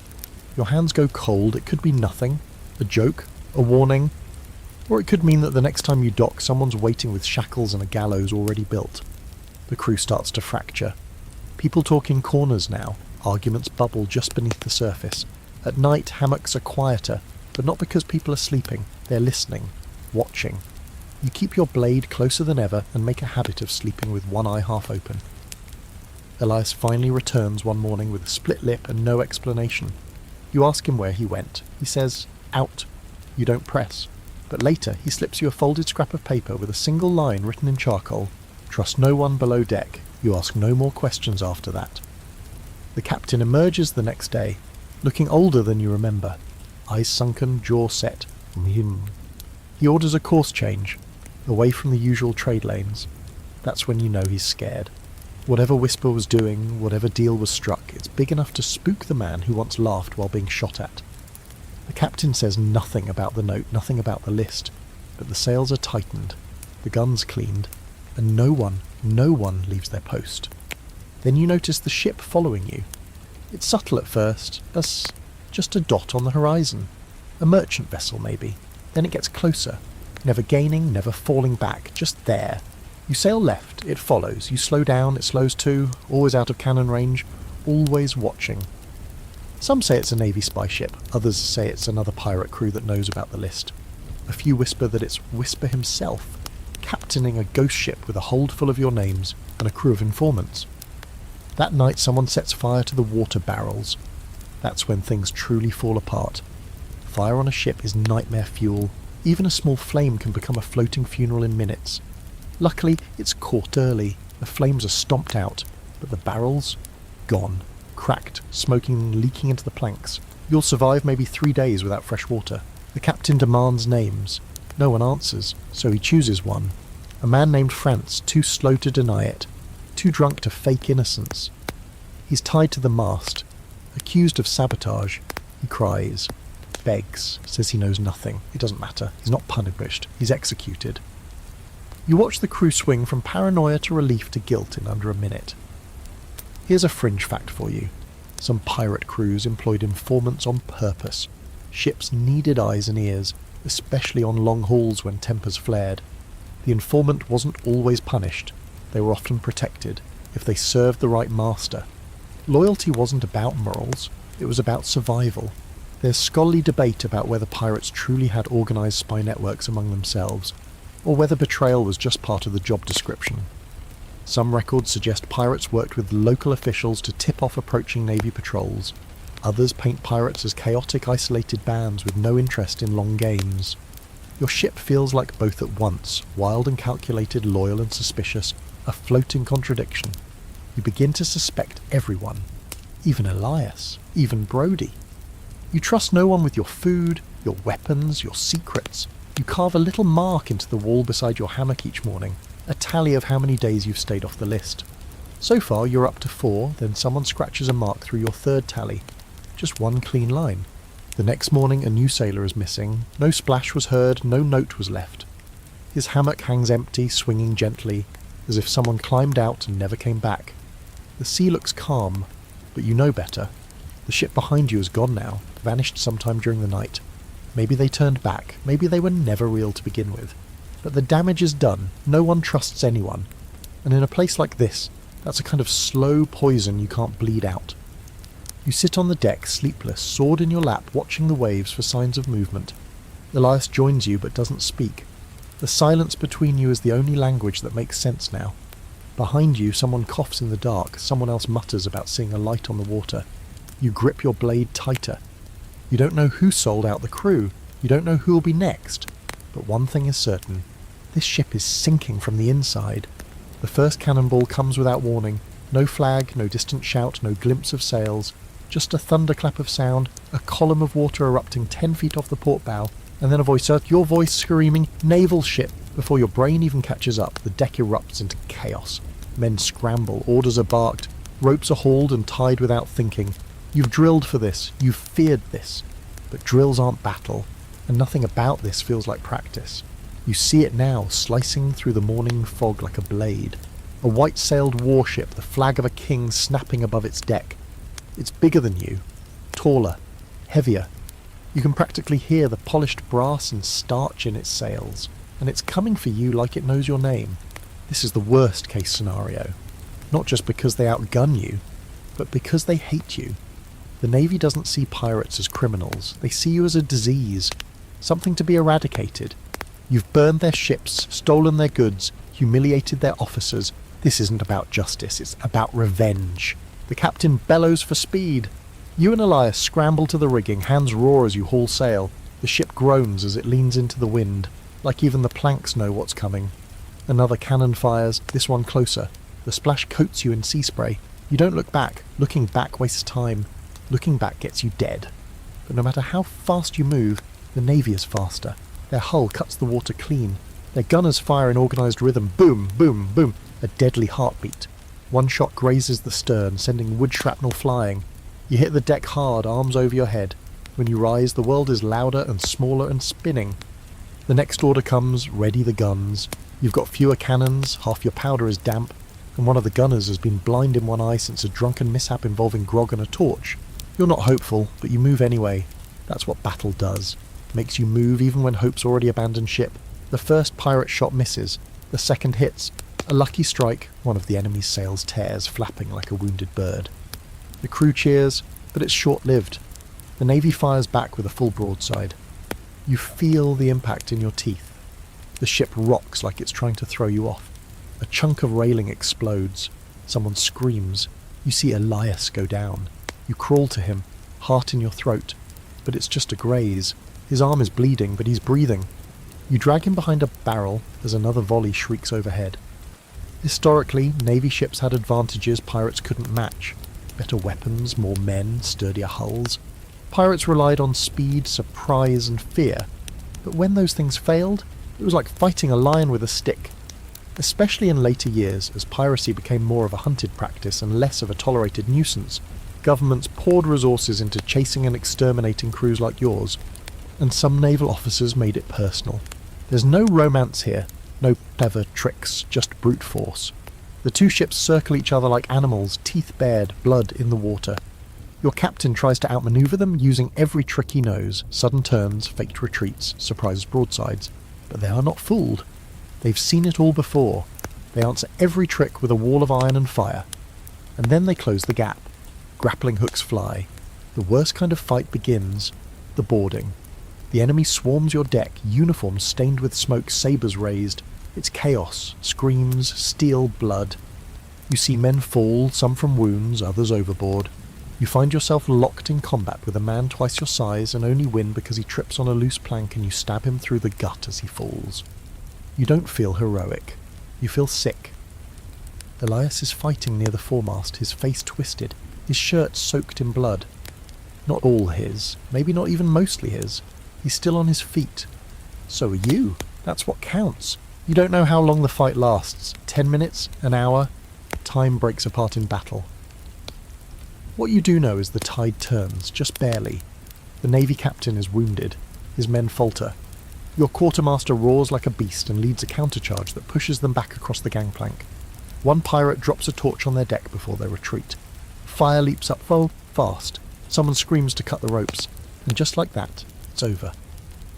Your hands go cold. It could be nothing. A joke, a warning, or it could mean that the next time you dock, someone's waiting with shackles and a gallows already built. The crew starts to fracture. People talk in corners now. Arguments bubble just beneath the surface. At night, hammocks are quieter, but not because people are sleeping. They're listening, watching. You keep your blade closer than ever and make a habit of sleeping with one eye half open. Elias finally returns one morning with a split lip and no explanation. You ask him where he went. He says, out. You don't press. But later he slips you a folded scrap of paper with a single line written in charcoal. Trust no one below deck. You ask no more questions after that. The captain emerges the next day, looking older than you remember. Eyes sunken, jaw set. He orders a course change, away from the usual trade lanes. That's when you know he's scared. Whatever Whisper was doing, whatever deal was struck, it's big enough to spook the man who once laughed while being shot at. The captain says nothing about the note, nothing about the list, but the sails are tightened, the guns cleaned, and no one leaves their post. Then you notice the ship following you. It's subtle at first, as just a dot on the horizon. A merchant vessel, maybe. Then it gets closer, never gaining, never falling back, just there. You sail left, it follows. You slow down, it slows too, always out of cannon range, always watching. Some say it's a Navy spy ship, others say it's another pirate crew that knows about the list. A few whisper that it's Whisper himself, captaining a ghost ship with a hold full of your names and a crew of informants. That night someone sets fire to the water barrels. That's when things truly fall apart. Fire on a ship is nightmare fuel. Even a small flame can become a floating funeral in minutes. Luckily, it's caught early. The flames are stomped out, but the barrels? Gone. Cracked, smoking, leaking into the planks. You'll survive maybe 3 days without fresh water. The captain demands names. No one answers, so he chooses one. A man named France, too slow to deny it, too drunk to fake innocence. He's tied to the mast, accused of sabotage. He cries, begs, says he knows nothing. It doesn't matter. He's not punished. He's executed. You watch the crew swing from paranoia to relief to guilt in under a minute. Here's a fringe fact for you. Some pirate crews employed informants on purpose. Ships needed eyes and ears, especially on long hauls when tempers flared. The informant wasn't always punished. They were often protected, if they served the right master. Loyalty wasn't about morals, it was about survival. There's scholarly debate about whether pirates truly had organised spy networks among themselves, or whether betrayal was just part of the job description. Some records suggest pirates worked with local officials to tip off approaching Navy patrols. Others paint pirates as chaotic, isolated bands with no interest in long games. Your ship feels like both at once, wild and calculated, loyal and suspicious, a floating contradiction. You begin to suspect everyone, even Elias, even Brody. You trust no one with your food, your weapons, your secrets. You carve a little mark into the wall beside your hammock each morning, a tally of how many days you've stayed off the list. So far you're up to 4, then someone scratches a mark through your 3rd tally. Just one clean line. The next morning a new sailor is missing. No splash was heard, no note was left. His hammock hangs empty, swinging gently, as if someone climbed out and never came back. The sea looks calm, but you know better. The ship behind you is gone now, vanished sometime during the night. Maybe they turned back, maybe they were never real to begin with. But the damage is done, no one trusts anyone. And in a place like this, that's a kind of slow poison you can't bleed out. You sit on the deck, sleepless, sword in your lap, watching the waves for signs of movement. Elias joins you but doesn't speak. The silence between you is the only language that makes sense now. Behind you, someone coughs in the dark, someone else mutters about seeing a light on the water. You grip your blade tighter. You don't know who sold out the crew, you don't know who'll be next. But one thing is certain. This ship is sinking from the inside. The first cannonball comes without warning. No flag, no distant shout, no glimpse of sails. Just a thunderclap of sound, a column of water erupting 10 feet off the port bow, and then a voice, your voice screaming, "Naval ship!" Before your brain even catches up, the deck erupts into chaos. Men scramble, orders are barked, ropes are hauled and tied without thinking. You've drilled for this, you've feared this. But drills aren't battle, and nothing about this feels like practice. You see it now, slicing through the morning fog like a blade. A white-sailed warship, the flag of a king snapping above its deck. It's bigger than you, taller, heavier. You can practically hear the polished brass and starch in its sails, and it's coming for you like it knows your name. This is the worst-case scenario. Not just because they outgun you, but because they hate you. The Navy doesn't see pirates as criminals. They see you as a disease, something to be eradicated. You've burned their ships, stolen their goods, humiliated their officers. This isn't about justice, it's about revenge. The captain bellows for speed. You and Elias scramble to the rigging, hands roar as you haul sail. The ship groans as it leans into the wind, like even the planks know what's coming. Another cannon fires, this one closer. The splash coats you in sea spray. You don't look back. Looking back wastes time. Looking back gets you dead. But no matter how fast you move, the Navy is faster. Their hull cuts the water clean. Their gunners fire in organised rhythm. Boom, boom, boom. A deadly heartbeat. One shot grazes the stern, sending wood shrapnel flying. You hit the deck hard, arms over your head. When you rise, the world is louder and smaller and spinning. The next order comes, ready the guns. You've got fewer cannons, half your powder is damp, and one of the gunners has been blind in one eye since a drunken mishap involving grog and a torch. You're not hopeful, but you move anyway. That's what battle does. makes you move even when hope's already abandoned ship. The first pirate shot misses, the second hits. A lucky strike, one of the enemy's sails tears, flapping like a wounded bird. The crew cheers, but it's short-lived. The Navy fires back with a full broadside. You feel the impact in your teeth. The ship rocks like it's trying to throw you off. A chunk of railing explodes. Someone screams. You see Elias go down. You crawl to him, heart in your throat. But it's just a graze. His arm is bleeding, but he's breathing. You drag him behind a barrel as another volley shrieks overhead. Historically, Navy ships had advantages pirates couldn't match. Better weapons, more men, sturdier hulls. Pirates relied on speed, surprise, and fear. But when those things failed, it was like fighting a lion with a stick. Especially in later years, as piracy became more of a hunted practice and less of a tolerated nuisance, governments poured resources into chasing and exterminating crews like yours, and some naval officers made it personal. There's no romance here, no clever tricks, just brute force. The two ships circle each other like animals, teeth bared, blood in the water. Your captain tries to outmaneuver them using every trick he knows, sudden turns, faked retreats, surprise broadsides. But they are not fooled. They've seen it all before. They answer every trick with a wall of iron and fire. And then they close the gap. Grappling hooks fly. The worst kind of fight begins, the boarding. The enemy swarms your deck, uniforms stained with smoke, sabres raised. It's chaos, screams, steel, blood. You see men fall, some from wounds, others overboard. You find yourself locked in combat with a man twice your size and only win because he trips on a loose plank and you stab him through the gut as he falls. You don't feel heroic. You feel sick. Elias is fighting near the foremast, his face twisted, his shirt soaked in blood. Not all his, maybe not even mostly his. He's still on his feet. So are you. That's what counts. You don't know how long the fight lasts. 10 minutes? An hour? Time breaks apart in battle. What you do know is the tide turns, just barely. The Navy captain is wounded. His men falter. Your quartermaster roars like a beast and leads a countercharge that pushes them back across the gangplank. One pirate drops a torch on their deck before they retreat. Fire leaps up fast. Someone screams to cut the ropes. And just like that, it's over.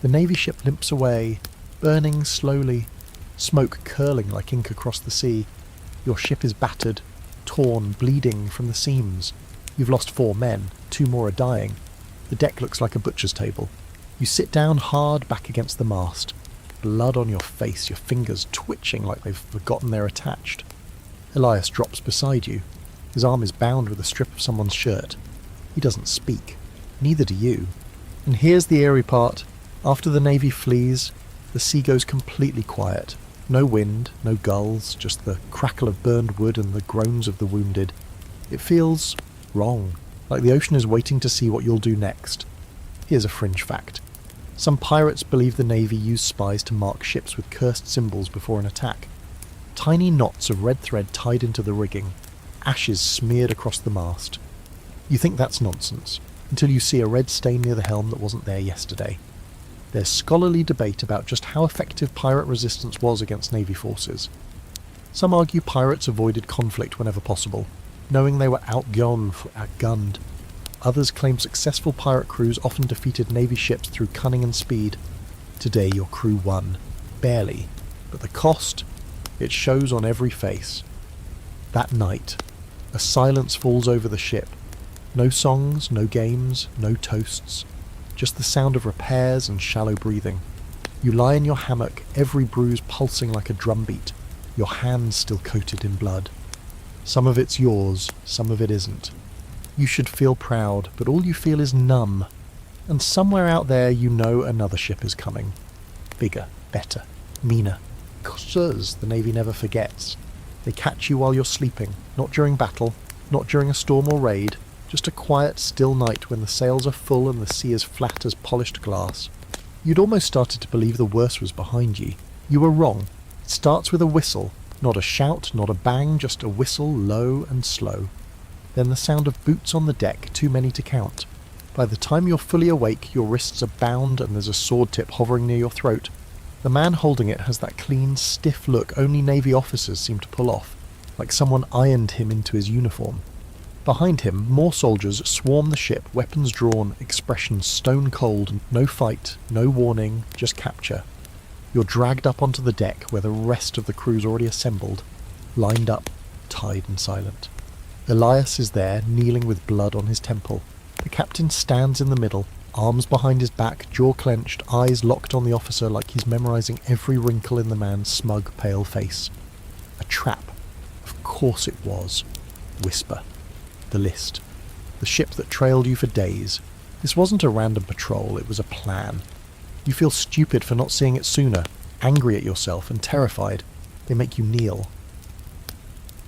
The Navy ship limps away, burning slowly, smoke curling like ink across the sea. Your ship is battered, torn, bleeding from the seams. You've lost 4 men, 2 more are dying. The deck looks like a butcher's table. You sit down hard back against the mast. Blood on your face, your fingers twitching like they've forgotten they're attached. Elias drops beside you. His arm is bound with a strip of someone's shirt. He doesn't speak. Neither do you. And here's the eerie part. After the Navy flees, the sea goes completely quiet. No wind, no gulls, just the crackle of burned wood and the groans of the wounded. It feels wrong, like the ocean is waiting to see what you'll do next. Here's a fringe fact. Some pirates believe the Navy used spies to mark ships with cursed symbols before an attack. Tiny knots of red thread tied into the rigging, ashes smeared across the mast. You think that's nonsense, until you see a red stain near the helm that wasn't there yesterday. There's scholarly debate about just how effective pirate resistance was against Navy forces. Some argue pirates avoided conflict whenever possible, knowing they were outgunned. Others claim successful pirate crews often defeated Navy ships through cunning and speed. Today your crew won. Barely. But the cost? It shows on every face. That night, a silence falls over the ship. No songs, no games, no toasts. Just the sound of repairs and shallow breathing. You lie in your hammock, every bruise pulsing like a drumbeat, your hands still coated in blood. Some of it's yours, some of it isn't. You should feel proud, but all you feel is numb. And somewhere out there you know another ship is coming. Bigger, better, meaner. 'Cause the Navy never forgets. They catch you while you're sleeping, not during battle, not during a storm or raid, just a quiet, still night when the sails are full and the sea is flat as polished glass. You'd almost started to believe the worst was behind you. You were wrong. It starts with a whistle, not a shout, not a bang, just a whistle, low and slow. Then the sound of boots on the deck, too many to count. By the time you're fully awake, your wrists are bound and there's a sword tip hovering near your throat. The man holding it has that clean, stiff look only Navy officers seem to pull off, like someone ironed him into his uniform. Behind him, more soldiers swarm the ship, weapons drawn, expressions stone cold, no fight, no warning, just capture. You're dragged up onto the deck where the rest of the crew's already assembled, lined up, tied and silent. Elias is there, kneeling with blood on his temple. The captain stands in the middle, arms behind his back, jaw clenched, eyes locked on the officer like he's memorising every wrinkle in the man's smug, pale face. A trap. Of course it was. Whisper. The list. The ship that trailed you for days. This wasn't a random patrol, it was a plan. You feel stupid for not seeing it sooner, angry at yourself and terrified. They make you kneel.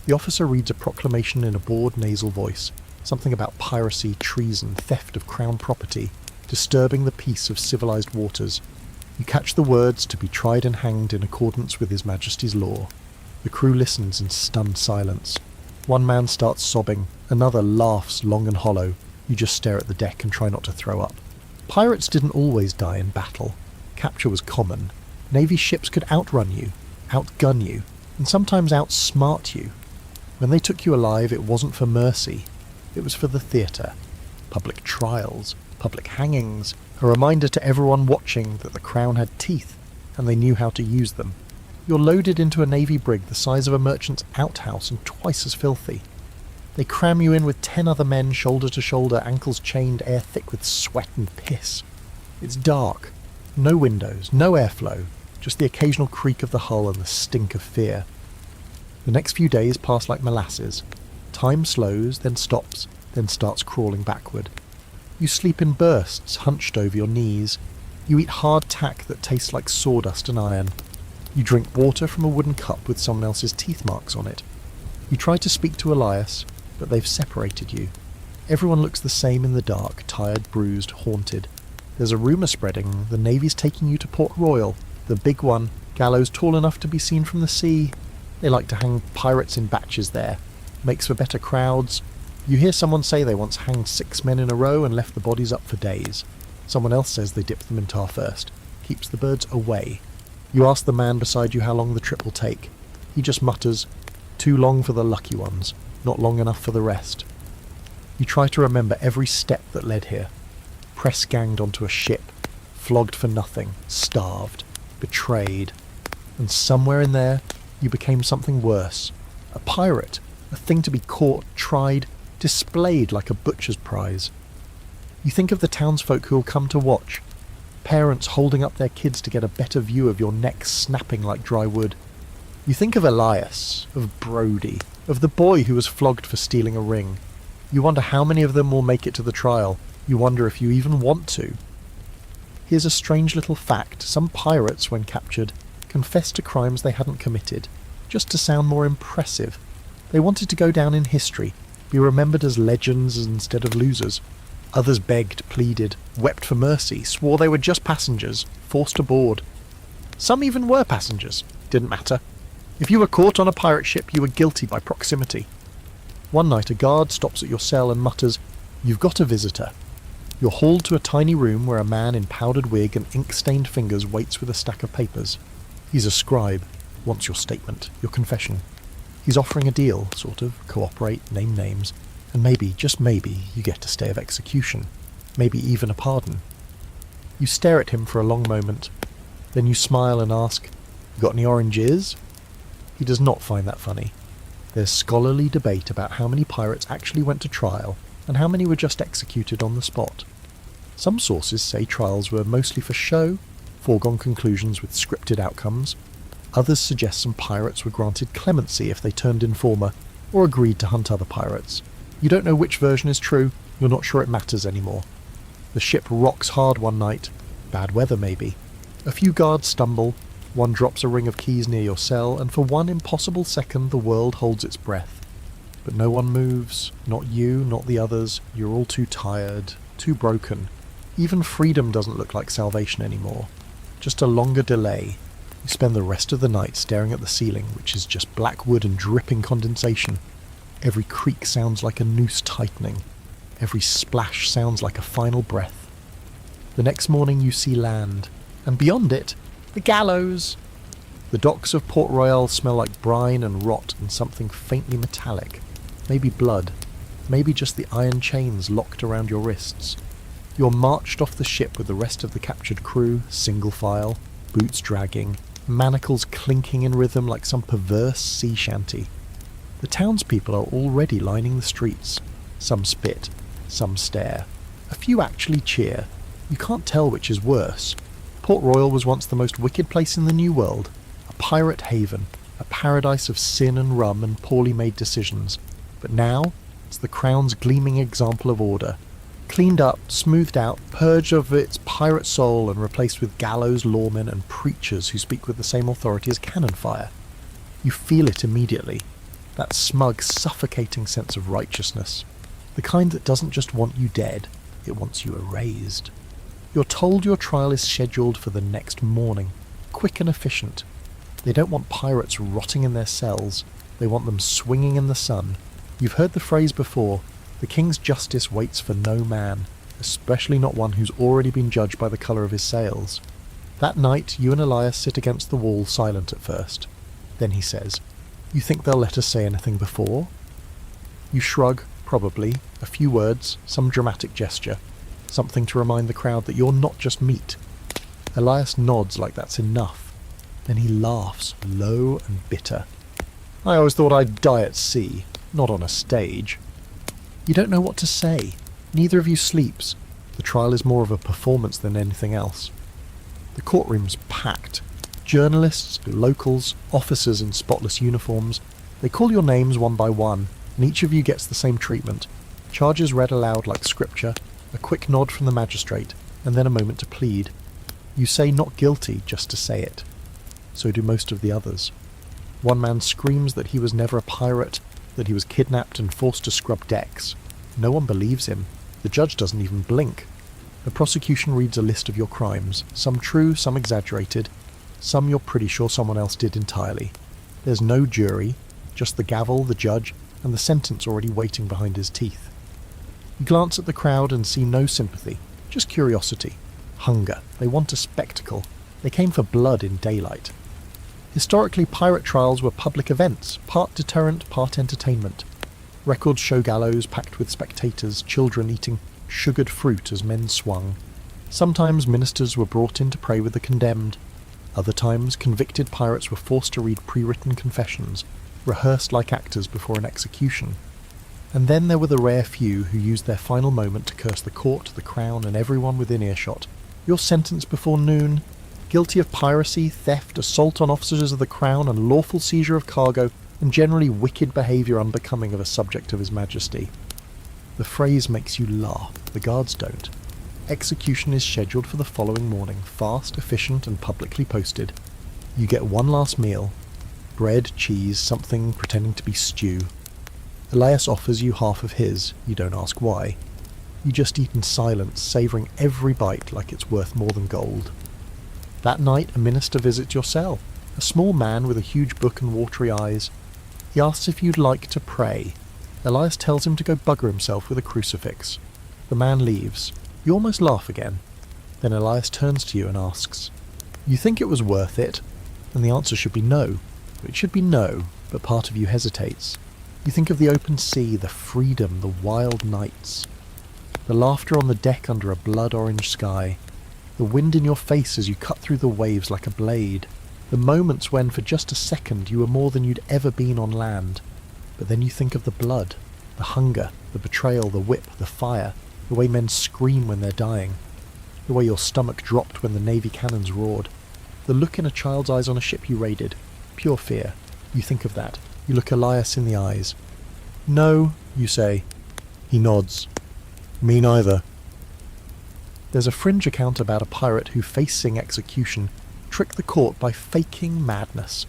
The officer reads a proclamation in a bored nasal voice, something about piracy, treason, theft of crown property, disturbing the peace of civilized waters. You catch the words to be tried and hanged in accordance with His Majesty's law. The crew listens in stunned silence. One man starts sobbing, another laughs long and hollow. You just stare at the deck and try not to throw up. Pirates didn't always die in battle. Capture was common. Navy ships could outrun you, outgun you, and sometimes outsmart you. When they took you alive, it wasn't for mercy. It was for the theatre. Public trials, public hangings, a reminder to everyone watching that the crown had teeth, and they knew how to use them. You're loaded into a navy brig the size of a merchant's outhouse and twice as filthy. They cram you in with 10 other men, shoulder to shoulder, ankles chained, air thick with sweat and piss. It's dark. No windows, no airflow, just the occasional creak of the hull and the stink of fear. The next few days pass like molasses. Time slows, then stops, then starts crawling backward. You sleep in bursts, hunched over your knees. You eat hard tack that tastes like sawdust and iron. You drink water from a wooden cup with someone else's teeth marks on it. You try to speak to Elias, but they've separated you. Everyone looks the same in the dark, tired, bruised, haunted. There's a rumour spreading, the Navy's taking you to Port Royal, the big one, gallows tall enough to be seen from the sea. They like to hang pirates in batches there. Makes for better crowds. You hear someone say they once hanged 6 men in a row and left the bodies up for days. Someone else says they dipped them in tar first. Keeps the birds away. You ask the man beside you how long the trip will take. He just mutters, "Too long for the lucky ones, not long enough for the rest." You try to remember every step that led here. Press-ganged onto a ship, flogged for nothing, starved, betrayed. And somewhere in there, you became something worse. A pirate, a thing to be caught, tried, displayed like a butcher's prize. You think of the townsfolk who'll come to watch, parents holding up their kids to get a better view of your neck snapping like dry wood. You think of Elias, of Brody, of the boy who was flogged for stealing a ring. You wonder how many of them will make it to the trial. You wonder if you even want to. Here's a strange little fact. Some pirates, when captured, confessed to crimes they hadn't committed, just to sound more impressive. They wanted to go down in history, be remembered as legends instead of losers. Others begged, pleaded, wept for mercy, swore they were just passengers, forced aboard. Some even were passengers. Didn't matter. If you were caught on a pirate ship, you were guilty by proximity. One night a guard stops at your cell and mutters, "You've got a visitor." You're hauled to a tiny room where a man in powdered wig and ink-stained fingers waits with a stack of papers. He's a scribe, wants your statement, your confession. He's offering a deal, sort of, cooperate, name names, and maybe, just maybe, you get a stay of execution. Maybe even a pardon. You stare at him for a long moment. Then you smile and ask, "Got any oranges?" He does not find that funny. There's scholarly debate about how many pirates actually went to trial and how many were just executed on the spot. Some sources say trials were mostly for show, foregone conclusions with scripted outcomes. Others suggest some pirates were granted clemency if they turned informer or agreed to hunt other pirates. You don't know which version is true, you're not sure it matters anymore. The ship rocks hard one night, bad weather maybe. A few guards stumble, one drops a ring of keys near your cell, and for one impossible second the world holds its breath. But no one moves, not you, not the others. You're all too tired, too broken. Even freedom doesn't look like salvation anymore. Just a longer delay. You spend the rest of the night staring at the ceiling, which is just black wood and dripping condensation. Every creak sounds like a noose tightening. Every splash sounds like a final breath. The next morning you see land, and beyond it, the gallows. The docks of Port Royal smell like brine and rot and something faintly metallic, maybe blood. maybe just the iron chains locked around your wrists. You're marched off the ship with the rest of the captured crew, single file, boots dragging, manacles clinking in rhythm like some perverse sea shanty. The townspeople are already lining the streets. Some spit, some stare. A few actually cheer. You can't tell which is worse. Port Royal was once the most wicked place in the New World, a pirate haven, a paradise of sin and rum and poorly made decisions. But now, it's the Crown's gleaming example of order. Cleaned up, smoothed out, purged of its pirate soul and replaced with gallows lawmen and preachers who speak with the same authority as cannon fire. You feel it immediately. That smug, suffocating sense of righteousness. The kind that doesn't just want you dead, it wants you erased. You're told your trial is scheduled for the next morning. Quick and efficient. They don't want pirates rotting in their cells. They want them swinging in the sun. You've heard the phrase before, the king's justice waits for no man, especially not one who's already been judged by the colour of his sails. That night, you and Elias sit against the wall silent at first. Then he says, "You think they'll let us say anything before?" You shrug, probably, a few words, some dramatic gesture, something to remind the crowd that you're not just meat. Elias nods like that's enough. Then he laughs, low and bitter. "I always thought I'd die at sea, not on a stage." You don't know what to say. Neither of you sleeps. The trial is more of a performance than anything else. The courtroom's packed. Journalists, locals, officers in spotless uniforms. They call your names one by one, and each of you gets the same treatment. Charges read aloud like scripture, a quick nod from the magistrate, and then a moment to plead. You say not guilty just to say it. So do most of the others. One man screams that he was never a pirate, that he was kidnapped and forced to scrub decks. No one believes him. The judge doesn't even blink. The prosecution reads a list of your crimes, some true, some exaggerated, some you're pretty sure someone else did entirely. There's no jury, just the gavel, the judge, and the sentence already waiting behind his teeth. You glance at the crowd and see no sympathy, just curiosity, hunger. They want a spectacle. They came for blood in daylight. Historically, pirate trials were public events, part deterrent, part entertainment. Records show gallows packed with spectators, children eating sugared fruit as men swung. Sometimes ministers were brought in to pray with the condemned. Other times, convicted pirates were forced to read pre-written confessions, rehearsed like actors before an execution. And then there were the rare few who used their final moment to curse the court, the crown, and everyone within earshot. You're sentenced before noon, guilty of piracy, theft, assault on officers of the crown, unlawful seizure of cargo, and generally wicked behaviour unbecoming of a subject of His Majesty. The phrase makes you laugh, the guards don't. Execution is scheduled for the following morning, fast, efficient, and publicly posted. You get one last meal, bread, cheese, something pretending to be stew. Elias offers you half of his, you don't ask why. You just eat in silence, savouring every bite like it's worth more than gold. That night, a minister visits your cell, a small man with a huge book and watery eyes. He asks if you'd like to pray. Elias tells him to go bugger himself with a crucifix. The man leaves. You almost laugh again. Then Elias turns to you and asks, "You think it was worth it?" And the answer should be no. It should be no, but part of you hesitates. You think of the open sea, the freedom, the wild nights. The laughter on the deck under a blood-orange sky. The wind in your face as you cut through the waves like a blade. The moments when, for just a second, you were more than you'd ever been on land. But then you think of the blood, the hunger, the betrayal, the whip, the fire, the way men scream when they're dying, the way your stomach dropped when the Navy cannons roared, the look in a child's eyes on a ship you raided, pure fear. You think of that. You look Elias in the eyes. "No," you say. He nods. "Me neither." There's a fringe account about a pirate who, facing execution, tricked the court by faking madness,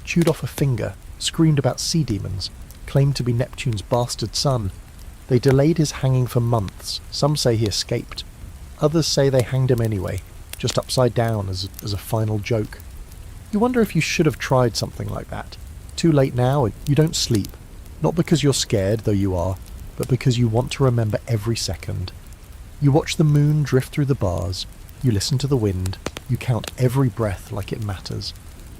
chewed off a finger, screamed about sea demons, claimed to be Neptune's bastard son. They delayed his hanging for months. Some say he escaped. Others say they hanged him anyway, just upside down as a final joke. You wonder if you should have tried something like that. Too late now, you don't sleep. Not because you're scared, though you are, but because you want to remember every second. You watch the moon drift through the bars. You listen to the wind. You count every breath like it matters.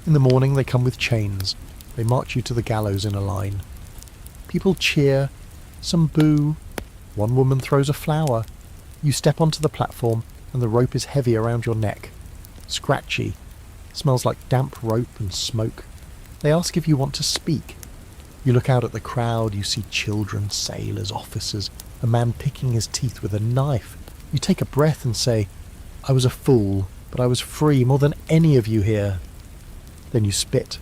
In the morning they come with chains. They march you to the gallows in a line. People cheer. Some boo. One woman throws a flower. You step onto the platform and the rope is heavy around your neck. Scratchy. Smells like damp rope and smoke. They ask if you want to speak. You look out at the crowd, you see children, sailors, officers, a man picking his teeth with a knife. You take a breath and say, "I was a fool, but I was free more than any of you here." Then you spit.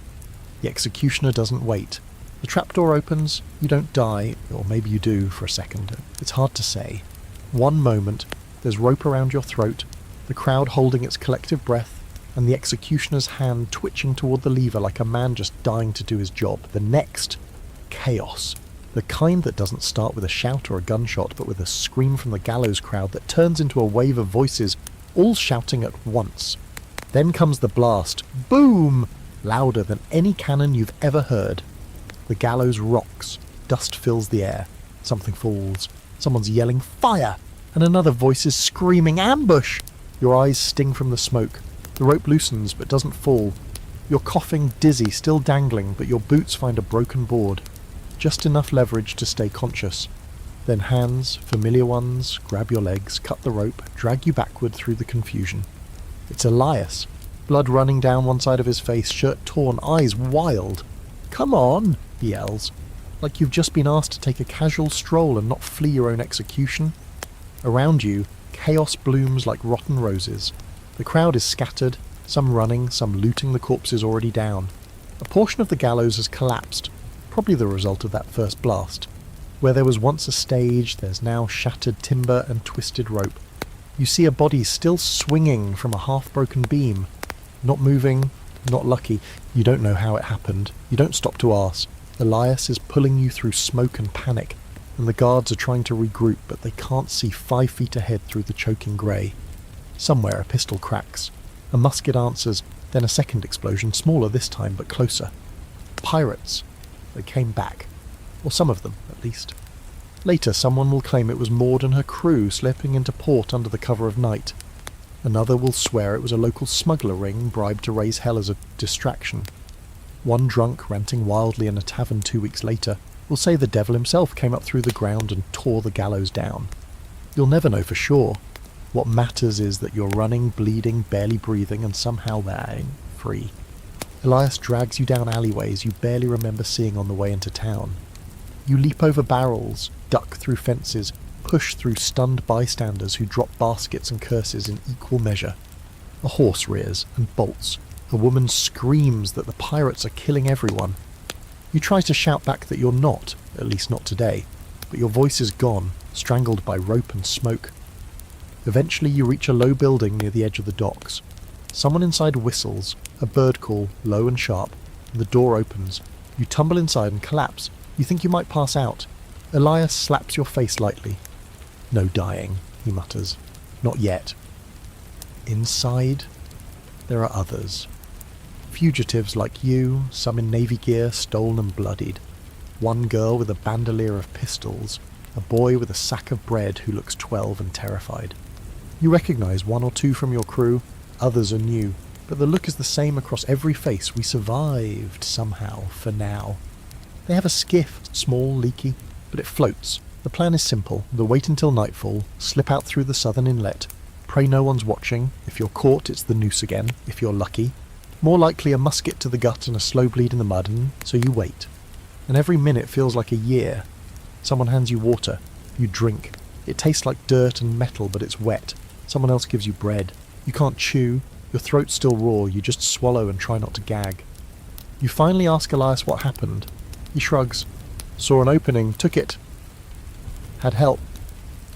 The executioner doesn't wait. The trapdoor opens, you don't die, or maybe you do for a second. It's hard to say. One moment, there's rope around your throat, the crowd holding its collective breath, and the executioner's hand twitching toward the lever like a man just dying to do his job. The next, chaos. The kind that doesn't start with a shout or a gunshot, but with a scream from the gallows crowd that turns into a wave of voices, all shouting at once. Then comes the blast. Boom! Louder than any cannon you've ever heard. The gallows rocks. Dust fills the air. Something falls. Someone's yelling, "Fire!" And another voice is screaming, "Ambush!" Your eyes sting from the smoke. The rope loosens but doesn't fall. You're coughing, dizzy, still dangling, but your boots find a broken board. Just enough leverage to stay conscious. Then hands, familiar ones, grab your legs, cut the rope, drag you backward through the confusion. It's Elias. Blood running down one side of his face, shirt torn, eyes wild. "Come on," he yells. Like you've just been asked to take a casual stroll and not flee your own execution. Around you, chaos blooms like rotten roses. The crowd is scattered, some running, some looting the corpses already down. A portion of the gallows has collapsed, probably the result of that first blast. Where there was once a stage, there's now shattered timber and twisted rope. You see a body still swinging from a half-broken beam. Not moving, not lucky. You don't know how it happened. You don't stop to ask. Elias is pulling you through smoke and panic, and the guards are trying to regroup, but they can't see 5 feet ahead through the choking grey. Somewhere a pistol cracks. A musket answers, then a second explosion, smaller this time, but closer. Pirates. They came back. Or some of them, at least. Later, someone will claim it was Maud and her crew slipping into port under the cover of night. Another will swear it was a local smuggler ring bribed to raise hell as a distraction. One drunk, ranting wildly in a tavern 2 weeks later, will say the devil himself came up through the ground and tore the gallows down. You'll never know for sure. What matters is that you're running, bleeding, barely breathing, and somehow they're free. Elias drags you down alleyways you barely remember seeing on the way into town. You leap over barrels, duck through fences, push through stunned bystanders who drop baskets and curses in equal measure. A horse rears and bolts. A woman screams that the pirates are killing everyone. You try to shout back that you're not, at least not today, but your voice is gone, strangled by rope and smoke. Eventually you reach a low building near the edge of the docks. Someone inside whistles, a bird call, low and sharp, and the door opens. You tumble inside and collapse. You think you might pass out. Elias slaps your face lightly. "No dying," he mutters. "Not yet." Inside, there are others. Fugitives like you, some in navy gear, stolen and bloodied. One girl with a bandolier of pistols, a boy with a sack of bread who looks 12 and terrified. You recognize 1 or 2 from your crew, others are new, but the look is the same across every face. We survived, somehow, for now. They have a skiff, small, leaky, but it floats. The plan is simple. They'll wait until nightfall, slip out through the southern inlet, pray no one's watching. If you're caught, it's the noose again, if you're lucky. More likely a musket to the gut and a slow bleed in the mud, and so you wait. And every minute feels like a year. Someone hands you water. You drink. It tastes like dirt and metal, but it's wet. Someone else gives you bread. You can't chew. Your throat's still raw. You just swallow and try not to gag. You finally ask Elias what happened. He shrugs. Saw an opening, took it. Had help.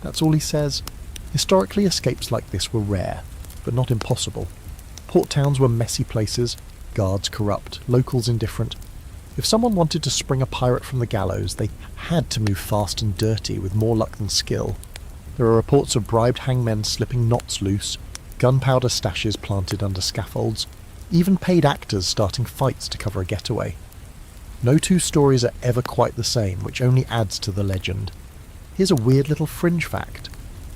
That's all he says. Historically, escapes like this were rare, but not impossible. Port towns were messy places, guards corrupt, locals indifferent. If someone wanted to spring a pirate from the gallows, they had to move fast and dirty with more luck than skill. There are reports of bribed hangmen slipping knots loose, gunpowder stashes planted under scaffolds, even paid actors starting fights to cover a getaway. No 2 stories are ever quite the same, which only adds to the legend. Here's a weird little fringe fact.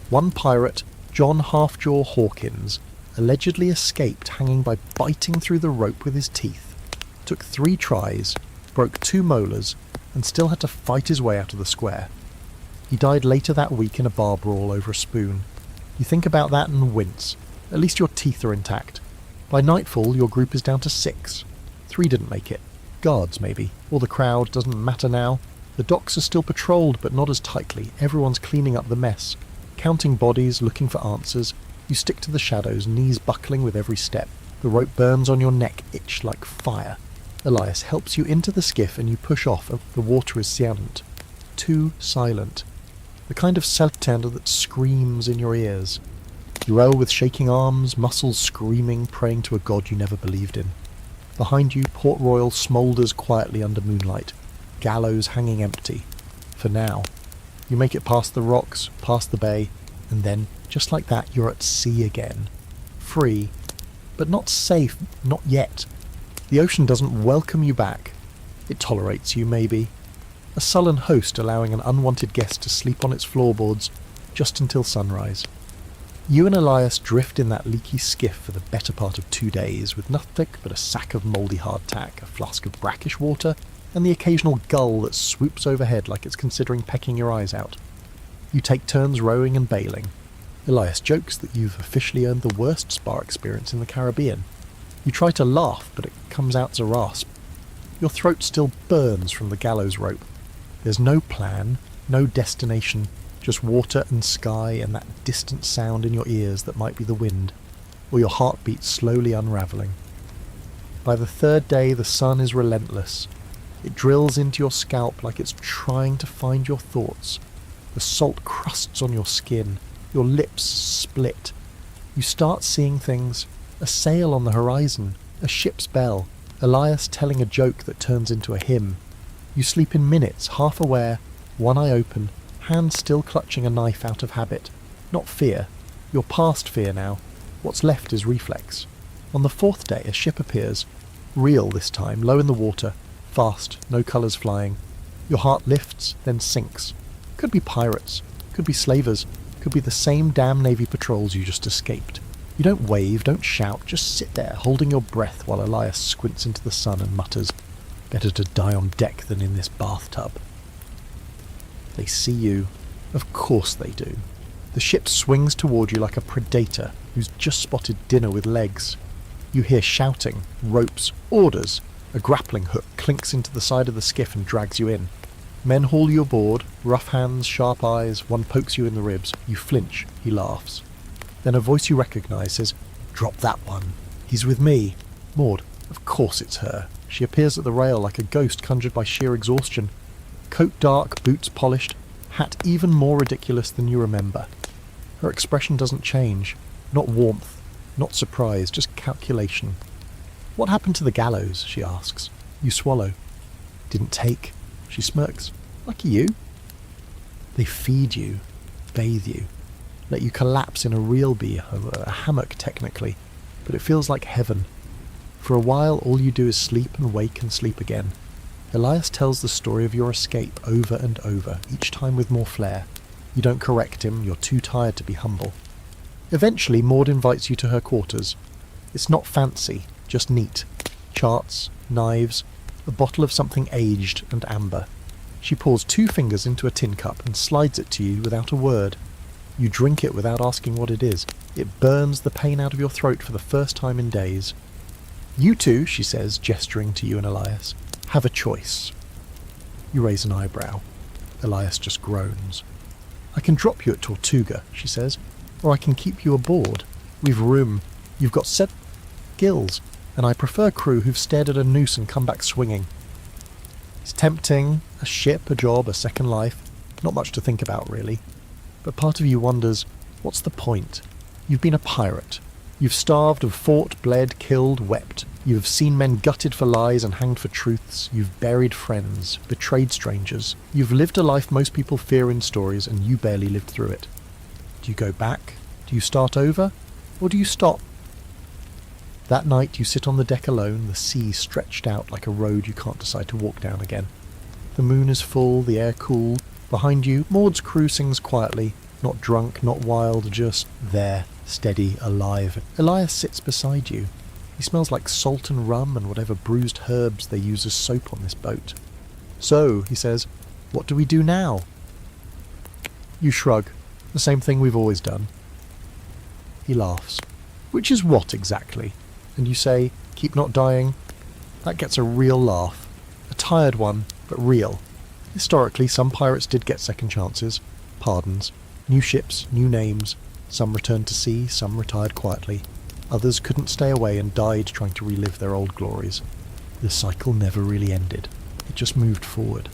One pirate, John Halfjaw Hawkins, allegedly escaped hanging by biting through the rope with his teeth, took 3 tries, broke 2 molars, and still had to fight his way out of the square. He died later that week in a bar brawl over a spoon. You think about that and wince. At least your teeth are intact. By nightfall, your group is down to 6. 3 didn't make it. Guards, maybe. Or the crowd, doesn't matter now. The docks are still patrolled, but not as tightly. Everyone's cleaning up the mess. Counting bodies, looking for answers. You stick to the shadows, knees buckling with every step. The rope burns on your neck, itch like fire. Elias helps you into the skiff and you push off. The water is silent. Too silent. The kind of self-tender that screams in your ears. You row with shaking arms, muscles screaming, praying to a god you never believed in. Behind you, Port Royal smoulders quietly under moonlight. Gallows hanging empty. For now. You make it past the rocks, past the bay, and then, just like that, you're at sea again. Free. But not safe, not yet. The ocean doesn't welcome you back. It tolerates you, maybe. A sullen host allowing an unwanted guest to sleep on its floorboards just until sunrise. You and Elias drift in that leaky skiff for the better part of 2 days, with nothing but a sack of mouldy hardtack, a flask of brackish water, and the occasional gull that swoops overhead like it's considering pecking your eyes out. You take turns rowing and bailing. Elias jokes that you've officially earned the worst spar experience in the Caribbean. You try to laugh, but it comes out as a rasp. Your throat still burns from the gallows rope. There's no plan, no destination, just water and sky and that distant sound in your ears that might be the wind, or your heartbeat slowly unravelling. By the 3rd day, the sun is relentless. It drills into your scalp like it's trying to find your thoughts. The salt crusts on your skin. Your lips split. You start seeing things. A sail on the horizon. A ship's bell. Elias telling a joke that turns into a hymn. You sleep in minutes, half aware, one eye open, hand still clutching a knife out of habit. Not fear. You're past fear now. What's left is reflex. On the 4th day, a ship appears. Real this time, low in the water. Fast, no colours flying. Your heart lifts, then sinks. Could be pirates. Could be slavers. Could be the same damn Navy patrols you just escaped. You don't wave, don't shout, just sit there, holding your breath while Elias squints into the sun and mutters, "Better to die on deck than in this bathtub." They see you. Of course they do. The ship swings toward you like a predator who's just spotted dinner with legs. You hear shouting, ropes, orders. A grappling hook clinks into the side of the skiff and drags you in. Men haul you aboard, rough hands, sharp eyes, one pokes you in the ribs. You flinch, he laughs. Then a voice you recognise says, "Drop that one. He's with me." Maud, of course it's her. She appears at the rail like a ghost conjured by sheer exhaustion. Coat dark, boots polished, hat even more ridiculous than you remember. Her expression doesn't change. Not warmth, not surprise, just calculation. "What happened to the gallows?" she asks. You swallow. "Didn't take." She smirks. "Lucky you." They feed you, bathe you, let you collapse in a real a hammock technically, but it feels like heaven. For a while all you do is sleep and wake and sleep again. Elias tells the story of your escape over and over, each time with more flair. You don't correct him, you're too tired to be humble. Eventually Maud invites you to her quarters. It's not fancy, just neat. Charts, knives, a bottle of something aged and amber. She pours 2 fingers into a tin cup and slides it to you without a word. You drink it without asking what it is. It burns the pain out of your throat for the first time in days. "You two," she says, gesturing to you and Elias, "have a choice." You raise an eyebrow. Elias just groans. "I can drop you at Tortuga," she says, "or I can keep you aboard. We've room. You've got 7 gills, and I prefer crew who've stared at a noose and come back swinging." It's tempting. A ship, a job, a second life. Not much to think about, really. But part of you wonders, what's the point? You've been a pirate. You've starved, have fought, bled, killed, wept. You have seen men gutted for lies and hanged for truths. You've buried friends, betrayed strangers. You've lived a life most people fear in stories, and you barely lived through it. Do you go back? Do you start over? Or do you stop? That night you sit on the deck alone, the sea stretched out like a road you can't decide to walk down again. The moon is full, the air cool. Behind you, Maud's crew sings quietly, not drunk, not wild, just there, steady, alive. Elias sits beside you. He smells like salt and rum and whatever bruised herbs they use as soap on this boat. "So," he says, "what do we do now?" You shrug. The same thing we've always done. He laughs. Which is what exactly? And you say, keep not dying. That gets a real laugh. A tired one, but real. Historically, some pirates did get second chances, pardons, new ships, new names. Some returned to sea, some retired quietly. Others couldn't stay away and died trying to relive their old glories. The cycle never really ended. It just moved forward.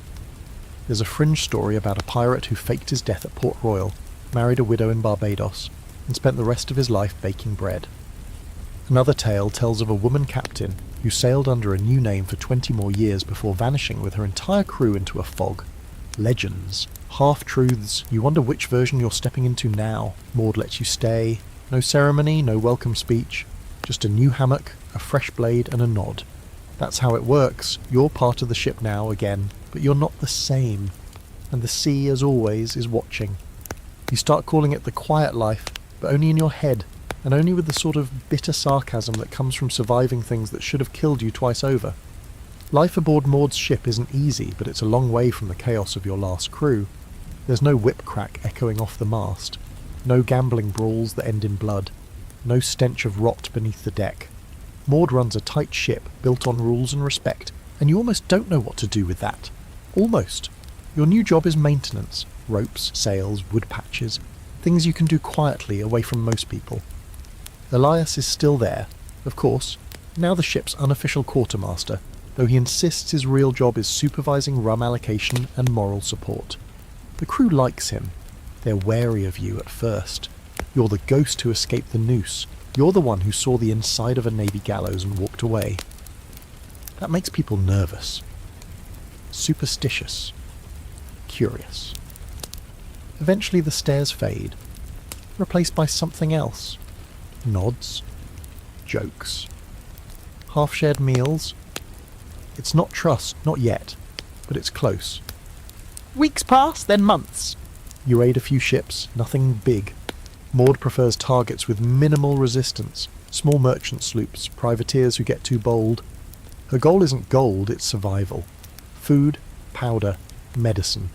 There's a fringe story about a pirate who faked his death at Port Royal, married a widow in Barbados, and spent the rest of his life baking bread. Another tale tells of a woman captain who sailed under a new name for 20 more years before vanishing with her entire crew into a fog. Legends. Half-truths. You wonder which version you're stepping into now. Maud lets you stay. No ceremony, no welcome speech. Just a new hammock, a fresh blade and a nod. That's how it works. You're part of the ship now again, but you're not the same. And the sea, as always, is watching. You start calling it the quiet life, but only in your head, and only with the sort of bitter sarcasm that comes from surviving things that should have killed you twice over. Life aboard Maud's ship isn't easy, but it's a long way from the chaos of your last crew. There's no whip crack echoing off the mast, no gambling brawls that end in blood, no stench of rot beneath the deck. Maud runs a tight ship built on rules and respect, and you almost don't know what to do with that. Almost. Your new job is maintenance, ropes, sails, wood patches, things you can do quietly away from most people. Elias is still there, of course, now the ship's unofficial quartermaster, though he insists his real job is supervising rum allocation and moral support. The crew likes him. They're wary of you at first. You're the ghost who escaped the noose. You're the one who saw the inside of a navy gallows and walked away. That makes people nervous. Superstitious. Curious. Eventually the stares fade, replaced by something else. Nods. Jokes. Half-shared meals. It's not trust, not yet, but it's close. Weeks pass, then months. You raid a few ships, nothing big. Maud prefers targets with minimal resistance, small merchant sloops, privateers who get too bold. Her goal isn't gold, it's survival. Food, powder, medicine.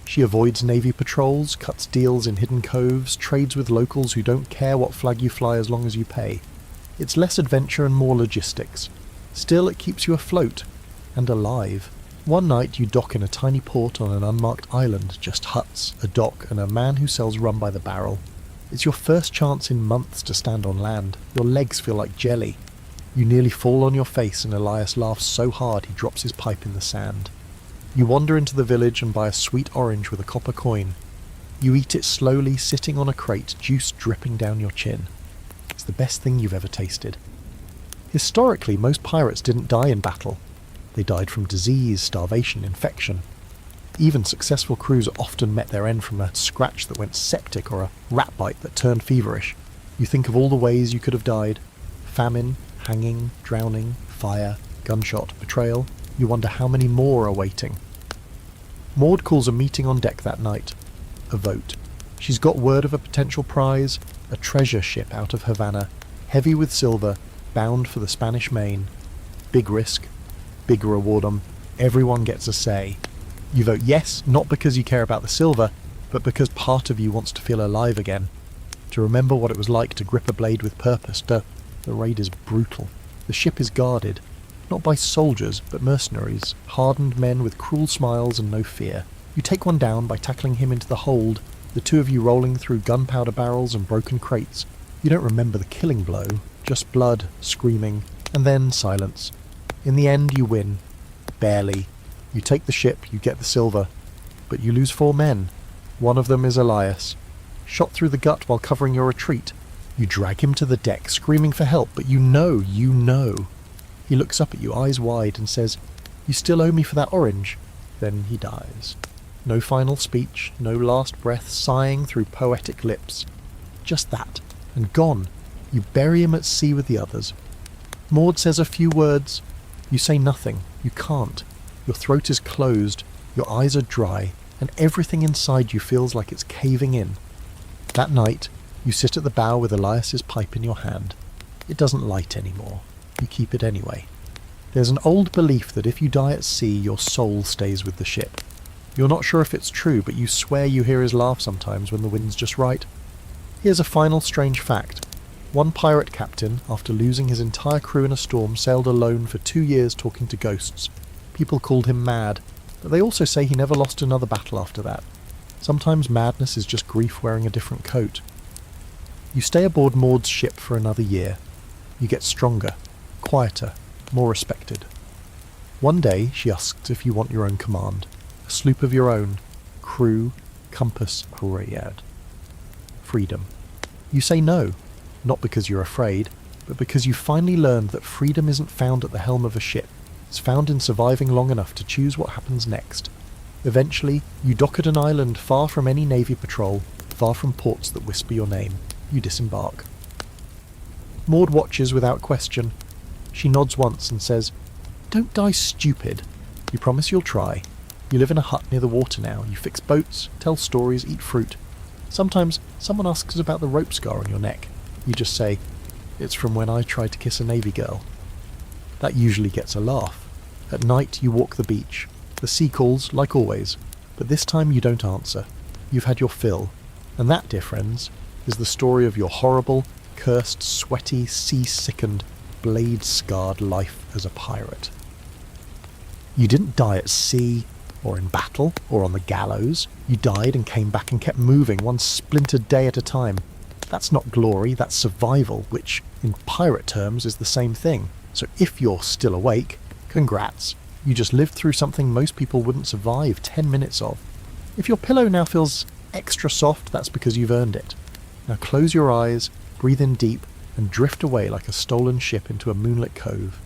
She avoids navy patrols, cuts deals in hidden coves, trades with locals who don't care what flag you fly as long as you pay. It's less adventure and more logistics. Still, it keeps you afloat. And alive. One night you dock in a tiny port on an unmarked island, just huts, a dock, and a man who sells rum by the barrel. It's your first chance in months to stand on land. Your legs feel like jelly. You nearly fall on your face and Elias laughs so hard he drops his pipe in the sand. You wander into the village and buy a sweet orange with a copper coin. You eat it slowly, sitting on a crate, juice dripping down your chin. It's the best thing you've ever tasted. Historically, most pirates didn't die in battle. They died from disease, starvation, infection. Even successful crews often met their end from a scratch that went septic or a rat bite that turned feverish. You think of all the ways you could have died. Famine, hanging, drowning, fire, gunshot, betrayal. You wonder how many more are waiting. Maud calls a meeting on deck that night. A vote. She's got word of a potential prize, a treasure ship out of Havana, heavy with silver, bound for the Spanish Main. Big risk, big reward. Everyone gets a say. You vote yes, not because you care about the silver, but because part of you wants to feel alive again. To remember what it was like to grip a blade with purpose. The raid is brutal. The ship is guarded. Not by soldiers, but mercenaries, hardened men with cruel smiles and no fear. You take one down by tackling him into the hold, the two of you rolling through gunpowder barrels and broken crates. You don't remember the killing blow, just blood, screaming, and then silence. In the end, you win. Barely. You take the ship, you get the silver, but you lose 4 men. One of them is Elias. Shot through the gut while covering your retreat. You drag him to the deck, screaming for help, but you know. He looks up at you, eyes wide, and says, "You still owe me for that orange." Then he dies. No final speech, no last breath sighing through poetic lips. Just that, and gone. You bury him at sea with the others. Maud says a few words. You say nothing. You can't. Your throat is closed, your eyes are dry, and everything inside you feels like it's caving in. That night, you sit at the bow with Elias's pipe in your hand. It doesn't light anymore. You keep it anyway. There's an old belief that if you die at sea, your soul stays with the ship. You're not sure if it's true, but you swear you hear his laugh sometimes when the wind's just right. Here's a final strange fact. One pirate captain, after losing his entire crew in a storm, sailed alone for 2 years talking to ghosts. People called him mad, but they also say he never lost another battle after that. Sometimes madness is just grief wearing a different coat. You stay aboard Maud's ship for another year. You get stronger, quieter, more respected. One day she asks if you want your own command, a sloop of your own, crew, compass, freedom. You say no, not because you're afraid, but because you finally learned that freedom isn't found at the helm of a ship. It's found in surviving long enough to choose what happens next. Eventually, you dock at an island far from any navy patrol, far from ports that whisper your name. You disembark. Maud watches without question. She nods once and says, "Don't die stupid. You promise you'll try. You live in a hut near the water now. You fix boats, tell stories, eat fruit. Sometimes someone asks about the rope scar on your neck. You just say, 'It's from when I tried to kiss a navy girl.' That usually gets a laugh. At night you walk the beach. The sea calls, like always, but this time you don't answer. You've had your fill. And that, dear friends, is the story of your horrible, cursed, sweaty, sea-sickened, blade-scarred life as a pirate. You didn't die at sea, or in battle, or on the gallows. You died and came back and kept moving, one splintered day at a time. That's not glory, that's survival, which, in pirate terms, is the same thing. So if you're still awake, congrats. You just lived through something most people wouldn't survive 10 minutes of. If your pillow now feels extra soft, that's because you've earned it. Now close your eyes, breathe in deep, and drift away like a stolen ship into a moonlit cove.